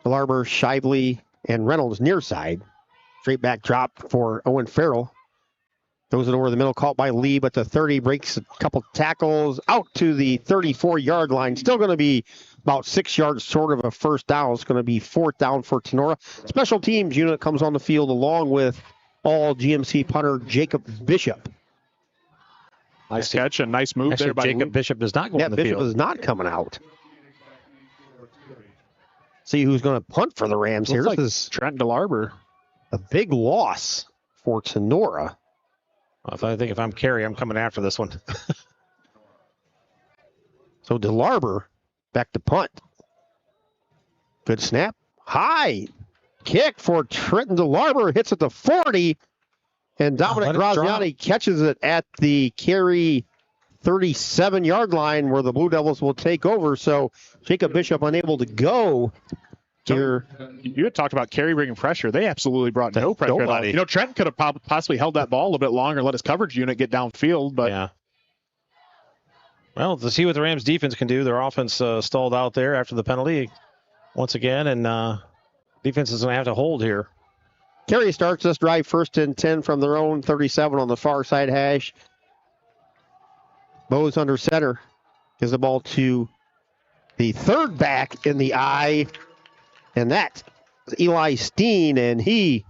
Larber, Shively, and Reynolds near side. Straight back drop for Owen Farrell. Throws it over the middle, caught by Lieb at the 30, breaks a couple tackles out to the 34-yard line. Still going to be about 6 yards short of a first down. It's going to be 4th down for Tinora. Special teams unit comes on the field along with all GMC punter Jacob Bishop. Nice catch and nice move there by Jacob Bishop does not go on the Bishop field. is not coming out. See who's going to punt for the Rams here. Like this is Trent DeLarber. a big loss for Tinora. I think if I'm Carey, I'm coming after this one. So DeLarber back to punt. Good snap. High kick for Trenton DeLarber. Hits at the 40. And Dominic Graziani catches it at the Carey 37-yard line where the Blue Devils will take over. So Jacob Bishop unable to go here. You had talked about Carey bringing pressure. They absolutely brought no pressure at all. Trent could have possibly held that ball a little bit longer, let his coverage unit get downfield. But yeah. Well, to see what the Rams defense can do, their offense stalled out there after the penalty once again, and defense is going to have to hold here. Carey starts this drive 1st and 10 from their own 37 on the far side hash. Bose under center. Gives the ball to the third back in the eye. And that's Eli Steen. And he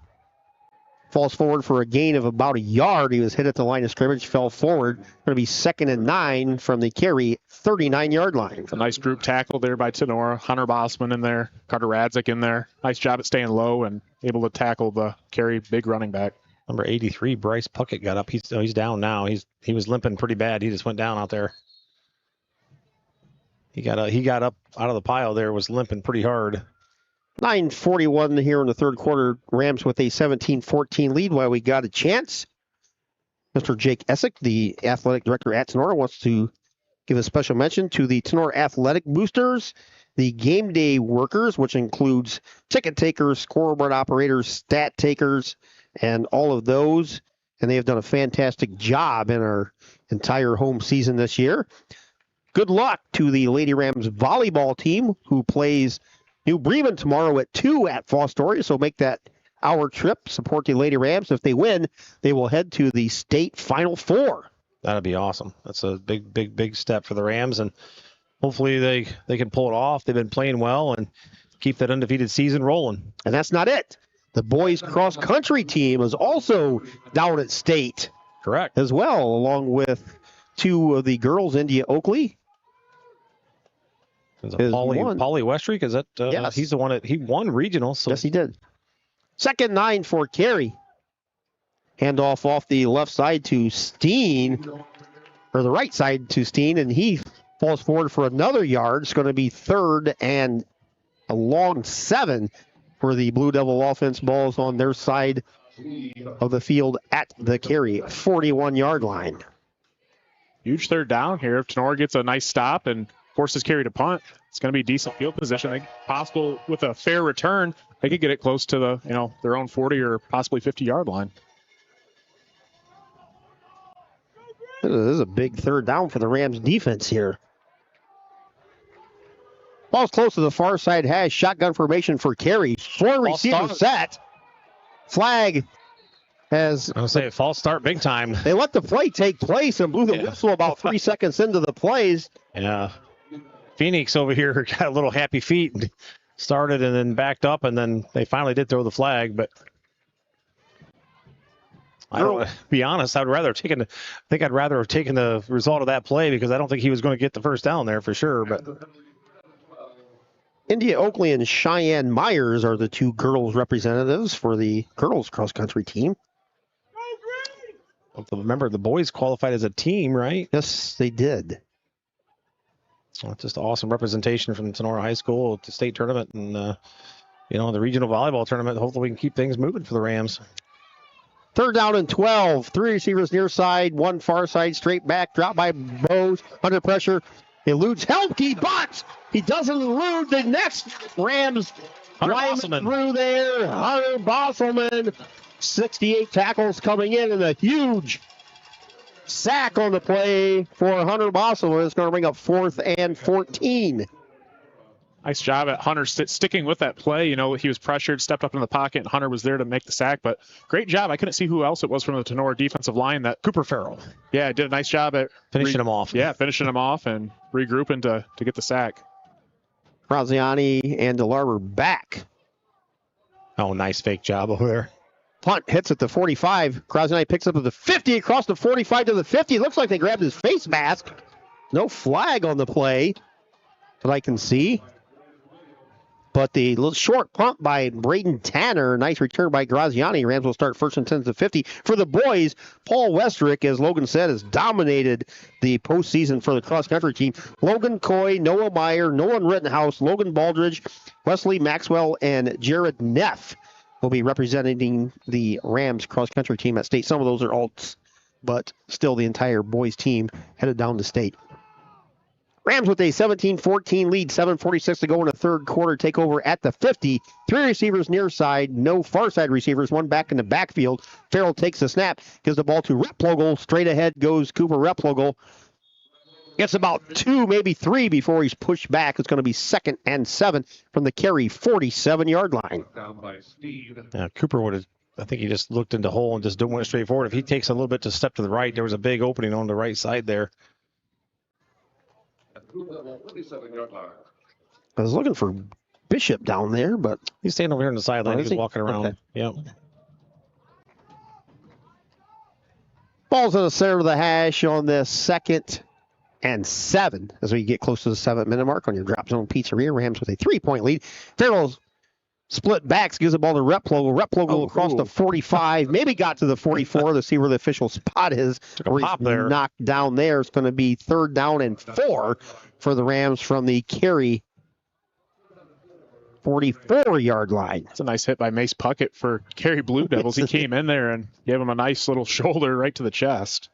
falls forward for a gain of about a yard. He was hit at the line of scrimmage, fell forward. Going to be 2nd and 9 from the Carey 39-yard line. It's a nice group tackle there by Tinora. Hunter Bossman in there. Carter Radzik in there. Nice job at staying low and able to tackle the Carey big running back. Number 83, Bryce Puckett got up. He's down now. He was limping pretty bad. He just went down out there. He got up out of the pile there, was limping pretty hard. 9:41 here in the third quarter. Rams with a 17-14 lead while we got a chance. Mr. Jake Essick, the athletic director at Tinora, wants to give a special mention to the Tinora athletic boosters, the game day workers, which includes ticket takers, scoreboard operators, stat takers, and all of those. And they have done a fantastic job in our entire home season this year. Good luck to the Lady Rams volleyball team who plays New Bremen tomorrow at 2 at Fostoria. So make that hour trip. Support the Lady Rams. If they win, they will head to the state Final Four. That'd be awesome. That's a big step for the Rams, and hopefully they can pull it off. They've been playing well and keep that undefeated season rolling. And that's not it. The boys cross country team is also down at state. Correct. As well, along with 2 of the girls, India Oakley. Paulie Westreek, is that? Yes. He's the one he won regional. So. Yes, he did. 2nd 9 for Carey. Handoff off the left side to Steen, or the right side to Steen, and he falls forward for another yard. It's going to be 3rd and a long 7 for the Blue Devil offense. Balls on their side of the field at the Carey 41-yard line. Huge 3rd down here. If Tinora gets a nice stop and forces Carey to punt, it's going to be decent field position. Possible with a fair return, they could get it close to the their own 40 or possibly 50-yard line. This is a big 3rd down for the Rams defense here. Ball's close to the far side hash. Shotgun formation for Carey. 4 receivers set. Flag has... I'll say a false start big time. They let the play take place and blew the whistle about 3 seconds into the plays. Yeah. Phoenix over here got a little happy feet and started and then backed up, and then they finally did throw the flag, but I don't be honest, I'd rather have taken the result of that play because I don't think he was going to get the first down there for sure. But India Oakley and Cheyenne Myers are the 2 girls representatives for the girls cross country team. Remember, the boys qualified as a team, right? Yes, they did. Well, just awesome representation from Tinora High School to state tournament and the regional volleyball tournament. Hopefully we can keep things moving for the Rams. 3rd down and 12. 3 receivers near side, 1 far side, straight back, drop by Bose, under pressure, Eludes Helmke, but he doesn't elude the next Rams lineman through there. Hunter Bosselman, 68 tackles coming in, and a huge sack on the play for Hunter Bosselman. It's going to bring up 4th and 14. Nice job at Hunter sticking with that play. You know, he was pressured, stepped up in the pocket, and Hunter was there to make the sack. But great job. I couldn't see who else it was from the Tinora defensive line. That Cooper Farrell. Yeah, did a nice job at finishing him off. Yeah, finishing him off and regrouping to get the sack. Graziani and DeLarber back. Oh, nice fake job over there. Punt hits at the 45. Graziani picks up at the 50, across the 45 to the 50. Looks like they grabbed his face mask. No flag on the play that I can see. But the little short punt by Braden Tanner. Nice return by Graziani. Rams will start 1st and 10 to the 50. For the boys, Paul Westrick, as Logan said, has dominated the postseason for the cross-country team. Logan Coy, Noah Meyer, Nolan Rittenhouse, Logan Baldridge, Wesley Maxwell, and Jared Neff will be representing the Rams cross-country team at state. Some of those are alts, but still the entire boys team headed down to state. Rams with a 17-14 lead, 7:46 to go in the third quarter, take over at the 50. 3 receivers near side, no far side receivers, 1 back in the backfield. Farrell takes the snap, gives the ball to Replogle. Straight ahead goes Cooper Replogle. Gets about 2, maybe 3 before he's pushed back. It's going to be 2nd and 7 from the Carey 47-yard line. Cooper would have, I think he just looked into the hole and just went straight forward. If he takes a little bit to step to the right, there was a big opening on the right side there. I was looking for Bishop down there, but he's standing over here on the sideline. He's he? walking around. Okay. Yep. Ball's in the center of the hash on this 2nd and 7 as we get close to the 7-minute mark on your Drop Zone Pizzeria. Rams with a 3-point lead. Farrell's split backs, gives the ball to Replogle. Replogle across the 45, maybe got to the 44 to see where the official spot is. Took a pop there. Knocked down there. It's going to be 3rd down and 4 for the Rams from the Carey 44-yard line. It's a nice hit by Mace Puckett for Carey Blue Devils. He came in there and gave him a nice little shoulder right to the chest.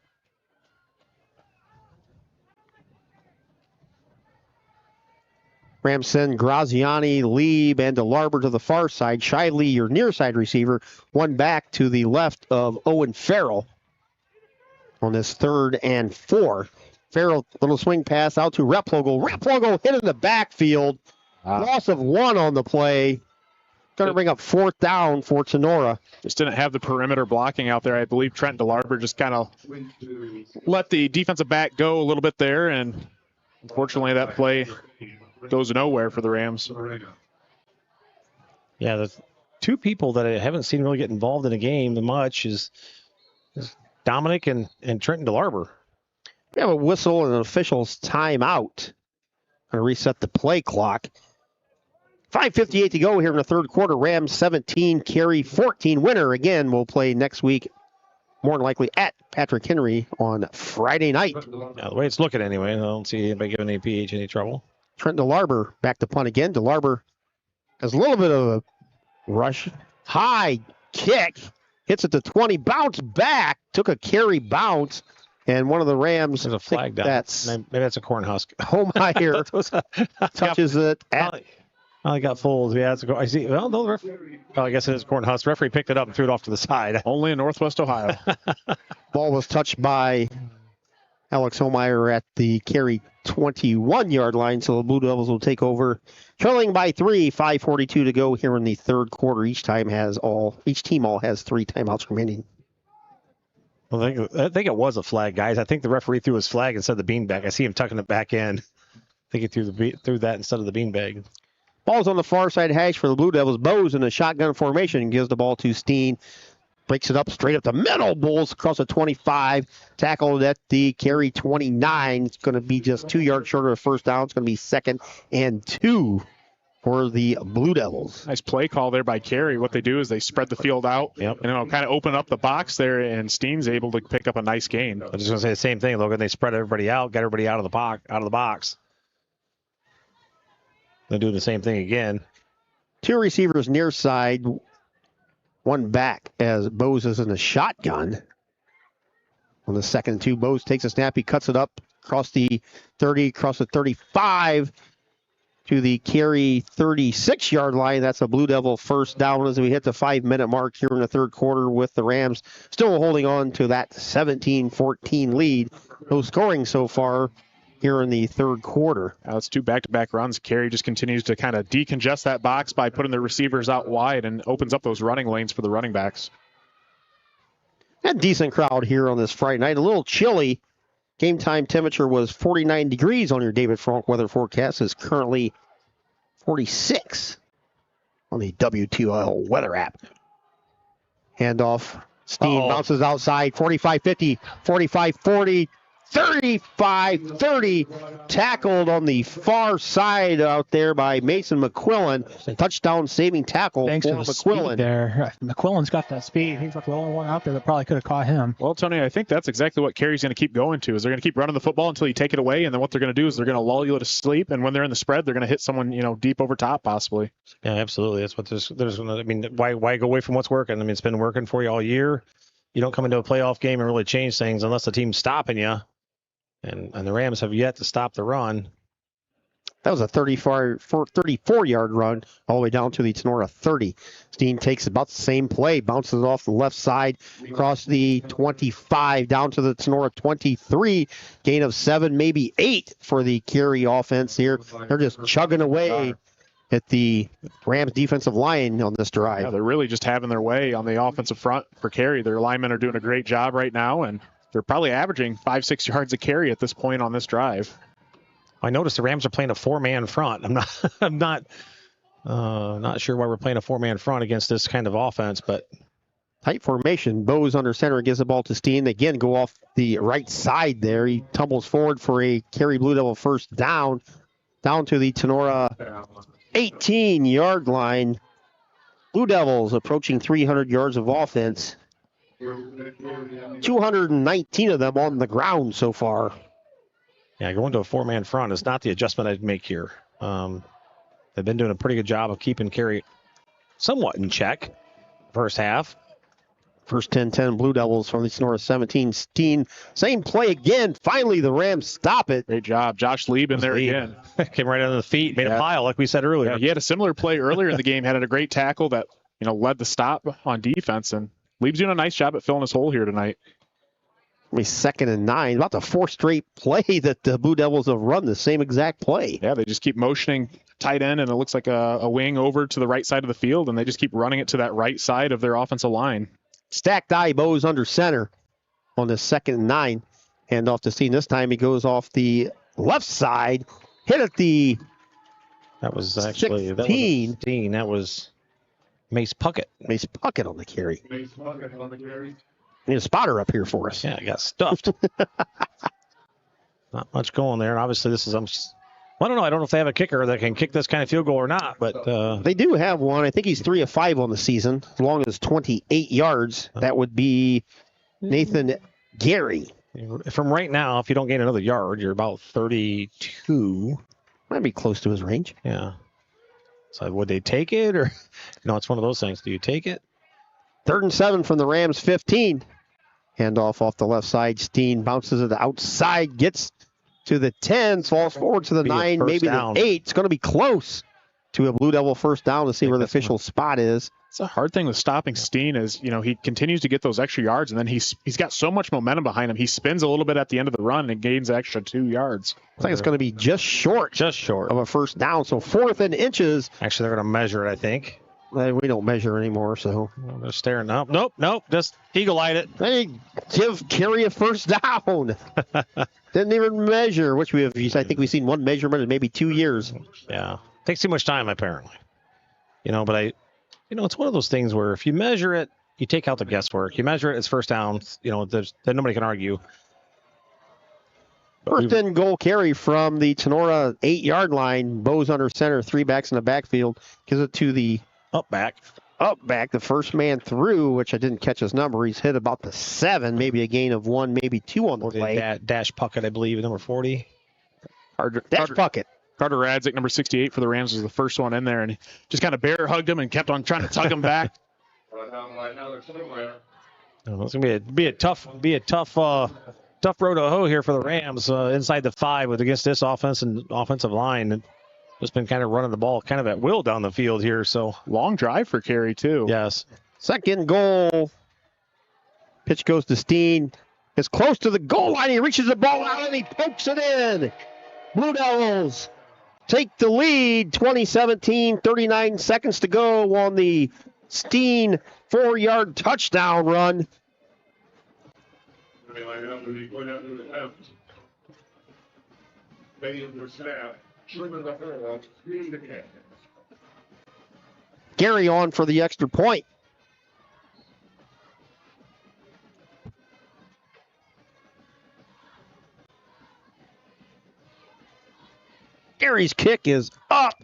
Rams send Graziani, Lieb, and DeLarber to the far side. Shiley, your near side receiver, 1 back to the left of Owen Farrell on this 3rd and 4. Farrell, little swing pass out to Replogle. Replogle hit in the backfield. Loss of 1 on the play. Going to bring up 4th down for Tinora. Just didn't have the perimeter blocking out there. I believe Trent DeLarber just kind of let the defensive back go a little bit there, and unfortunately that play goes nowhere for the Rams. Yeah, the 2 people that I haven't seen really get involved in a game much is Dominic and Trenton DeLarber. We have a whistle and an official's timeout. Going to reset the play clock. 5:58 to go here in the third quarter. Rams 17, Carey 14. Winner again will play next week, more than likely at Patrick Henry on Friday night. Yeah, the way it's looking anyway, I don't see anybody giving APH any trouble. Trent DeLarber back to punt again. DeLarber has a little bit of a rush. High kick. Hits at the 20. Bounce back. Took a Carey bounce. And one of the Rams. There's a flag down. Maybe that's a Cornhusker. Homeyer touches it. I got fooled. Yeah, I see. Well, no, I guess it is Cornhusker. Referee picked it up and threw it off to the side. Only in Northwest Ohio. Ball was touched by Alex Homeyer at the Carey 21-yard line, so the Blue Devils will take over, trailing by 3. 5:42 to go here in the third quarter. Each team all has 3 timeouts remaining. Well, I think it was a flag, guys. I think the referee threw his flag instead of the beanbag. I see him tucking it back in. I think he threw that instead of the beanbag. Ball's on the far side hash for the Blue Devils. Bowes in a shotgun formation gives the ball to Steen. Breaks it up straight up the middle. Bulls across the 25. Tackled at the Carey 29. It's going to be just 2 yards short of a first down. It's going to be 2nd and 2 for the Blue Devils. Nice play call there by Carey. What they do is they spread the field out and it'll kind of open up the box there, and Steen's able to pick up a nice gain. I was just going to say the same thing, Logan. They spread everybody out, got everybody out of the box. They'll do the same thing again. 2 receivers near side, 1 back as Bowes is in a shotgun. On the 2nd and 2, Bowes takes a snap. He cuts it up across the 30, across the 35 to the Carey 36-yard line. That's a Blue Devil first down as we hit the 5-minute mark here in the third quarter with the Rams still holding on to that 17-14 lead. No scoring so far here in the third quarter. It's 2 back-to-back runs. Carey just continues to kind of decongest that box by putting the receivers out wide and opens up those running lanes for the running backs. A decent crowd here on this Friday night. A little chilly. Game time temperature was 49 degrees on your David Frank weather forecast. It's currently 46 on the W2L weather app. Handoff. Steen bounces outside. 45-50, 45-40, 35-30. Tackled on the far side out there by Mason McQuillan. Touchdown saving tackle Thanks for to the McQuillan. speed there. McQuillan's got that speed. He's like the only one out there that probably could have caught him. Well, Tony, I think that's exactly what Carey's going to keep going to. Is they're going to keep running the football until you take it away, and then what they're going to do is they're going to lull you to sleep, and when they're in the spread, they're going to hit someone, deep over top possibly. Yeah, absolutely. That's what there's. I mean, why go away from what's working? I mean, it's been working for you all year. You don't come into a playoff game and really change things unless the team's stopping you. And the Rams have yet to stop the run. That was a 34-yard run all the way down to the Tinora 30. Steen takes about the same play, bounces off the left side, across the 25, down to the Tinora 23. Gain of 7, maybe 8 for the Carey offense here. They're just chugging away at the Rams defensive line on this drive. Yeah, they're really just having their way on the offensive front for Carey. Their linemen are doing a great job right now, and they're probably averaging 5-6 yards a carry at this point on this drive. I noticed the Rams are playing a 4-man front. I'm not sure why we're playing a 4-man front against this kind of offense, but tight formation. Bose under center gives the ball to Steen. They again go off the right side there. He tumbles forward for a Carey Blue Devil first down to the Tinora 18-yard line. Blue Devils approaching 300 yards of offense. 219 of them on the ground so far. Yeah, going to a 4-man front is not the adjustment I'd make here. They've been doing a pretty good job of keeping Carey somewhat in check first half. First 10-10 Blue Devils from the Sonora 17. Steen, same play again. Finally, the Rams stop it. Great job. Josh Lieb in there again. Came right under the feet, made a pile like we said earlier. Yeah, he had a similar play earlier in the game, had a great tackle that led the stop on defense, and Lieb's doing a nice job at filling his hole here tonight. 2nd and 9. About the 4th straight play that the Blue Devils have run the same exact play. Yeah, they just keep motioning tight end, and it looks like a wing over to the right side of the field, and they just keep running it to that right side of their offensive line. Stacked eye, Bose under center on the 2nd and 9. Hand off to Steen. This time he goes off the left side. Hit at the That was actually 16. That was Steen. That was Mace Puckett. Mace Puckett on the carry. Need a spotter up here for us. Yeah, I got stuffed. Not much going there. And obviously, this is I don't know. I don't know if they have a kicker that can kick this kind of field goal or not, but they do have one. I think he's 3 of 5 on the season, as long as 28 yards. That would be Nathan Gary. From right now, if you don't gain another yard, you're about 32. Might be close to his range. Yeah. So would they take it, or it's one of those things. Do you take it? 3rd and 7 from the Rams 15. Handoff off the left side. Steen bounces it outside, gets to the 10, falls forward to the 9, maybe down. the 8. It's going to be close to a Blue Devil first down to see where the official spot is. It's a hard thing with stopping Steen is, he continues to get those extra yards, and then he's got so much momentum behind him. He spins a little bit at the end of the run and gains an extra 2 yards. Looks like it's going to be just short of a first down. So 4th and inches. Actually, they're going to measure it, I think. We don't measure anymore, so. Well, they're staring up. Nope. Just eagle-eyed it. They give Carey a first down. Didn't even measure, which I think we've seen one measurement in maybe 2 years. Yeah. Takes too much time, apparently. But it's one of those things where if you measure it, you take out the guesswork. You measure it, it's first down. Then nobody can argue. First and goal carry from the Tinora 8-yard line. Bose under center, 3 backs in the backfield. Gives it to the up back, the first man through, which I didn't catch his number. He's hit about the 7, maybe a gain of 1, maybe 2 on the play. Dash Puckett, I believe, number 40. Dash Puckett. Carter Radzik, number 68 for the Rams, was the first one in there, and he just kind of bear hugged him and kept on trying to tug him back. It's gonna be a tough tough road to hoe here for the Rams inside the 5 against this offense and offensive line. And just been kind of running the ball kind of at will down the field here. So long drive for Carey, too. Yes. Second goal. Pitch goes to Steen. It's close to the goal line. He reaches the ball out and he pokes it in. Blue Devils take the lead. 2017, 39 seconds to go on the Steen 4-yard touchdown run. Gary on for the extra point. Gary's kick is up.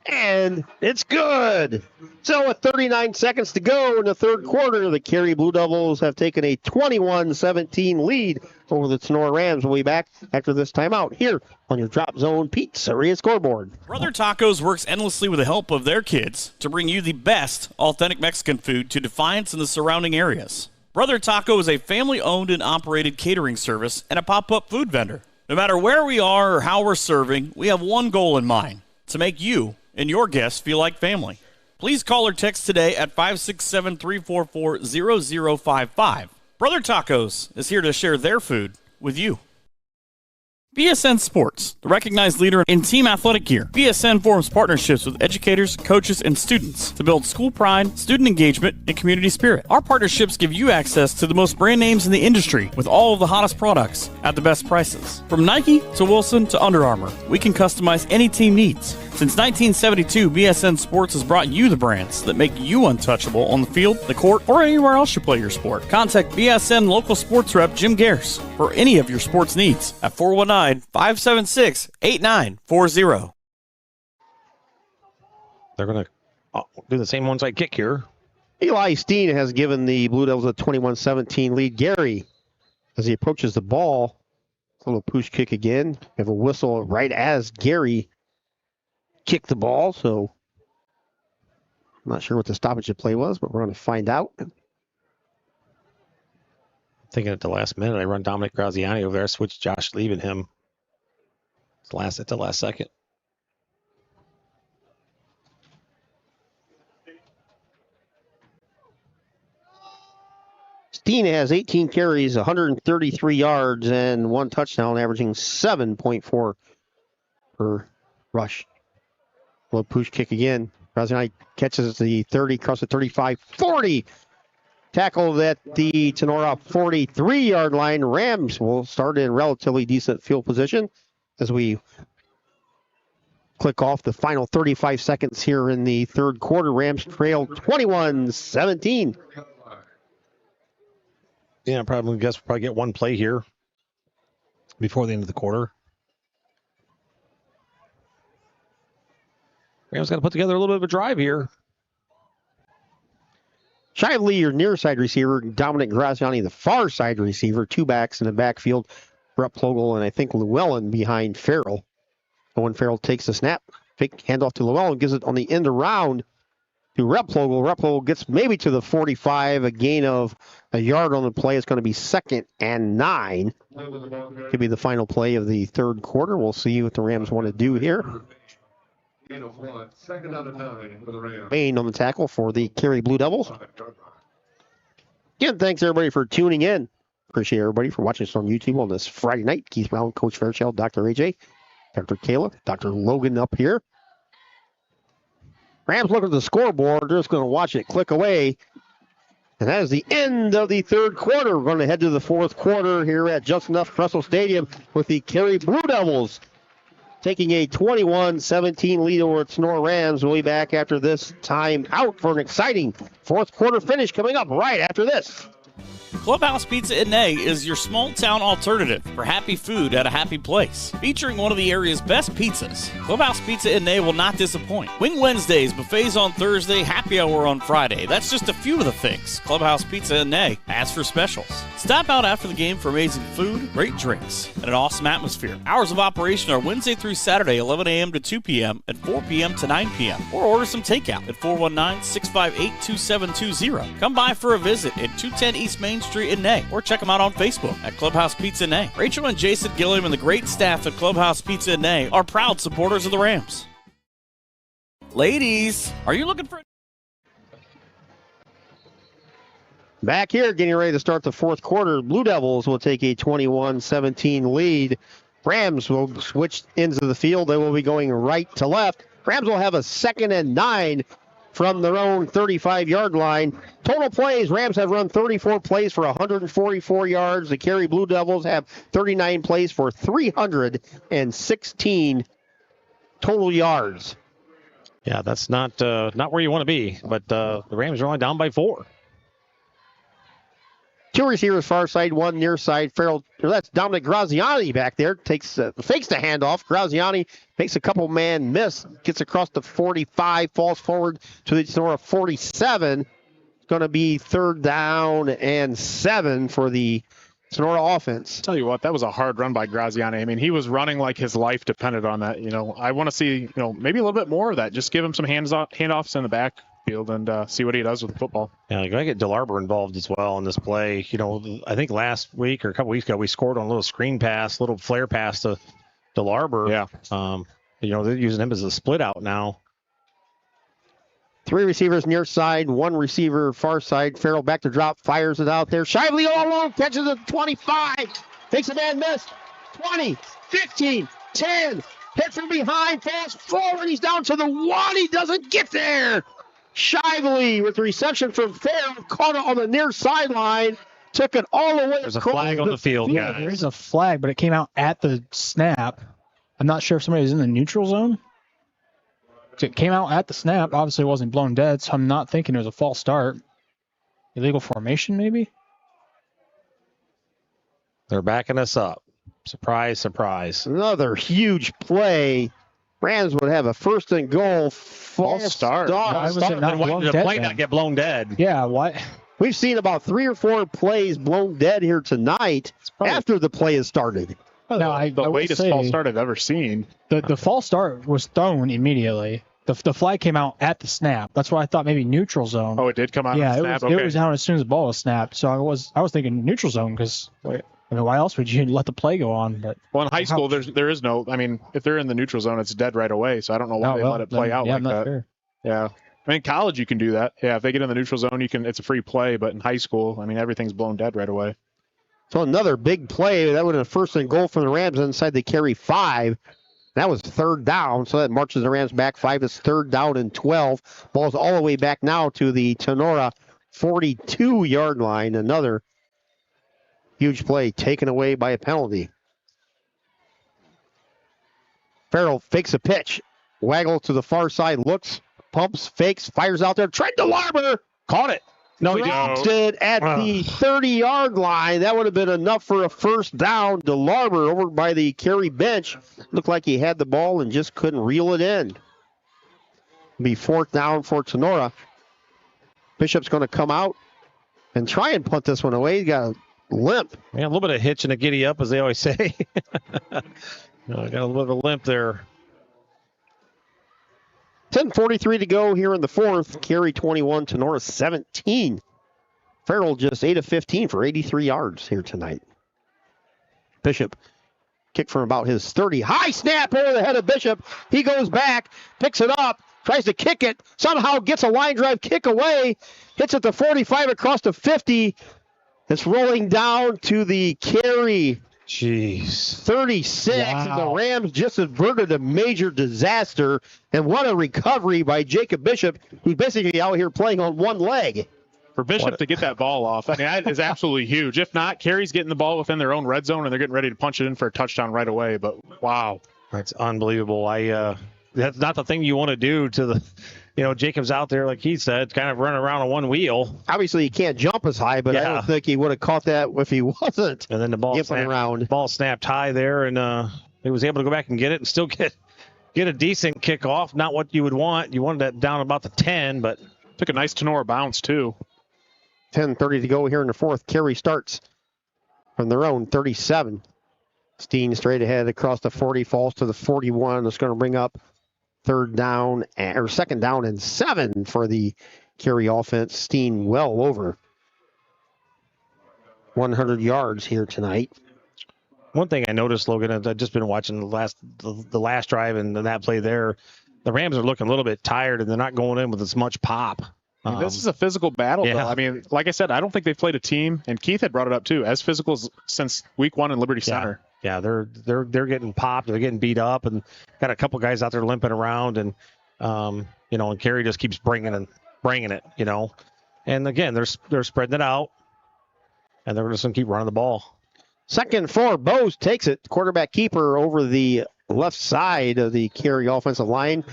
And it's good. So with 39 seconds to go in the third quarter, the Carey Blue Devils have taken a 21-17 lead over the Tinora Rams. We'll be back after this timeout here on your Drop Zone Pizzeria scoreboard. Brother Tacos works endlessly with the help of their kids to bring you the best authentic Mexican food to Defiance and the surrounding areas. Brother Taco is a family-owned and operated catering service and a pop-up food vendor. No matter where we are or how we're serving, we have one goal in mind: to make you and your guests feel like family. Please call or text today at 567-344-0055. Brother Tacos is here to share their food with you. BSN Sports, the recognized leader in team athletic gear. BSN forms partnerships with educators, coaches, and students to build school pride, student engagement, and community spirit. Our partnerships give you access to the most brand names in the industry with all of the hottest products at the best prices. From Nike to Wilson to Under Armour, we can customize any team needs. Since 1972, BSN Sports has brought you the brands that make you untouchable on the field, the court, or anywhere else you play your sport. Contact BSN local sports rep Jim Garris for any of your sports needs at 419-576-8940. They're going to do the same onside kick here. Eli Steen has given the Blue Devils a 21-17 lead. Gary, as he approaches the ball, a little push kick again. We have a whistle right as Gary kicked the ball, so I'm not sure what the stoppage of play was, but we're going to find out. Thinking at the last minute, I run Dominic Graziani over there, switch Josh leaving him. It's at the last second. Steen has 18 carries, 133 yards, and 1 touchdown, averaging 7.4 per rush. Little push kick again. Graziani catches the 30, across the 35, 40. Tackled at the Tinora 43-yard line. Rams will start in relatively decent field position as we click off the final 35 seconds here in the third quarter. Rams trail 21-17. Yeah, I guess we'll probably get one play here before the end of the quarter. Rams got to put together a little bit of a drive here. Shively, your near side receiver, Dominic Graziani, the far side receiver, 2 backs in the backfield. Brett Plogel and I think Llewellyn behind Farrell. When Farrell takes the snap, fake handoff to Llewellyn, gives it on the end around to Rep Plogel. Rep Plogel gets maybe to the 45, a gain of a yard on the play. It's going to be 2nd and 9. Could be the final play of the third quarter. We'll see what the Rams want to do here. Wayne on the tackle for the Carey Blue Devils. Again, thanks everybody for tuning in. Appreciate everybody for watching us on YouTube on this Friday night. Keith Brown, Coach Fairchild, Dr. AJ, Dr. Kayla, Dr. Logan up here. Rams look at the scoreboard. They're just going to watch it click away. And that is the end of the third quarter. We're going to head to the fourth quarter here at Justin F. Tressel Stadium with the Carey Blue Devils taking a 21-17 lead over Tinora Rams. We'll be back after this time out for an exciting fourth quarter finish coming up right after this. Clubhouse Pizza in Nay is your small-town alternative for happy food at a happy place. Featuring one of the area's best pizzas, Clubhouse Pizza in Nay will not disappoint. Wing Wednesdays, buffets on Thursday, happy hour on Friday. That's just a few of the things Clubhouse Pizza in Nay has for specials. Stop out after the game for amazing food, great drinks, and an awesome atmosphere. Hours of operation are Wednesday through Saturday, 11 a.m. to 2 p.m. and 4 p.m. to 9 p.m. Or order some takeout at 419-658-2720. Come by for a visit at 210 East Main Street in Nay, or check them out on Facebook at Clubhouse Pizza Nay. Rachel and Jason Gilliam and the great staff at Clubhouse Pizza Nay are proud supporters of the Rams. Ladies, are you looking for... Back here, getting ready to start the fourth quarter. Blue Devils will take a 21-17 lead. Rams will switch ends of the field. They will be going right to left. Rams will have a 2nd and 9 from their own 35-yard line. Total plays, Rams have run 34 plays for 144 yards. The Carey Blue Devils have 39 plays for 316 total yards. Yeah, that's not where you want to be, but the Rams are only down by 4. 2 receivers far side, 1 near side. That's Dominic Graziani back there. Fakes the handoff. Graziani makes a couple man miss. Gets across the 45. Falls forward to the Tinora 47. It's going to be 3rd down and 7 for the Tinora offense. Tell you what, that was a hard run by Graziani. I mean, he was running like his life depended on that. I want to see, maybe a little bit more of that. Just give him some handoffs in the backfield and see what he does with the football. Yeah, I got to get DeLarber involved as well in this play. I think last week or a couple weeks ago, we scored on a little screen pass, little flare pass to DeLarber. Yeah. They're using him as a split out now. 3 receivers near side, 1 receiver far side. Farrell back to drop, fires it out there. Shively all alone, catches it 25. Takes a man miss. 20, 15, 10. Hit from behind, falls forward. He's down to the 1. He doesn't get there. Shively with the reception from Farrell, caught it on the near sideline, took it all the way. There's a flag on the field, Yeah, guys. there is a flag, but it came out at the snap. I'm not sure if somebody was in the neutral zone. It came out at the snap. Obviously, it wasn't blown dead, so I'm not thinking it was a false start. Illegal formation, maybe? They're backing us up. Surprise, surprise. Another huge play. Rams would have a 1st and goal. False start. Why was it not blown The dead play then? not get blown dead. Yeah, what? We've seen about 3 or 4 plays blown dead here tonight after the play has started. No, I will latest say, false start I've ever seen. The false start was thrown immediately. The flag came out at the snap. That's why I thought maybe neutral zone. Oh, it did come out. Yeah, on the snap? it was out as soon as the ball was snapped. So I was thinking neutral zone because why else would you let the play go on? But in high school, there is no. I mean, if they're in the neutral zone, it's dead right away. So I don't know why they let it play out like I'm not that. sure. Yeah, I mean, college you can do that. Yeah, if they get in the neutral zone, it's a free play. But in high school, I mean, everything's blown dead right away. So another big play. That would have 1st and goal from the Rams inside the Carey 5. That was 3rd down, so that marches the Rams back 5. It's 3rd down and 12. Ball's all the way back now to the Tinora 42-yard line. Another huge play taken away by a penalty. Farrell fakes a pitch. Waggle to the far side, looks, pumps, fakes, fires out there. Trent DeLarber Caught it. No, he dropped didn't. it at the 30-yard line. That would have been enough for a 1st down. DeLarber over by the Carey bench. Looked like he had the ball and just couldn't reel it in. Be 4th down for Tinora. Bishop's going to come out and try and punt this one away. He got a limp. Yeah, a little bit of hitch and a giddy up, as they always say. Got a little bit of a limp there. 10:43 to go here in the 4th. Carey 21, Tinora 17. Farrell just 8 of 15 for 83 yards here tonight. Bishop kick from about his 30. High snap over the head of Bishop. He goes back, picks it up, tries to kick it, somehow gets a line drive kick away, hits it to 45 across the 50. It's rolling down to the Carey Jeez. 36. Wow. And the Rams just averted a major disaster. And what a recovery by Jacob Bishop, who's basically out here playing on one leg. For Bishop to get that ball off, I mean, that is absolutely huge. If not, Carey's getting the ball within their own red zone, and they're getting ready to punch it in for a touchdown right away. But, wow. That's unbelievable. That's not the thing you want to do to the, Jacob's out there, like he said, kind of running around on one wheel. Obviously, he can't jump as high, but I don't think he would have caught that if he wasn't. And then the ball snapped high there, and he was able to go back and get it and still get a decent kickoff. Not what you would want. You wanted that down about the 10, but took a nice Tinora bounce, too. 10:30 to go here in the 4th. Carey starts from their own 37. Steen straight ahead across the 40, falls to the 41. It's going to bring up 2nd down and 7 for the Carey offense. Steen well over. 100 yards here tonight. One thing I noticed, Logan, I've just been watching the last drive and that play there. The Rams are looking a little bit tired, and they're not going in with as much pop. This is a physical battle, yeah. though. I mean, like I said, I don't think they've played a team, and Keith had brought it up too, as physical since week 1 in Liberty Center. Yeah, they're getting popped, they're getting beat up, and got a couple guys out there limping around, and and Carey just keeps bringing it, And again, they're spreading it out, and they're just gonna keep running the ball. 2nd and 4, Bose takes it. Quarterback keeper over the left side of the Carey offensive line.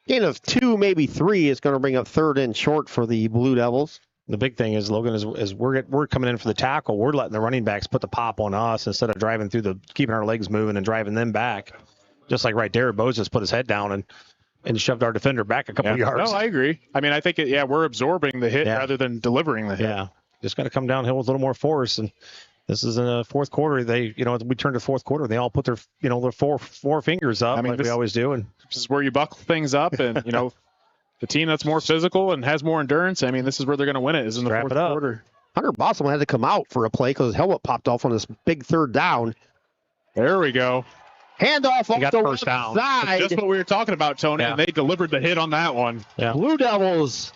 Gain of 2, maybe 3 is going to bring up 3rd and short for the Blue Devils. The big thing is, Logan, is we're coming in for the tackle. We're letting the running backs put the pop on us instead of driving through keeping our legs moving and driving them back. Just like right there, Bose just put his head down and shoved our defender back a couple of yards. No, I agree. I mean, I think we're absorbing the hit rather than delivering the hit. Yeah, just got to come downhill with a little more force. And this is in the fourth quarter. We turned to fourth quarter. They all put their their four fingers up, like we always do. And this is where you buckle things up, and the team that's more physical and has more endurance. I mean, this is where they're going to win it. Is in the fourth quarter. Hunter Bosselman had to come out for a play because his helmet popped off on this big 3rd down. There we go. Handoff off the first down. side. That's what we were talking about, Tony, and they delivered the hit on that one. Yeah. Blue Devils.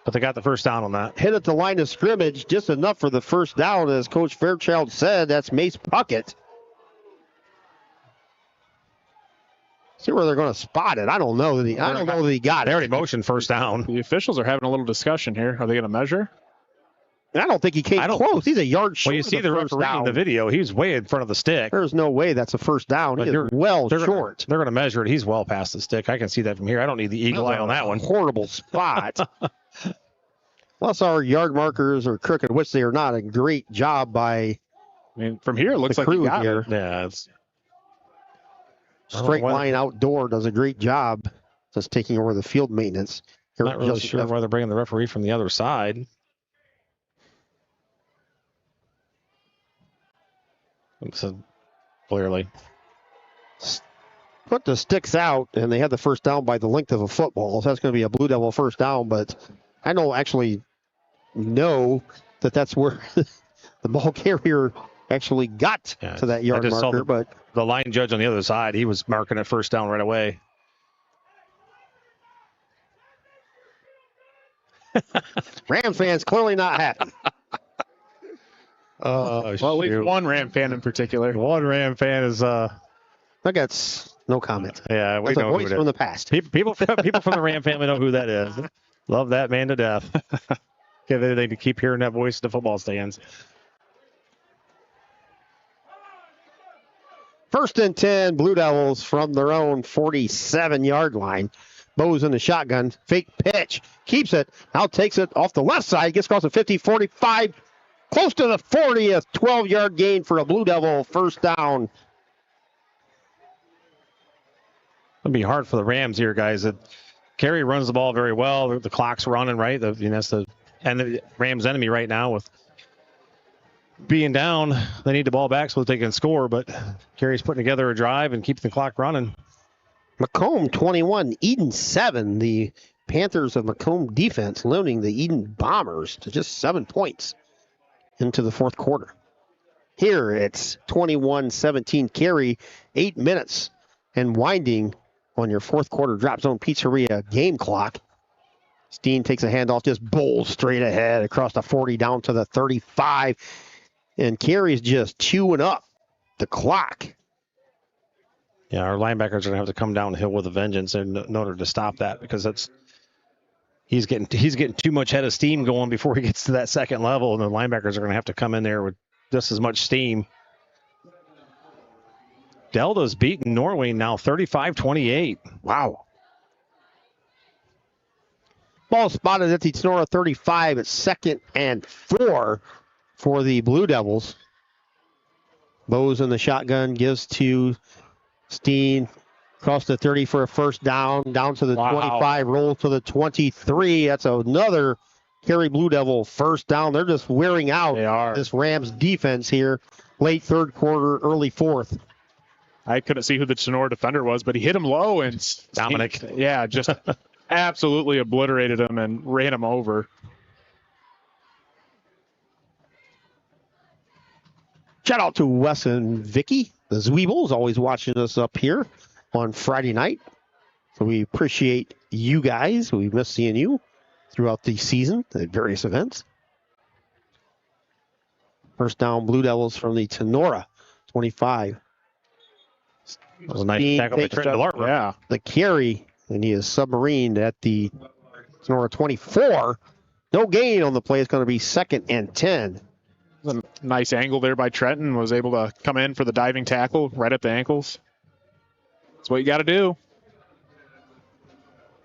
But they got the first down on that. Hit at the line of scrimmage, just enough for the first down. As Coach Fairchild said, that's Mace Puckett. See where they're going to spot it. I don't know that he got it. They already motioned first down. The officials are having a little discussion here. Are they going to measure? And I don't think he came close. He's a yard short. Well, you see the referee in the video. He's way in front of the stick. There's no way that's a first down. He is short. They're going to measure it. He's well past the stick. I can see that from here. I don't need the eagle eye on that one. Horrible spot. Plus, our yard markers are crooked, which they are not. A great job by. From here, it looks like he got here. It. Yeah, it's Straight Line Outdoor does a great job just taking over the field maintenance. I'm not really sure why they're bringing the referee from the other side. So clearly. Put the sticks out, and they had the first down by the length of a football. So that's going to be a Blue Devil first down, but I don't actually know that that's where the ball carrier actually got to that yard marker. But the line judge on the other side, he was marking it first down right away. Ram fans clearly not happy. Well, at least one Ram fan in particular. One Ram fan is that's no comment. Yeah, we that's know a voice from the past. People from the Ram family know who that is. Love that man to death. Give anything to keep hearing that voice in the football stands. 1st and 10, Blue Devils from their own 47-yard line. Bose in the shotgun. Fake pitch. Keeps it. Now takes it off the left side. Gets across the 50, 45. Close to the 40th. 12-yard gain for a Blue Devil first down. It'll be hard for the Rams here, guys. Carey runs the ball very well. The clock's running, right? That's the Rams' enemy right now with being down. They need the ball back so that they can score, but Carey's putting together a drive and keeping the clock running. Macomb 21, Eden 7. The Panthers of Macomb defense limiting the Eden Bombers to just 7 points into the fourth quarter. Here it's 21-17 Carey, 8 minutes and winding on your fourth quarter Drop Zone Pizzeria game clock. Steen takes a handoff, just bowls straight ahead across the 40 down to the 35. And Carey's just chewing up the clock. Yeah, our linebackers are going to have to come downhill with a vengeance in order to stop that, because he's getting too much head of steam going before he gets to that second level, and the linebackers are going to have to come in there with just as much steam. Delta's beaten Norway now 35-28. Wow. Ball spotted at the Tinora 35 at 2nd and 4 for the Blue Devils. Bose in the shotgun, gives to Steen. Across the 30 for a first down to the 25, roll to the 23. That's another Carey Blue Devil first down. They're just wearing out this Rams defense here. Late third quarter, early fourth. I couldn't see who the Tinora defender was, but he hit him low, and Dominic. Just absolutely obliterated him and ran him over. Shout out to Wes and Vicky, the Zweebles, always watching us up here on Friday night. So we appreciate you guys. We miss seeing you throughout the season at various events. First down, Blue Devils from the Tinora, 25. That was a nice tackle by Trent Delartner. Yeah. The carry, and he is submarined at the Tinora 24. No gain on the play. It's going to be 2nd and 10. A nice angle there by Trenton. Was able to come in for the diving tackle right at the ankles. That's what you got to do.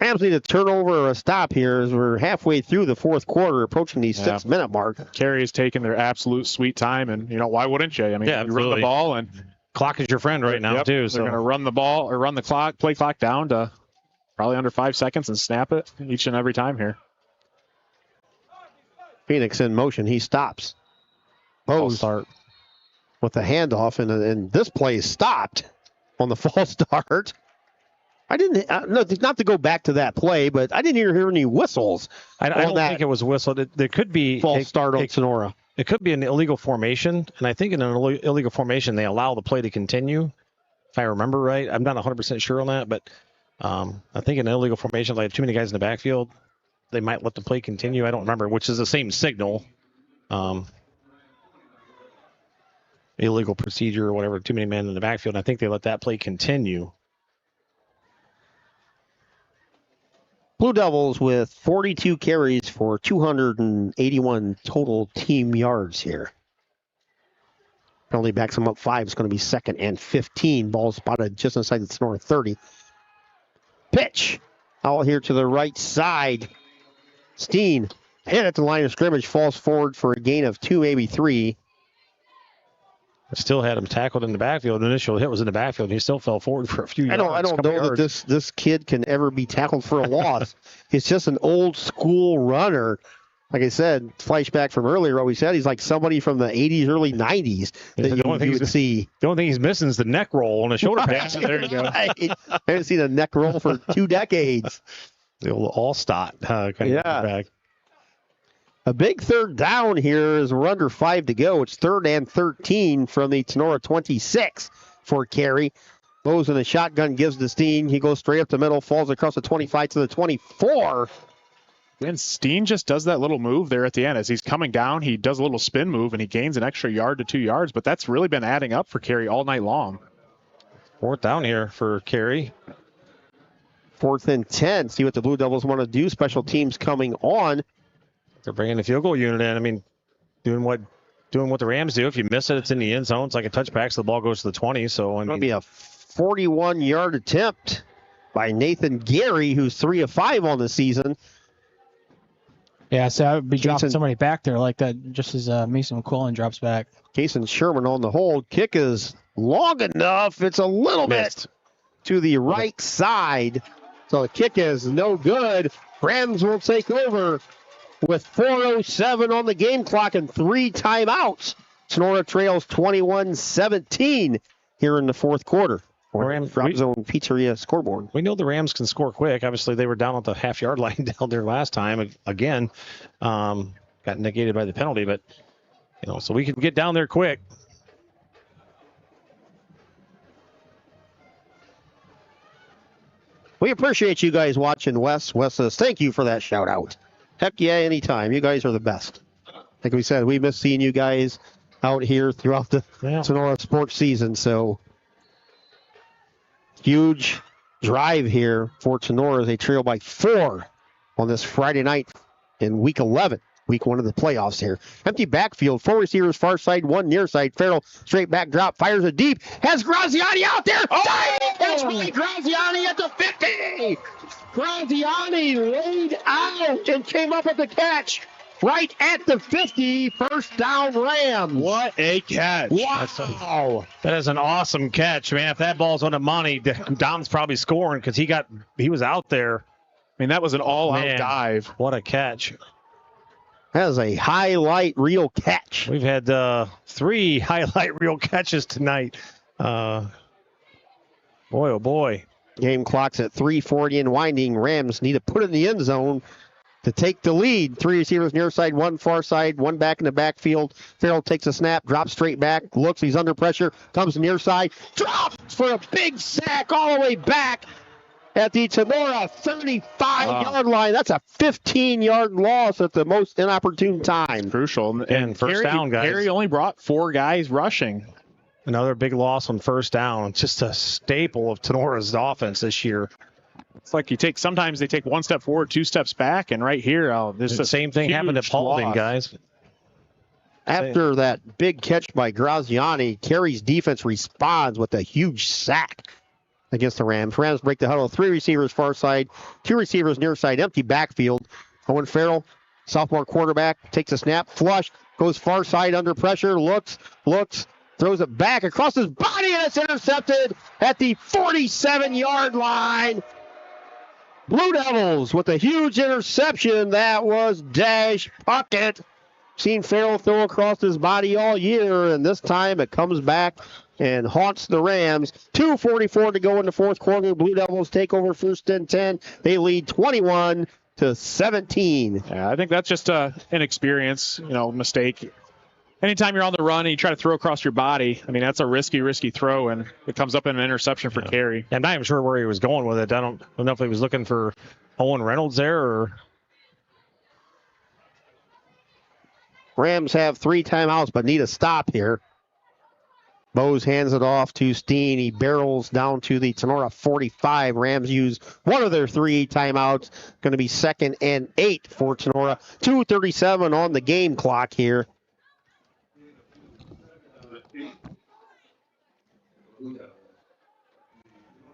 Rams need a turnover or a stop here as we're halfway through the fourth quarter, approaching the 6-minute mark. Carey is taking their absolute sweet time, and, why wouldn't you? I mean, you run the ball, and clock is your friend right now, too. They're going to run the ball or run the clock, play clock down to probably under 5 seconds and snap it each and every time here. Phoenix in motion. He stops. Bose start with the handoff, and this play is stopped on the false start. I didn't, no, not to go back to that play, but I didn't hear any whistles. I don't think it was whistled. There could be false start on Tinora. It could be an illegal formation, and I think in an illegal formation they allow the play to continue, if I remember right. I'm not 100% sure on that, but I think in an illegal formation, if they have too many guys in the backfield, they might let the play continue. I don't remember, which is the same signal. Illegal procedure or whatever, too many men in the backfield. I think they let that play continue. Blue Devils with 42 carries for 281 total team yards here. Penalty backs them up 5. It's going to be 2nd and 15. Ball spotted just inside the Tinora 30. Pitch out here to the right side. Steen hit at the line of scrimmage, falls forward for a gain of 2, maybe 3. Still had him tackled in the backfield. The initial hit was in the backfield, and he still fell forward for a few yards. I don't know that this kid can ever be tackled for a loss. He's just an old school runner. Like I said, flashback from earlier, we said he's like somebody from the 80s, early 90s that you would see. The only thing he's missing is the neck roll on the shoulder pass. There you go. I haven't seen a neck roll for 2 decades. The old all-stot kind of back. A big third down here as we're under 5 to go. It's 3rd and 13 from the Tinora 26 for Carey. Bose in a shotgun, gives to Steen. He goes straight up the middle, falls across the 25 to the 24. And Steen just does that little move there at the end. As he's coming down, he does a little spin move, and he gains an extra yard to 2 yards. But that's really been adding up for Carey all night long. 4th down here for Carey. 4th and 10. See what the Blue Devils want to do. Special teams coming on. They're bringing the field goal unit in. I mean, doing what the Rams do. If you miss it, it's in the end zone. It's like a touchback, so the ball goes to the 20. So it's going to be a 41-yard attempt by Nathan Gary, who's 3 of 5 on the season. Yeah, so I would be dropping somebody back there like that, just as Mason McQuillan drops back. Jason Sherman on the hold. Kick is long enough. It's a little bit to the right side. So the kick is no good. Rams will take over with 4:07 on the game clock and 3 timeouts. Tinora trails 21-17 here in the fourth quarter. Drop Zone Pizzeria scoreboard. We know the Rams can score quick. Obviously, they were down at the half-yard line down there last time. Again, got negated by the penalty, but so we can get down there quick. We appreciate you guys watching, Wes. Wes says, thank you for that shout out. Heck yeah, anytime. You guys are the best. Like we said, we miss seeing you guys out here throughout the Tinora sports season. So, huge drive here for Tinora as they trail by 4 on this Friday night in week 11. Week 1 of the playoffs here. Empty backfield. 4 receivers, far side, 1 near side. Farrell, straight back drop, fires it deep. Has Graziani out there. Diving catch by Graziani at the 50. Graziani laid out and came up with the catch right at the 50. First down, Rams. What a catch. Wow. That is an awesome catch, man. If that ball's on the money, Dom's probably scoring because he was out there. I mean, that was an all-out dive. What a catch. That is a highlight reel catch. We've had 3 highlight reel catches tonight. Boy, oh boy. Game clock's at 3:40 and winding. Rams need to put it in the end zone to take the lead. 3 receivers near side, 1 far side, 1 back in the backfield. Farrell takes a snap, drops straight back, looks, he's under pressure, comes near side, drops for a big sack all the way back at the Tinora 35-yard line. That's a 15-yard loss at the most inopportune time. Crucial. And first down, guys. Carey only brought 4 guys rushing. Another big loss on first down. Just a staple of Tenora's offense this year. It's like sometimes they take 1 step forward, 2 steps back, and right here, there's the same thing happened at Paulding, guys. After that big catch by Graziani, Carey's defense responds with a huge sack against the Rams. Rams break the huddle. 3 receivers far side, 2 receivers near side, empty backfield. Owen Farrell, sophomore quarterback, takes a snap, flush, goes far side under pressure, looks, throws it back across his body, and it's intercepted at the 47-yard line. Blue Devils with a huge interception. That was Dash Puckett. Seen Farrell throw across his body all year, and this time it comes back and haunts the Rams. 2:44 to go in the fourth quarter. Blue Devils take over first and 10. They lead 21-17. Yeah, I think that's just an inexperience, mistake. Anytime you're on the run and you try to throw across your body, that's a risky throw, and it comes up in an interception for Carey. I'm not even sure where he was going with it. I don't know if he was looking for Owen Reynolds there or... Rams have 3 timeouts, but need a stop here. Bose hands it off to Steen. He barrels down to the Tinora 45. Rams use one of their 3 timeouts. Going to be 2nd and 8 for Tinora. 2:37 on the game clock here.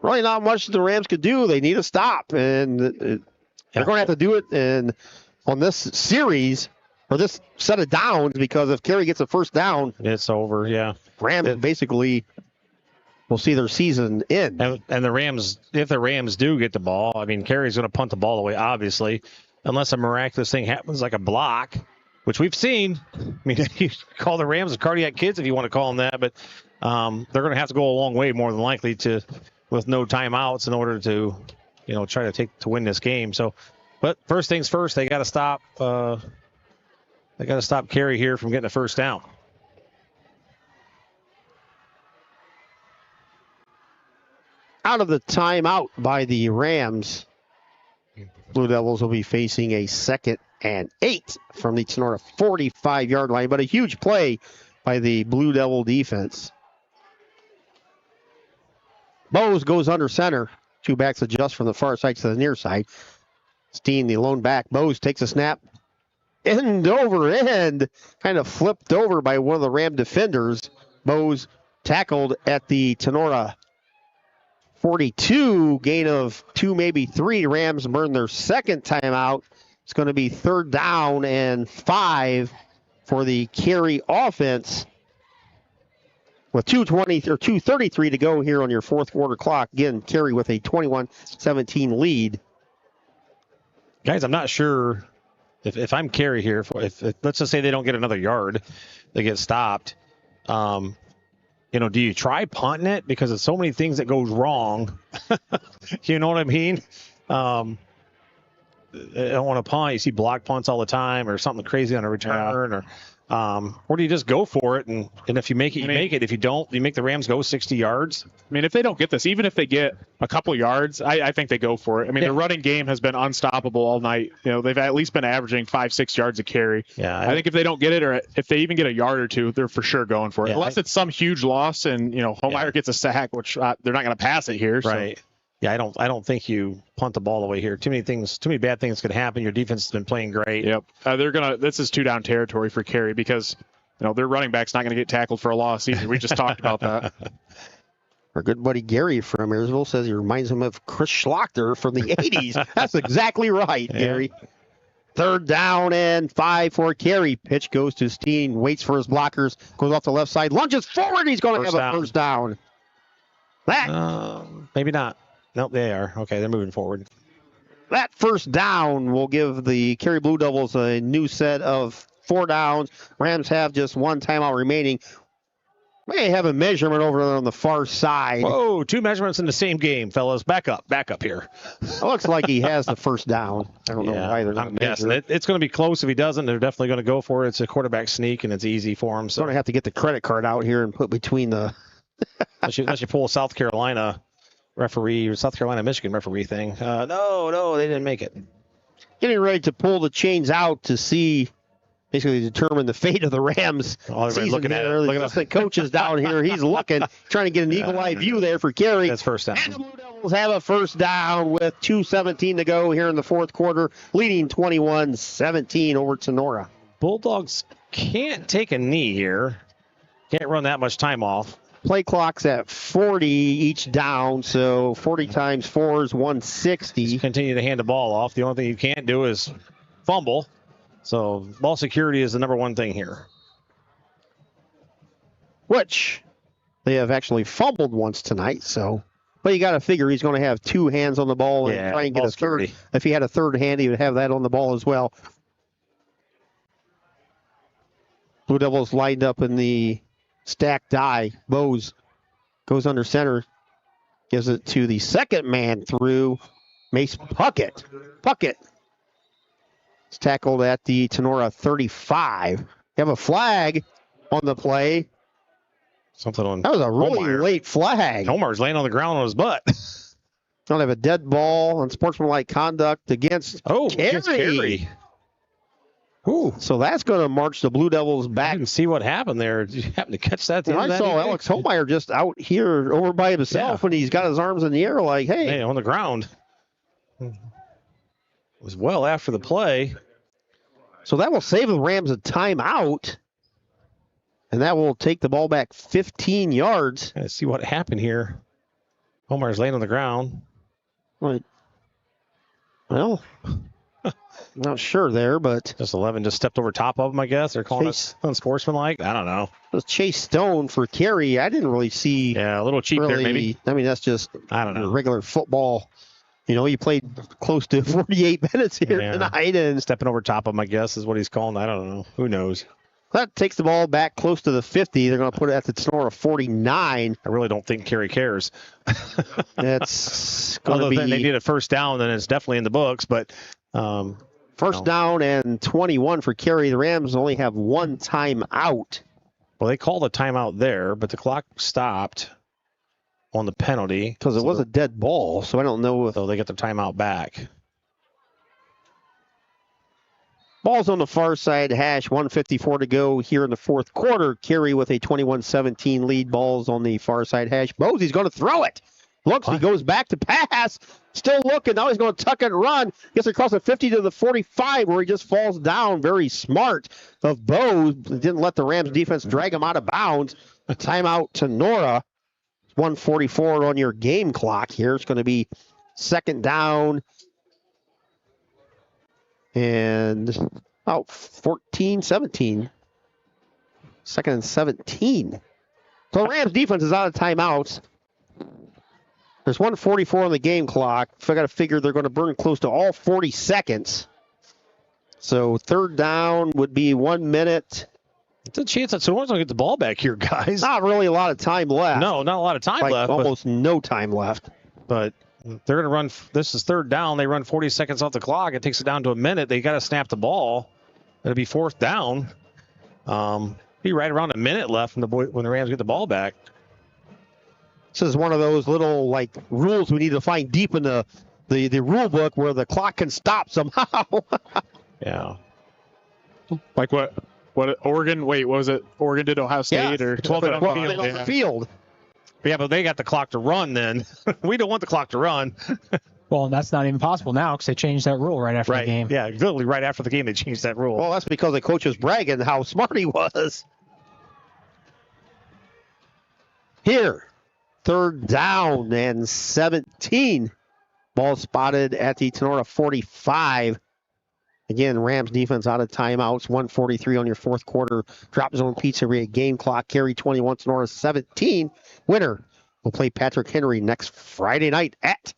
Really not much the Rams could do. They need a stop, and they're going to have to do it on this series, or this set of downs, because if Carey gets a first down, it's over, yeah. Rams basically will see their season end. And the Rams, if the Rams do get the ball, Carey's going to punt the ball away, obviously, unless a miraculous thing happens like a block, which we've seen. You call the Rams the cardiac kids if you want to call them that, but they're going to have to go a long way, more than likely, with no timeouts in order to, try to win this game. So, but first things first, they got to stop. They got to stop Carey here from getting a first down. Out of the timeout by the Rams, Blue Devils will be facing a 2nd and 8 from the Tinora 45-yard line, but a huge play by the Blue Devil defense. Bose goes under center. 2 backs adjust from the far side to the near side. Steen, the lone back. Bose takes a snap. End over end. Kind of flipped over by one of the Ram defenders. Bose tackled at the Tinora 42. Gain of 2, maybe 3. Rams burn their 2nd timeout. It's going to be 3rd down and 5 for the Carey offense. With 2:33 to go here on your fourth quarter clock. Again, Carey with a 21-17 lead. Guys, I'm not sure if I'm Carey here. If let's just say they don't get another yard, they get stopped. Do you try punting it? Because there's so many things that goes wrong. You know what I mean? I don't want to punt. You see block punts all the time, or something crazy on a return, or do you just go for it? And if you make it, you make it. If you don't, you make the Rams go 60 yards. If they don't get this, even if they get a couple yards, I think they go for it. The running game has been unstoppable all night. They've at least been averaging 5-6 yards a carry. Yeah, I think if they don't get it, or if they even get a yard or 2, they're for sure going for it. Unless it's some huge loss and Homeyer gets a sack, which they're not going to pass it here. Right. So. Yeah, I don't think you punt the ball away here. Too many bad things could happen. Your defense has been playing great. Yep. This is 2-down territory for Carey because, their running back's not going to get tackled for a loss either. We just talked about that. Our good buddy Gary from Ayersville says he reminds him of Chris Schlachter from the 80s. That's exactly right, Gary. 3rd down and 5 for Carey. Pitch goes to Steen, waits for his blockers, goes off the left side, lunges forward. He's going to have a first down. Maybe not. Nope, they are. Okay, they're moving forward. That first down will give the Carey Blue Devils a new set of 4 downs. Rams have just 1 timeout remaining. May have a measurement over on the far side. Whoa, 2 measurements in the same game, fellas. Back up here. It looks like he has the first down. I don't know why they're I'm guessing it's going to be close. If he doesn't, they're definitely going to go for it. It's a quarterback sneak, and it's easy for him. So going to have to get the credit card out here and put between the. unless you pull a South Carolina referee or South Carolina Michigan referee thing. No, they didn't make it. Getting ready to pull the chains out to see. Basically determine the fate of the Rams. Everybody's looking at it. Look at the coach is down here. He's looking, trying to get an eagle-eye view there for Carey. That's first down. And the Blue Devils have a first down with 2:17 to go here in the fourth quarter, leading 21-17 over Tinora. Bulldogs can't take a knee here. Can't run that much time off. Play clock's at 40 each down, so 40 times 4 is 160. Just continue to hand the ball off. The only thing you can't do is fumble. So ball security is the number one thing here. Which they have actually fumbled once tonight. So, but you got to figure he's going to have 2 hands on the ball and try and get a third. If he had a third hand, he would have that on the ball as well. Blue Devils lined up in the stacked die. Bose goes under center, gives it to the second man through Mace Puckett. It's tackled at the Tinora 35. You have a flag on the play. Something on. That was a really Holmeyer. late flag. Holmeyer's laying on the ground on his butt. Don't have a dead ball on sportsmanlike conduct against Carey. Ooh. So that's going to march the Blue Devils back. I didn't see what happened there. Did you happen to catch that? I saw Alex Holmeyer just out here over by himself when he's got his arms in the air like, hey. On the ground. It was well after the play. So that will save the Rams a timeout. And that will take the ball back 15 yards. Let's see what happened here. Holmeyer's laying on the ground. Well, not sure there, but. Just 11 just stepped over top of him, I guess. They're calling us unsportsmanlike. I don't know. It was Chase Stone for Carey. I didn't really see. Yeah, a little cheap really, there, maybe. I mean, that's just I don't know. Regular football. You know, he played close to 48 minutes here tonight. And stepping over top of him, I guess, is what he's calling. I don't know. Who knows? That takes the ball back close to the 50. They're going to put it at the Tinora 49. I really don't think Carey cares. It's going to be. They need a first down, then it's definitely in the books. But first down and 21 for Carey. The Rams only have 1 timeout. Well, they called a timeout there, but the clock stopped on the penalty. Because it was a dead ball, so I don't know if. So they get the timeout back. Ball's on the far side hash, 1:54 to go here in the fourth quarter. Carey with a 21-17 lead. Ball's on the far side hash. Bosey's going to throw it. Looks, he goes back to pass. Still looking. Now he's going to tuck and run. Gets across the 50 to the 45 where he just falls down. Very smart of Bose. Didn't let the Rams defense drag him out of bounds. Timeout to Nora. 1:44 on your game clock here. It's going to be second down. And about 14-17. Second and 17. So the Rams defense is out of timeouts. There's 1:44 on the game clock. I got to figure they're going to burn close to all 40 seconds. So third down would be 1 minute. It's a chance that someone's going to get the ball back here, guys. Not really a lot of time left. No, not a lot of time left. Almost no time left. But they're going to run. This is third down. They run 40 seconds off the clock. It takes it down to a minute. They got to snap the ball. It'll be fourth down. Be right around a minute left when the Rams get the ball back. This is one of those little rules we need to find deep in the rule book where the clock can stop somehow. Yeah. Like what Oregon? Wait, what was it? Oregon did Ohio State or 12 minutes on the field. Yeah, but they got the clock to run then. We don't want the clock to run. Well, that's not even possible now because they changed that rule right after the game. Yeah, literally right after the game they changed that rule. Well, that's because the coach was bragging how smart he was. Here, third down and 17. Ball spotted at the Tinora 45. Again, Rams defense out of timeouts. 1:43 on your fourth quarter. Drop Zone Pizzeria game clock. Carey 21, Tinora 17. Winner will play Patrick Henry next Friday night at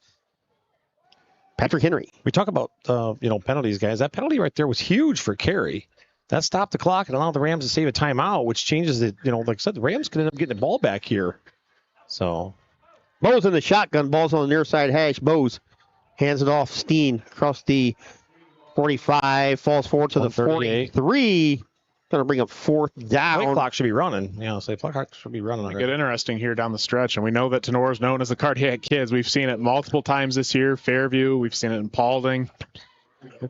Patrick Henry. We talk about penalties, guys. That penalty right there was huge for Carey. that stopped the clock and allowed the Rams to save a timeout, which changes the, like I said, the Rams could end up getting the ball back here. So Bose in the shotgun, ball's on the near side hash. Bose hands it off. Steen across the 45, falls forward to the 43. Going to bring up fourth down. Play clock should be running. Play clock should be running. Get interesting here down the stretch, and we know that Tinora is known as the Cardiac Kids. We've seen it multiple times this year. Fairview, we've seen it in Paulding.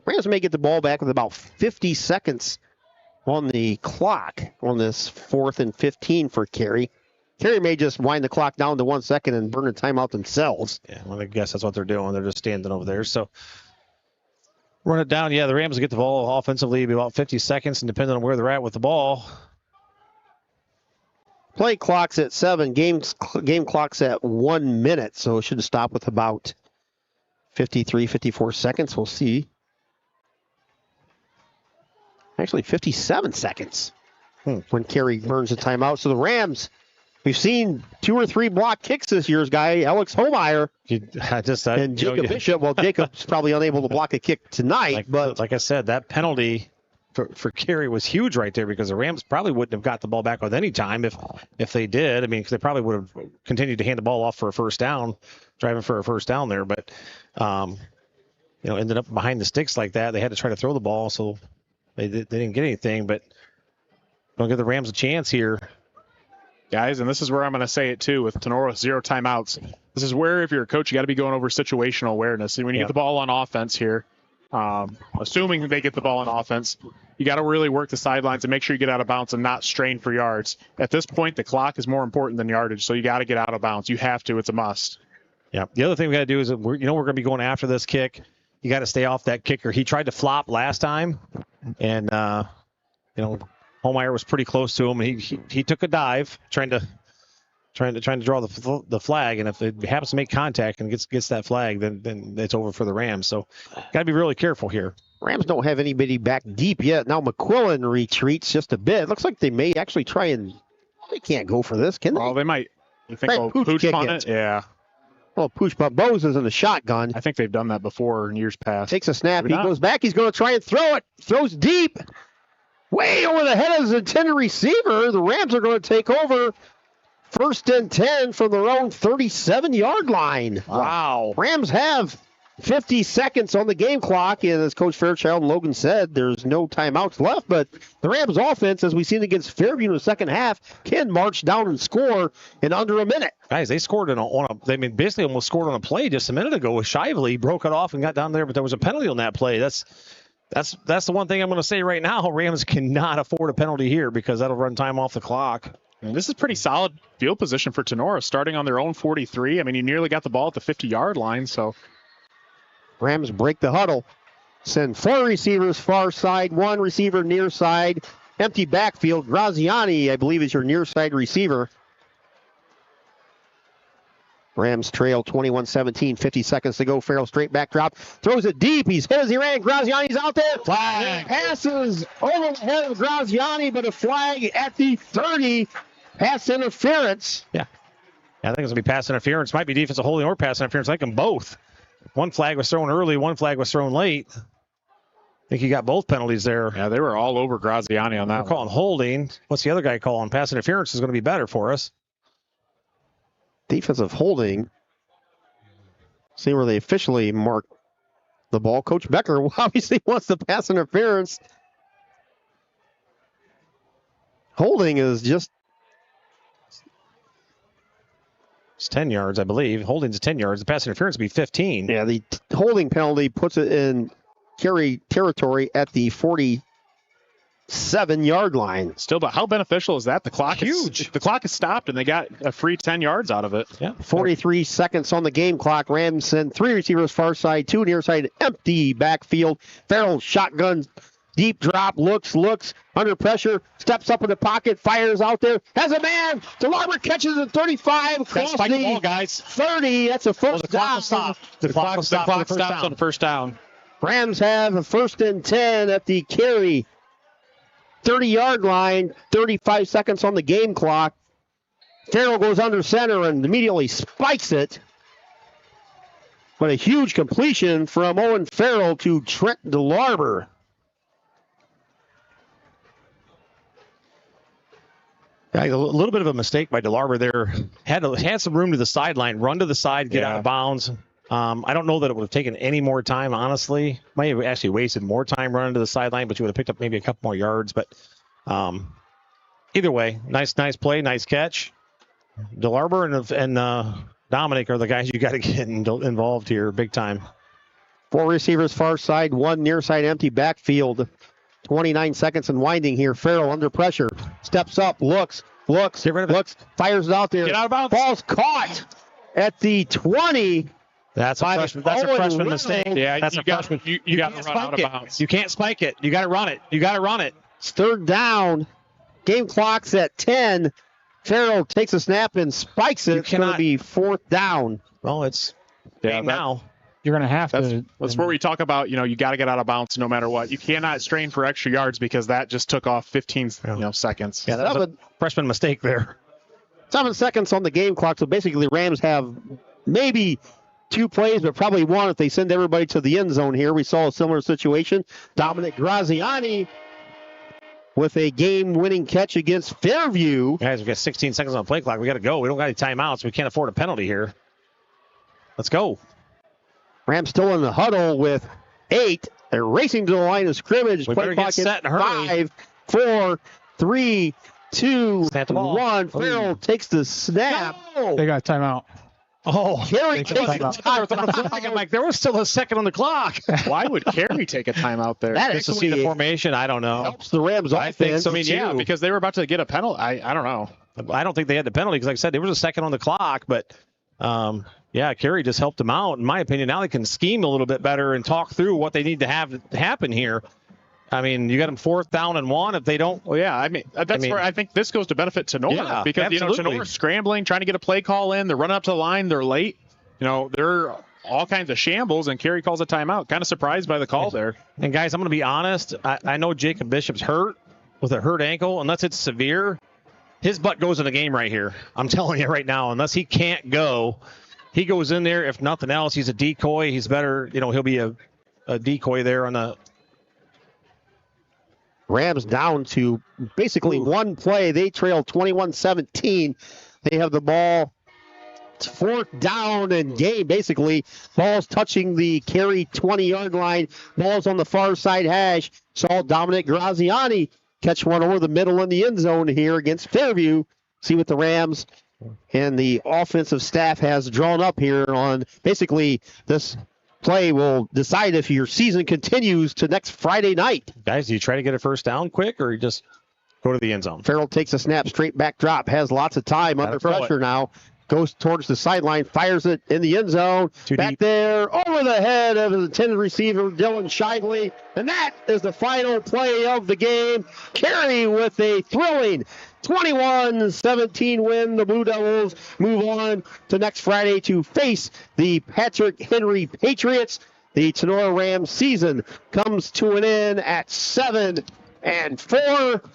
Rams may get the ball back with about 50 seconds on the clock on this 4th and 15 for Carey. Carey may just wind the clock down to 1 second and burn a timeout themselves. Yeah, well, I guess that's what they're doing. They're just standing over there. So run it down. Yeah, the Rams will get the ball offensively about 50 seconds, and depending on where they're at with the ball. Play clock's at 7. Game clock's at 1 minute, so it should stop with about 53, 54 seconds. We'll see. Actually, 57 seconds when Carey burns the timeout. So the Rams, we've seen 2 or 3 block kicks this year's guy, Alex Homeyer. And Jacob Bishop. Well, Jacob's probably unable to block a kick tonight. But like I said, that penalty for Carey was huge right there, because the Rams probably wouldn't have got the ball back with any time if they did. I mean, because they probably would have continued to hand the ball off for a first down, driving for a first down there. But, ended up behind the sticks like that. They had to try to throw the ball, so they didn't get anything. But don't give the Rams a chance here. Guys, and this is where I'm going to say it too, with Tinora 0 timeouts. This is where, if you're a coach, you got to be going over situational awareness. And when you get the ball on offense here, assuming they get the ball on offense, you got to really work the sidelines and make sure you get out of bounds and not strain for yards. At this point, the clock is more important than yardage, so you got to get out of bounds. You have to. It's a must. Yeah. The other thing we got to do is we're going to be going after this kick. You got to stay off that kicker. He tried to flop last time, and Homeyer was pretty close to him. He took a dive, trying to draw the flag, and if it happens to make contact and gets that flag, then it's over for the Rams. So got to be really careful here. Rams don't have anybody back deep yet. Now McQuillan retreats just a bit. Looks like they may actually try and they can't go for this, can they? Oh, they might. You think they'll pooch on it? Yeah. Well, pooch, but Bose is in the shotgun. I think they've done that before in years past. Takes a snap. He goes back. He's going to try and throw it. Throws deep. Way over the head of his intended receiver. The Rams are going to take over 1st and 10 from their own 37-yard line. Wow. Rams have 50 seconds on the game clock, and as Coach Fairchild and Logan said, there's no timeouts left, but the Rams offense, as we've seen against Fairview in the second half, can march down and score in under a minute. Guys, they scored basically almost scored on a play just a minute ago with Shively. Broke it off and got down there, but there was a penalty on that play. That's the one thing I'm going to say right now. Rams cannot afford a penalty here, because that'll run time off the clock. And this is pretty solid field position for Tinora, starting on their own 43. I mean, you nearly got the ball at the 50-yard line, so. Rams break the huddle. Send 4 receivers far side, 1 receiver near side. Empty backfield. Graziani, I believe, is your near side receiver. Rams trail 21-17, 50 seconds to go. Farrell straight back drop. Throws it deep. He's hit as he ran. Graziani's out there. Flag. Passes over the head of Graziani, but a flag at the 30. Pass interference. Yeah. I think it's going to be pass interference. Might be defensive holding or pass interference. I like them both. One flag was thrown early. One flag was thrown late. I think you got both penalties there. Yeah, they were all over Graziani on that. We're calling holding. What's the other guy calling? Pass interference is going to be better for us. Defensive holding. See where they officially mark the ball. Coach Becker obviously wants the pass interference. Holding is just. It's 10 yards, I believe. Holding's 10 yards. The pass interference would be 15. Yeah, the holding penalty puts it in Carey territory at the 47-yard line. Still, but how beneficial is that? The clock huge. The clock is stopped, and they got a free 10 yards out of it. Yeah. 43 seconds on the game clock. Rams send 3 receivers far side, 2 near side, empty backfield. Farrell shotgun, deep drop, looks, under pressure, steps up in the pocket, fires out there, has a man. DeLarber catches at 35. That's spike the ball, guys. 30. That's a first down. The clock stops on the first down. Rams have a 1st and 10 at the Carey 30-yard line. 35 seconds on the game clock. Farrell goes under center and immediately spikes it. But a huge completion from Owen Farrell to Trent DeLarber. A little bit of a mistake by DeLarber there. Had some room to the sideline, run to the side, get out of bounds. I don't know that it would have taken any more time, honestly. Might have actually wasted more time running to the sideline, but you would have picked up maybe a couple more yards. But either way, nice play, nice catch. DeLarber and Dominic are the guys you got to get involved here big time. 4 receivers far side, 1 near side empty backfield. 29 seconds and winding here. Farrell under pressure. Steps up, looks, fires it out there. Get out of bounds. Ball's caught at the 20. That's a freshman mistake. Yeah, that's a freshman. You got to run out of bounds. You can't spike it. You got to run it. It's 3rd down. Game clock's at 10. Farrell takes a snap and spikes it. It's going to be 4th down. Well, it's now. You're going to have to. That's where we talk about, you got to get out of bounds no matter what. You cannot strain for extra yards because that just took off 15 seconds. Yeah, that was a freshman mistake there. 7 seconds on the game clock. So basically, the Rams have maybe 2 plays, but probably 1 if they send everybody to the end zone here. We saw a similar situation. Dominic Graziani with a game-winning catch against Fairview. Guys, we've got 16 seconds on the play clock. We got to go. We don't got any timeouts. We can't afford a penalty here. Let's go. Rams still in the huddle with 8. They're racing to the line of scrimmage. We play better get set and hurry. 5, 4, 3, 2, Snap the ball. 1. Farrell takes the snap. They got a timeout. Oh, Carey takes the timeout. I'm like, there was still a second on the clock. Why would Carey take a timeout there? That Just to see the formation, I don't know. helps the Rams offense. I think so, Yeah, because they were about to get a penalty. I don't know. I don't think they had the penalty because, like I said, there was a second on the clock. But, Carey just helped them out. In my opinion, now they can scheme a little bit better and talk through what they need to have happen here. I mean, you got them 4th down and 1. If they don't, well, yeah, that's where I think this goes to benefit Tinora because absolutely. Tenora's scrambling, trying to get a play call in. They're running up to the line. They're late. They're all kinds of shambles, and Carey calls a timeout. Kind of surprised by the call there. And guys, I'm going to be honest. I know Jacob Bishop's hurt with a hurt ankle. Unless it's severe, his butt goes in the game right here. I'm telling you right now. Unless he can't go, he goes in there. If nothing else, he's a decoy. He's better. He'll be a decoy there on the. Rams down to basically 1 play. They trail 21-17. They have the ball. It's 4th down and game, basically. Ball's touching the Carey 20-yard line. Ball's on the far side hash. Saw Dominic Graziani catch one over the middle in the end zone here against Fairview. See what the Rams and the offensive staff has drawn up here on basically this play will decide if your season continues to next Friday night. Guys, do you try to get a 1st down quick or you just go to the end zone? Farrell takes a snap, straight back drop, has lots of time under pressure now. Goes towards the sideline, fires it in the end zone. Back there, over the head of his intended receiver, Dylan Shively. And that is the final play of the game. Carey with a thrilling 21-17 win. The Blue Devils move on to next Friday to face the Patrick Henry Patriots. The Tinora Rams season comes to an end at 7-4.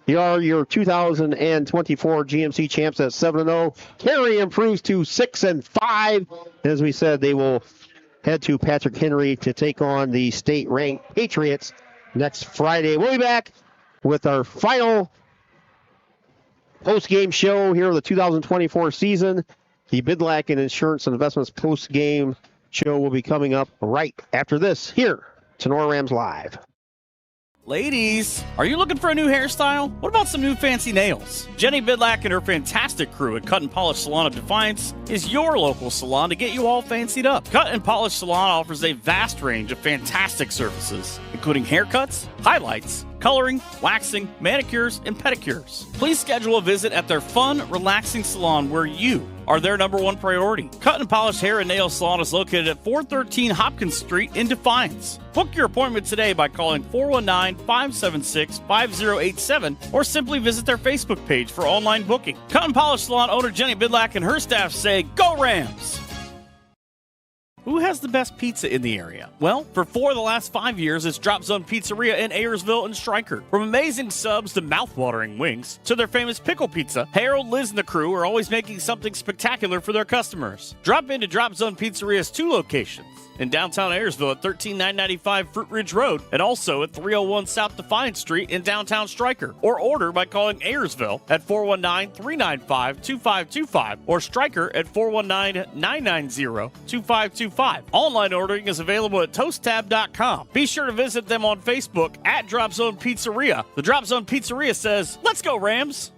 You are your 2024 GMC champs at 7-0. Carey improves to 6-5. As we said, they will head to Patrick Henry to take on the state-ranked Patriots next Friday. We'll be back with our final post-game show here of the 2024 season. The Bidlack and Insurance and Investments post-game show will be coming up right after this here, Tinora Rams Live. Ladies, are you looking for a new hairstyle? What about some new fancy nails? Jenny Bidlack and her fantastic crew at Cut and Polish Salon of Defiance is your local salon to get you all fancied up. Cut and Polish Salon offers a vast range of fantastic services, including haircuts, highlights, coloring, waxing, manicures, and pedicures. Please schedule a visit at their fun, relaxing salon where you are their #1 priority. Cut and Polish Hair and Nail Salon is located at 413 Hopkins Street in Defiance. Book your appointment today by calling 419-576-5087 or simply visit their Facebook page for online booking. Cut and Polish Salon owner Jenny Bidlack and her staff say, "Go Rams!" Who has the best pizza in the area? Well, for 4 of the last 5 years, it's Drop Zone Pizzeria in Ayersville and Stryker. From amazing subs to mouth-watering wings to their famous pickle pizza, Harold, Liz, and the crew are always making something spectacular for their customers. Drop into Drop Zone Pizzeria's 2 locations in downtown Ayersville at 13995 Fruit Ridge Road, and also at 301 South Defiance Street in downtown Stryker. Or order by calling Ayersville at 419-395-2525 or Stryker at 419-990-2525. Online ordering is available at toasttab.com. Be sure to visit them on Facebook at Drop Zone Pizzeria. The Drop Zone Pizzeria says, "Let's go, Rams!"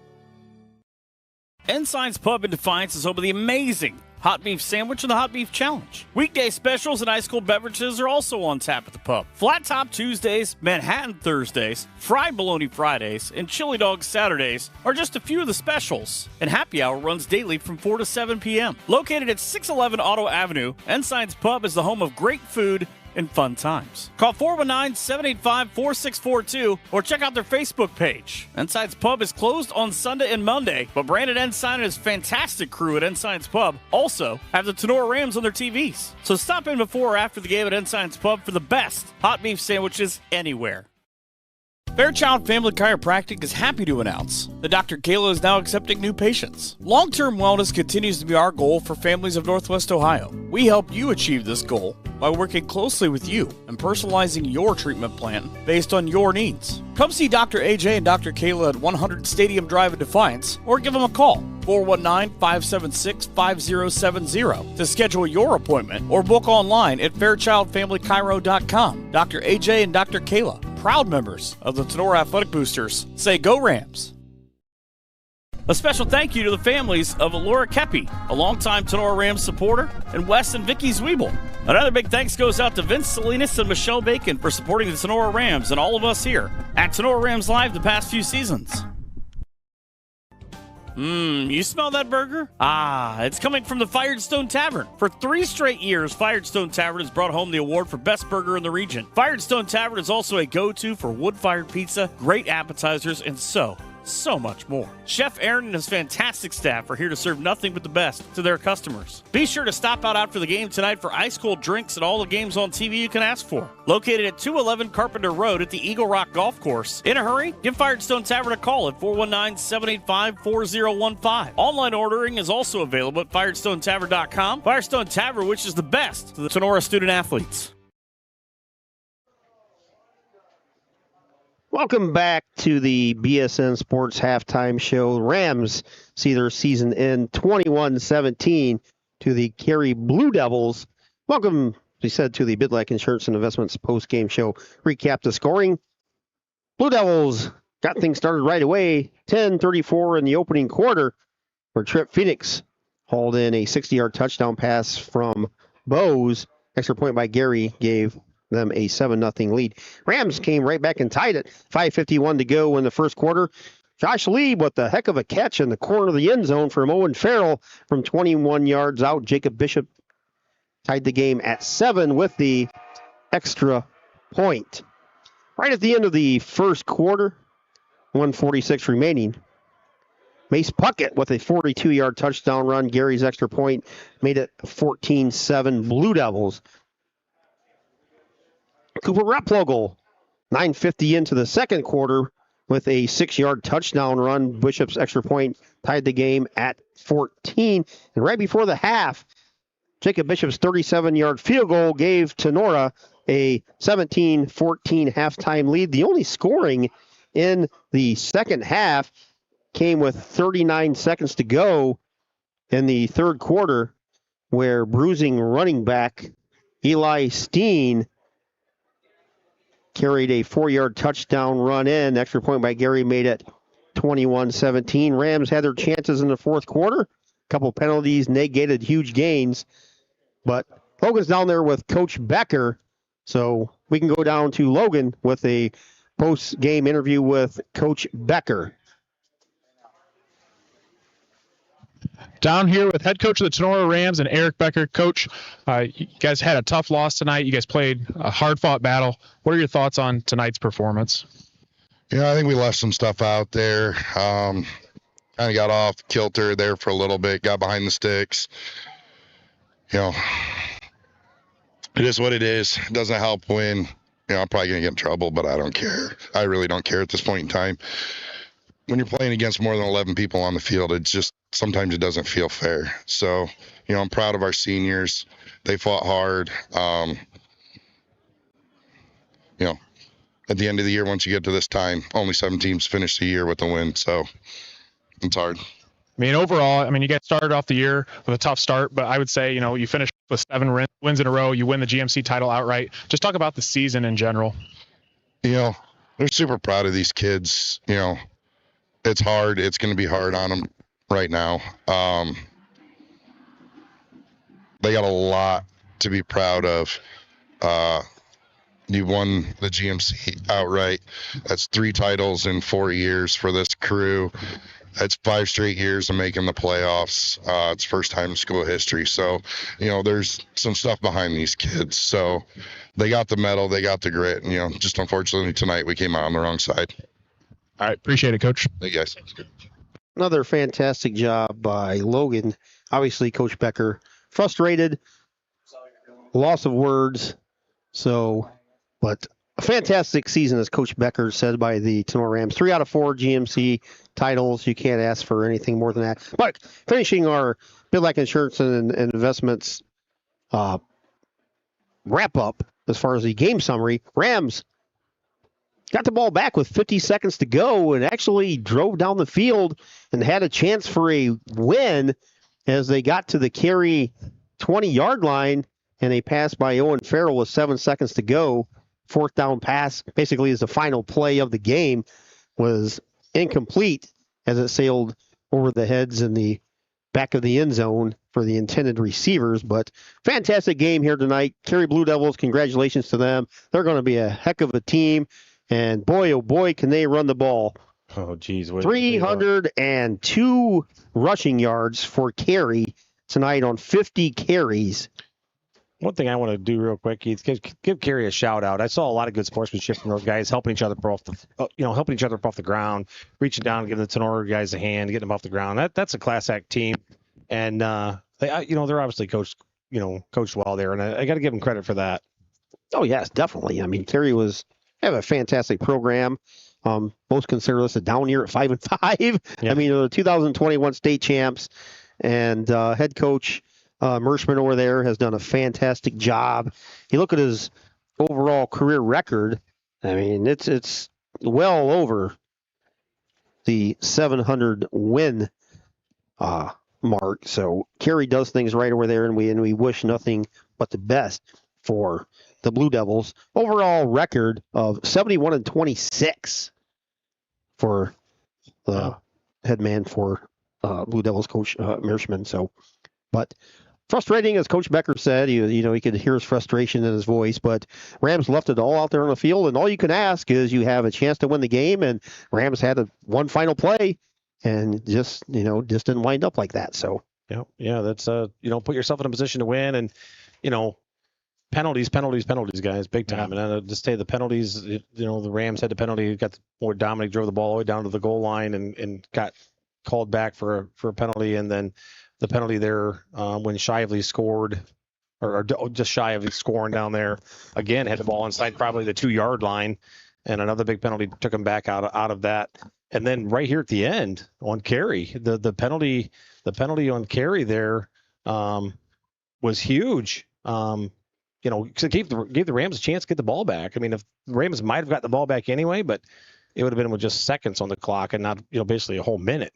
Ensign's Pub in Defiance is home of the amazing Hot Beef Sandwich and the Hot Beef Challenge. Weekday specials and ice cold beverages are also on tap at the pub. Flat Top Tuesdays, Manhattan Thursdays, Fried Bologna Fridays, and Chili Dog Saturdays are just a few of the specials. And happy hour runs daily from 4 to 7 p.m. Located at 611 Auto Avenue, Ensign's Pub is the home of great food and fun times. Call 419-785-4642 or check out their Facebook page. Ensign's Pub is closed on Sunday and Monday, but Brandon Ensign and his fantastic crew at Ensign's Pub also have the Tinora Rams on their TVs. So stop in before or after the game at Ensign's Pub for the best hot beef sandwiches anywhere. Fairchild Family Chiropractic is happy to announce that Dr. Kayla is now accepting new patients. Long-term wellness continues to be our goal for families of Northwest Ohio. We help you achieve this goal by working closely with you and personalizing your treatment plan based on your needs. Come see Dr. AJ and Dr. Kayla at 100 Stadium Drive in Defiance or give them a call, 419-576-5070, to schedule your appointment or book online at fairchildfamilychiro.com. Dr. AJ and Dr. Kayla, proud members of the Tinora Athletic Boosters, say go Rams. A special thank you to the families of Laura Kepi, a longtime Tinora Rams supporter, and Wes and Vicky Zwiebel. Another big thanks goes out to Vince Salinas and Michelle Bacon for supporting the Tinora Rams and all of us here at Tinora Rams Live the past few seasons. You smell that burger? It's coming from the Firestone Tavern. For 3 straight years, Firestone Tavern has brought home the award for best burger in the region. Firestone Tavern is also a go-to for wood-fired pizza, great appetizers, and so much more. Chef Aaron and his fantastic staff are here to serve nothing but the best to their customers. Be sure to stop out after the game tonight for ice-cold drinks and all the games on TV you can ask for. Located at 211 Carpenter Road at the Eagle Rock Golf Course. In a hurry? Give Firestone Tavern a call at 419-785-4015. Online ordering is also available at firestonetavern.com. Firestone Tavern wishes the best to the Tinora student athletes. Welcome back to the BSN Sports Halftime Show. Rams see their season end 21-17 to the Carey Blue Devils. Welcome, as we said, to the Bidlack Insurance and Investments post-game show. Recap the scoring. Blue Devils got things started right away. 10:34 in the opening quarter, where Trip Phoenix hauled in a 60-yard touchdown pass from Bose. Extra point by Gary gave them a 7-0 lead. Rams came right back and tied it. 5:51 to go in the first quarter. Josh Lee with the heck of a catch in the corner of the end zone from Owen Farrell from 21 yards out. Jacob Bishop tied the game at 7 with the extra point. Right at the end of the first quarter, 1:46 remaining, Mace Puckett with a 42-yard touchdown run. Gary's extra point made it 14-7 Blue Devils. Cooper Replogle, 9:50 into the second quarter with a 6-yard touchdown run. Bishop's extra point tied the game at 14. And right before the half, Jacob Bishop's 37-yard field goal gave Tinora a 17-14 halftime lead. The only scoring in the second half came with 39 seconds to go in the third quarter, where bruising running back Eli Steen carried a 4-yard touchdown run in. Extra point by Gary made it 21-17. Rams had their chances in the fourth quarter. A couple penalties negated huge gains. But Logan's down there with Coach Becker. So we can go down to Logan with a post-game interview with Coach Becker. Down here with head coach of the Tinora Rams and Eric Becker. Coach, you guys had a tough loss tonight. You guys played a hard-fought battle. What are your thoughts on tonight's performance? Yeah, I think we left some stuff out there. Kind of got off kilter there for a little bit, got behind the sticks. You know, it is what it is. It doesn't help when, I'm probably going to get in trouble, but I don't care. I really don't care at this point in time. When you're playing against more than 11 people on the field, it's just sometimes it doesn't feel fair. So, I'm proud of our seniors. They fought hard. At the end of the year, once you get to this time, only 7 teams finish the year with a win. So it's hard. Overall, you guys started off the year with a tough start, but I would say, you finished with 7 wins in a row. You win the GMC title outright. Just talk about the season in general. They're super proud of these kids. It's hard. It's going to be hard on them right now. They got a lot to be proud of. You won the GMC outright. That's 3 titles in 4 years for this crew. That's 5 straight years of making the playoffs. It's first time in school history. So, there's some stuff behind these kids. So they got the medal, they got the grit. And, just unfortunately tonight we came out on the wrong side. All right. Appreciate it, Coach. Thank you guys. Another fantastic job by Logan. Obviously, Coach Becker frustrated, loss of words. But a fantastic season, as Coach Becker said, by the Tinora Rams. 3 out of 4 GMC titles. You can't ask for anything more than that. But finishing our Bidlack Insurance and Investments wrap up as far as the game summary, Rams got the ball back with 50 seconds to go and actually drove down the field and had a chance for a win as they got to the Carey 20-yard line, and a pass by Owen Farrell with 7 seconds to go. 4th down pass, basically as the final play of the game, was incomplete as it sailed over the heads in the back of the end zone for the intended receivers. But fantastic game here tonight. Carey Blue Devils, congratulations to them. They're going to be a heck of a team. And boy, oh boy, can they run the ball. Oh, geez. 302 rushing yards for Carey tonight on 50 carries. One thing I want to do real quick, Keith, give Carey a shout out. I saw a lot of good sportsmanship from those guys, helping each other off the ground, reaching down, giving the Tinora guys a hand, getting them off the ground. That's a class act team, and they're obviously coached well there, and I got to give them credit for that. Oh yes, definitely. Carey have a fantastic program. Most consider this a down year at 5-5. Yeah. The 2021 state champs, and head coach Mershman over there has done a fantastic job. You look at his overall career record. It's well over the 700 win mark. So Carey does things right over there, and we wish nothing but the best for the Blue Devils. Overall record of 71-26 for the head man for Blue Devils coach Mershman. So, but frustrating, as Coach Becker said. He could hear his frustration in his voice, but Rams left it all out there on the field, and all you can ask is you have a chance to win the game, and Rams had one final play and just didn't wind up like that. So yeah, that's put yourself in a position to win, and penalties, guys, big time. Yeah. And just say the penalties, the Rams had the penalty, where Dominic drove the ball all the way down to the goal line and got called back for a penalty, and then the penalty there when Shively scored, or just shy of scoring down there, again had the ball inside probably the 2-yard line, and another big penalty took him back out of that. And then right here at the end on Carey, the penalty on Carey there was huge. Gave the Rams a chance to get the ball back. If the Rams might have got the ball back anyway, but it would have been with just seconds on the clock and not basically a whole minute.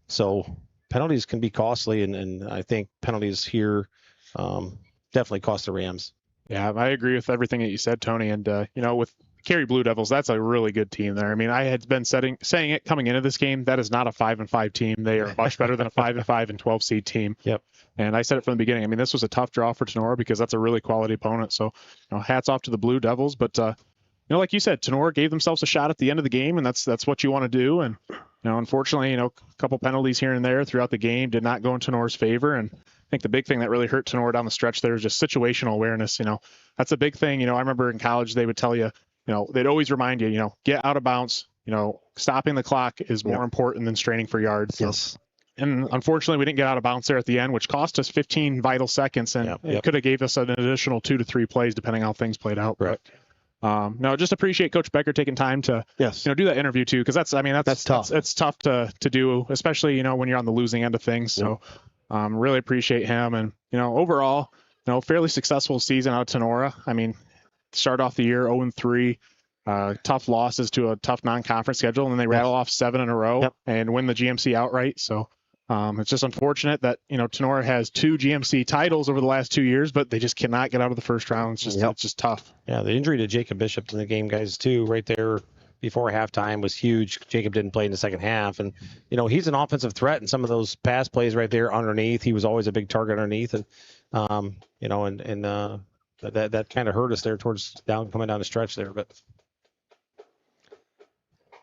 So penalties can be costly, and I think penalties here definitely cost the Rams. Yeah, I agree with everything that you said, Tony. And, with Carey Blue Devils, that's a really good team there. I had been saying it coming into this game. That is not a 5-5 team. They are much better than a 5-5 and 12 seed team. Yep. And I said it from the beginning. This was a tough draw for Tinora because that's a really quality opponent. So, hats off to the Blue Devils. But, like you said, Tinora gave themselves a shot at the end of the game, and that's what you want to do. And, unfortunately, a couple penalties here and there throughout the game did not go in Tinora's favor. And I think the big thing that really hurt Tinora down the stretch there is just situational awareness. That's a big thing. I remember in college they would tell you, they'd always remind you, get out of bounds. Stopping the clock is more important than straining for yards. So. Yes. And unfortunately, we didn't get out of bounds there at the end, which cost us 15 vital seconds, and it could have gave us an additional 2 to 3 plays depending on how things played out. Right. No, just appreciate Coach Becker taking time to do that interview too, because that's tough. It's tough to do, especially when you're on the losing end of things. So really appreciate him, and overall fairly successful season out of Tinora. I mean, start off the year 0-3. Tough losses to a tough non-conference schedule, and then they rattle off 7 in a row and win the GMC outright. So it's just unfortunate that Tinora has 2 GMC titles over the last 2 years, but they just cannot get out of the first round. It's just tough. Yeah, the injury to Jacob Bishop in the game, guys, too, right there before halftime was huge. Jacob didn't play in the second half, and he's an offensive threat in some of those pass plays right there underneath. He was always a big target underneath, and that kind of hurt us there towards coming down the stretch there, but.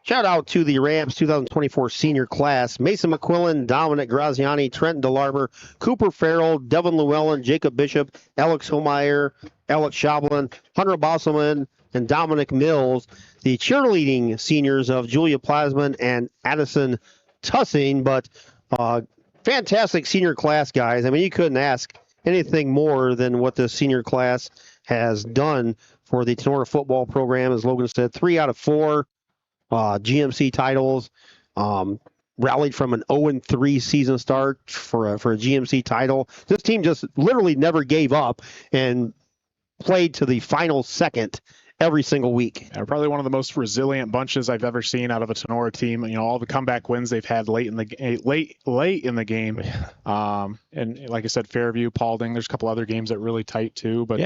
Shout out to the Rams 2024 senior class. Mason McQuillan, Dominic Graziani, Trent DeLarber, Cooper Farrell, Devin Llewellyn, Jacob Bishop, Alex Homeyer, Alex Schablin, Hunter Bosselman, and Dominic Mills. The cheerleading seniors of Julia Plasman and Addison Tussing. But fantastic senior class, guys. I mean, you couldn't ask anything more than what the senior class has done for the Tinora football program. As Logan said, 3 out of 4. GMC titles, rallied from an 0-3 season start for a GMC title. This team just literally never gave up and played to the final second every single week. Yeah, probably one of the most resilient bunches I've ever seen out of a Tinora team. All the comeback wins they've had late in the game. And like I said, Fairview, Paulding. There's a couple other games that are really tight too. But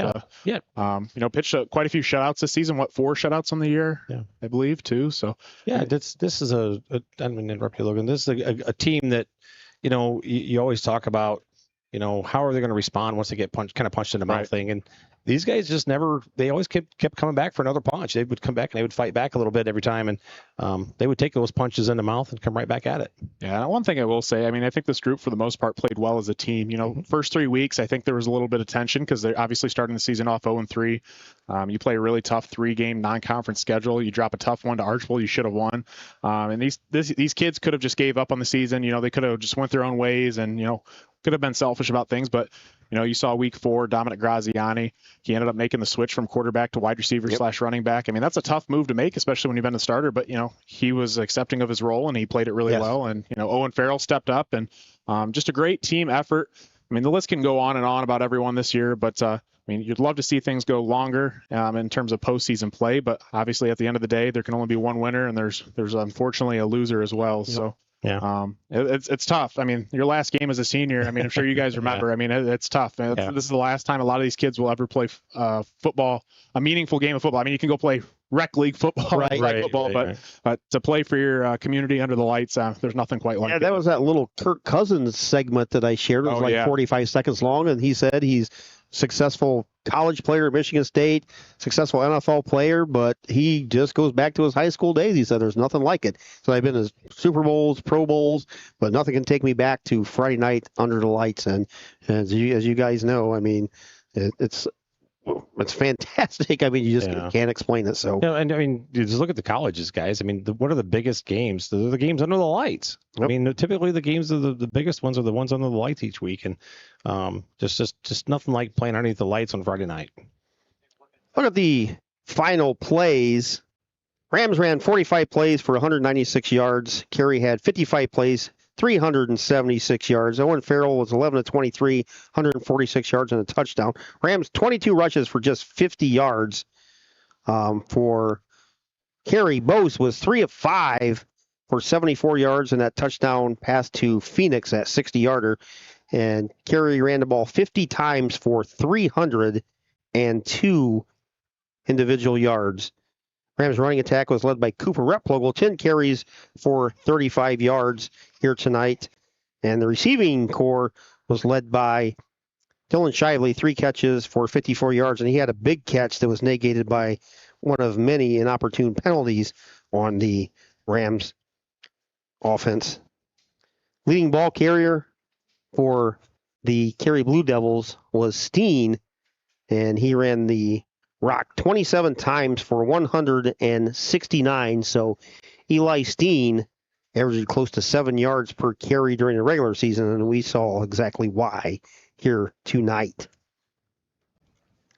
pitched quite a few shutouts this season. 4 shutouts on the year? Yeah, I believe too. So this is I don't mean to interrupt you, Logan. This is a team that you always talk about. How are they going to respond once they get punched in the mouth thing? And these guys just never, they always kept coming back for another punch. They would come back and they would fight back a little bit every time. And they would take those punches in the mouth and come right back at it. Yeah. One thing I will say, I mean, I think this group for the most part played well as a team. First 3 weeks, I think there was a little bit of tension because they're obviously starting the season off 0-3. You play a really tough 3-game non-conference schedule. You drop a tough one to Archbold, you should have won. And these kids could have just gave up on the season. They could have just went their own ways and, could have been selfish about things, but you saw week 4, Dominic Graziani. He ended up making the switch from quarterback to wide receiver / running back. I mean, that's a tough move to make, especially when you've been a starter, but he was accepting of his role and he played it really well. And, Owen Farrell stepped up and just a great team effort. I mean, the list can go on and on about everyone this year, but I mean, you'd love to see things go longer in terms of postseason play, but obviously at the end of the day, there can only be one winner and there's unfortunately a loser as well. So. Yeah. It's tough. I mean, your last game as a senior, I mean, I'm sure you guys remember. I mean, it's tough. This is the last time a lot of these kids will ever play football, a meaningful game of football. I mean, you can go play rec league football, but to play for your community under the lights, there's nothing quite like it. That was that little Kirk Cousins segment that I shared. It was 45 seconds long, and he said he's successful college player at Michigan State, successful NFL player, but he just goes back to his high school days. He said there's nothing like it. So I've been to Super Bowls, Pro Bowls, but nothing can take me back to Friday night under the lights. And as you guys know, I mean, it's fantastic. I mean, you just can't explain it. So, and I mean, just look at the colleges, guys. I mean, what are the biggest games? They're the games under the lights. Yep. I mean, typically the games are the biggest ones are the ones under the lights each week, and just nothing like playing underneath the lights on Friday night. Look at the final plays. Rams ran 45 plays for 196 yards. Carey had 55 plays, 376 yards. Owen Farrell was 11 of 23, 146 yards and a touchdown. Rams 22 rushes for just 50 yards. For Carey, Bose was 3 of 5 for 74 yards and that touchdown pass to Phoenix at 60-yarder. And Carey ran the ball 50 times for 302 individual yards. Rams running attack was led by Cooper Replogle, 10 carries for 35 yards here tonight. And the receiving core was led by Dylan Shively, 3 catches for 54 yards. And he had a big catch that was negated by one of many inopportune penalties on the Rams offense. Leading ball carrier for the Carey Blue Devils was Steen, and he ran the rock 27 times for 169. So Eli Steen averaged close to 7 yards per carry during the regular season, and we saw exactly why here tonight.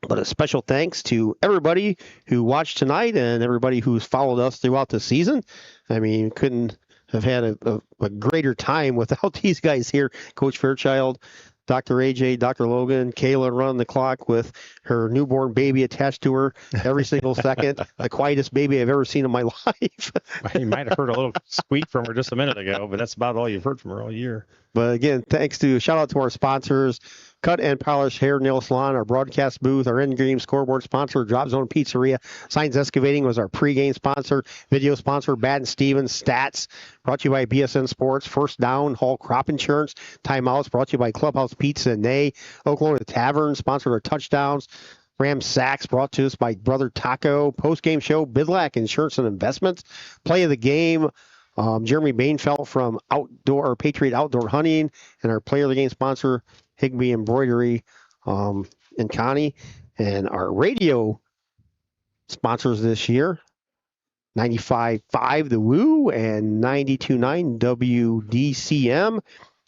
But a special thanks to everybody who watched tonight and everybody who's followed us throughout the season. I mean, couldn't have had a greater time without these guys here. Coach Fairchild, Dr. AJ, Dr. Logan, Kayla running the clock with her newborn baby attached to her every single second. The quietest baby I've ever seen in my life. You might have heard a little squeak from her just a minute ago, but that's about all you've heard from her all year. But again, shout out to our sponsors, Cut and Polish Hair Nail Salon, our broadcast booth, our in-game scoreboard sponsor, Drop Zone Pizzeria. Signs Excavating was our pregame sponsor, video sponsor, Baden Stevens, Stats, brought to you by BSN Sports, First Down, Hall Crop Insurance, Timeouts, brought to you by Clubhouse Pizza and Nay, Oklahoma Tavern, sponsored our touchdowns, Ram Sacks, brought to us by Brother Taco, post-game show, Bidlack Insurance and Investments, play of the game, Jeremy Bainfeld from Patriot Outdoor Hunting, and our player of the game sponsor, Higby Embroidery and Connie. And our radio sponsors this year, 95.5 The Woo and 92.9 WDCM.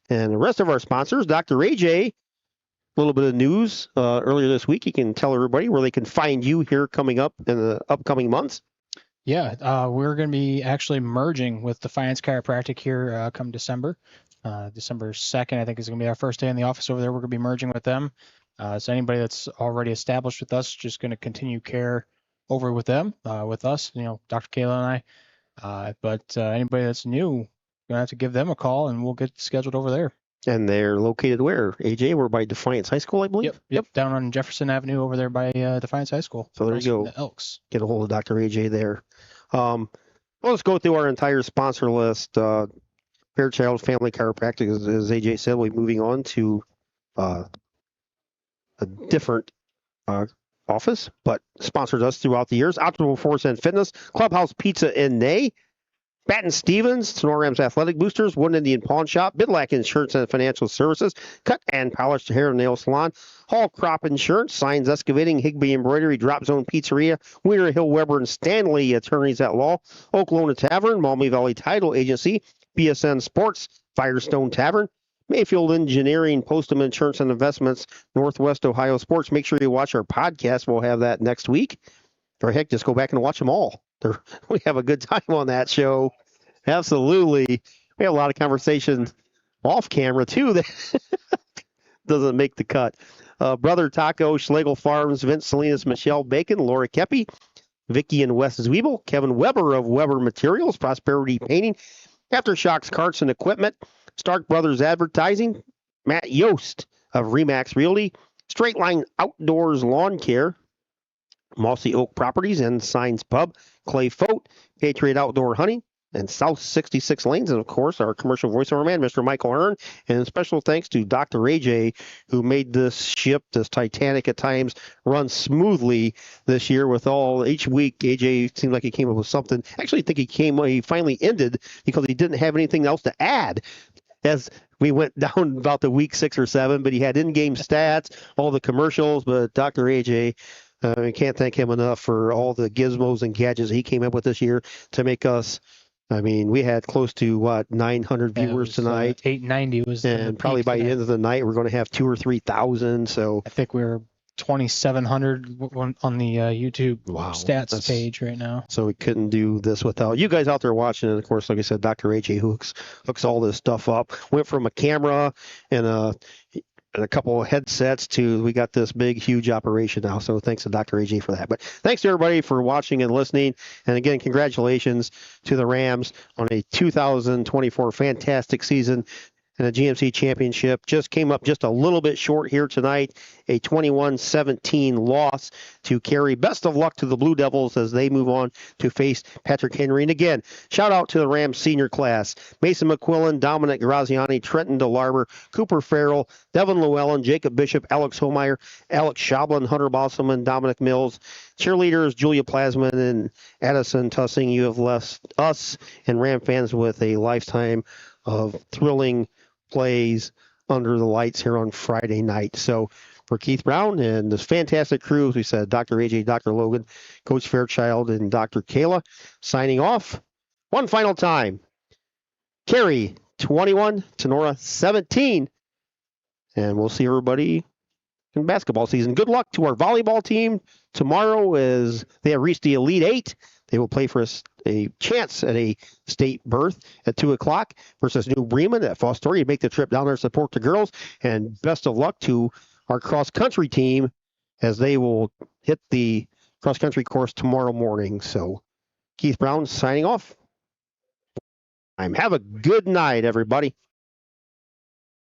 And the rest of our sponsors, Dr. AJ, a little bit of news earlier this week. You can tell everybody where they can find you here coming up in the upcoming months. Yeah, we're going to be actually merging with Defiance Chiropractic here come December. December 2nd, I think, is going to be our first day in the office over there. We're going to be merging with them. So anybody that's already established with us, just going to continue care over with them, with us, Dr. Kayla and I. But anybody that's new, you're going to have to give them a call, and we'll get scheduled over there. And they're located where? AJ, we're by Defiance High School, I believe? Yep. Down on Jefferson Avenue over there by Defiance High School. So there you go. The Elks. Get a hold of Dr. AJ there. Let's go through our entire sponsor list. Fairchild Family Chiropractic, as AJ said, we'll be moving on to a different office, but sponsored us throughout the years. Optimal Force and Fitness, Clubhouse Pizza in Nay, Batten Stevens, Tinora Rams Athletic Boosters, Wooden Indian Pawn Shop, Bidlack Insurance and Financial Services, Cut and Polish Hair and Nail Salon, Hall Crop Insurance, Signs Excavating, Higby Embroidery, Drop Zone Pizzeria, Wiener Hill Weber and Stanley Attorneys at Law, Oklahoma Tavern, Maumee Valley Title Agency, BSN Sports, Firestone Tavern, Mayfield Engineering, Postum Insurance and Investments, Northwest Ohio Sports. Make sure you watch our podcast. We'll have that next week. Or heck, just go back and watch them all. We have a good time on that show. Absolutely. We have a lot of conversation off camera, too, that doesn't make the cut. Brother Taco, Schlegel Farms, Vince Salinas, Michelle Bacon, Laura Kepi, Vicky and Wes Zwiebel, Kevin Weber of Weber Materials, Prosperity Painting, Aftershocks Carts and Equipment, Stark Brothers Advertising, Matt Yost of Remax Realty, Straight Line Outdoors Lawn Care, Mossy Oak Properties and Signs Pub, Clay Fote, Patriot Outdoor Hunting, and South 66 Lanes, and of course our commercial voiceover man, Mr. Michael Hearn. And special thanks to Dr. AJ, who made this ship, this Titanic at times, run smoothly this year. With each week, AJ seemed like he came up with something. Actually, I think he finally ended because he didn't have anything else to add as we went down about the week 6 or 7. But he had in-game stats, all the commercials. But Dr. AJ, I can't thank him enough for all the gizmos and gadgets he came up with this year to make us. I mean, we had close to 900 viewers tonight. 890 was, and probably by the end of the night, we're going to have 2,000 or 3,000. So I think we're 2,700 on the YouTube stats page right now. So we couldn't do this without you guys out there watching. And of course, like I said, Dr. AJ hooks all this stuff up. Went from a camera and a couple of headsets to we got this big, huge operation now. So thanks to Dr. AJ for that. But thanks to everybody for watching and listening. And again, congratulations to the Rams on a 2024 fantastic season and a GMC championship. Just came up just a little bit short here tonight, a 21-17 loss to Carey. Best of luck to the Blue Devils as they move on to face Patrick Henry. And again, shout out to the Rams senior class. Mason McQuillan, Dominic Graziani, Trenton DeLarber, Cooper Farrell, Devin Llewellyn, Jacob Bishop, Alex Homeyer, Alex Schablin, Hunter Bosselman, Dominic Mills. Cheerleaders, Julia Plasman and Addison Tussing. You have left us and Ram fans with a lifetime of thrilling plays under the lights here on Friday night. So for Keith Brown and this fantastic crew, as we said, Dr. AJ, Dr. Logan, Coach Fairchild, and Dr. Kayla, signing off one final time. Carey 21, Tinora 17. And we'll see everybody in basketball season. Good luck to our volleyball team. Tomorrow is they have reached the Elite Eight. They will play for a chance at a state berth at 2 o'clock versus New Bremen at Fostoria. You make the trip down there to support the girls. And best of luck to our cross-country team as they will hit the cross-country course tomorrow morning. So Keith Brown signing off. Have a good night, everybody.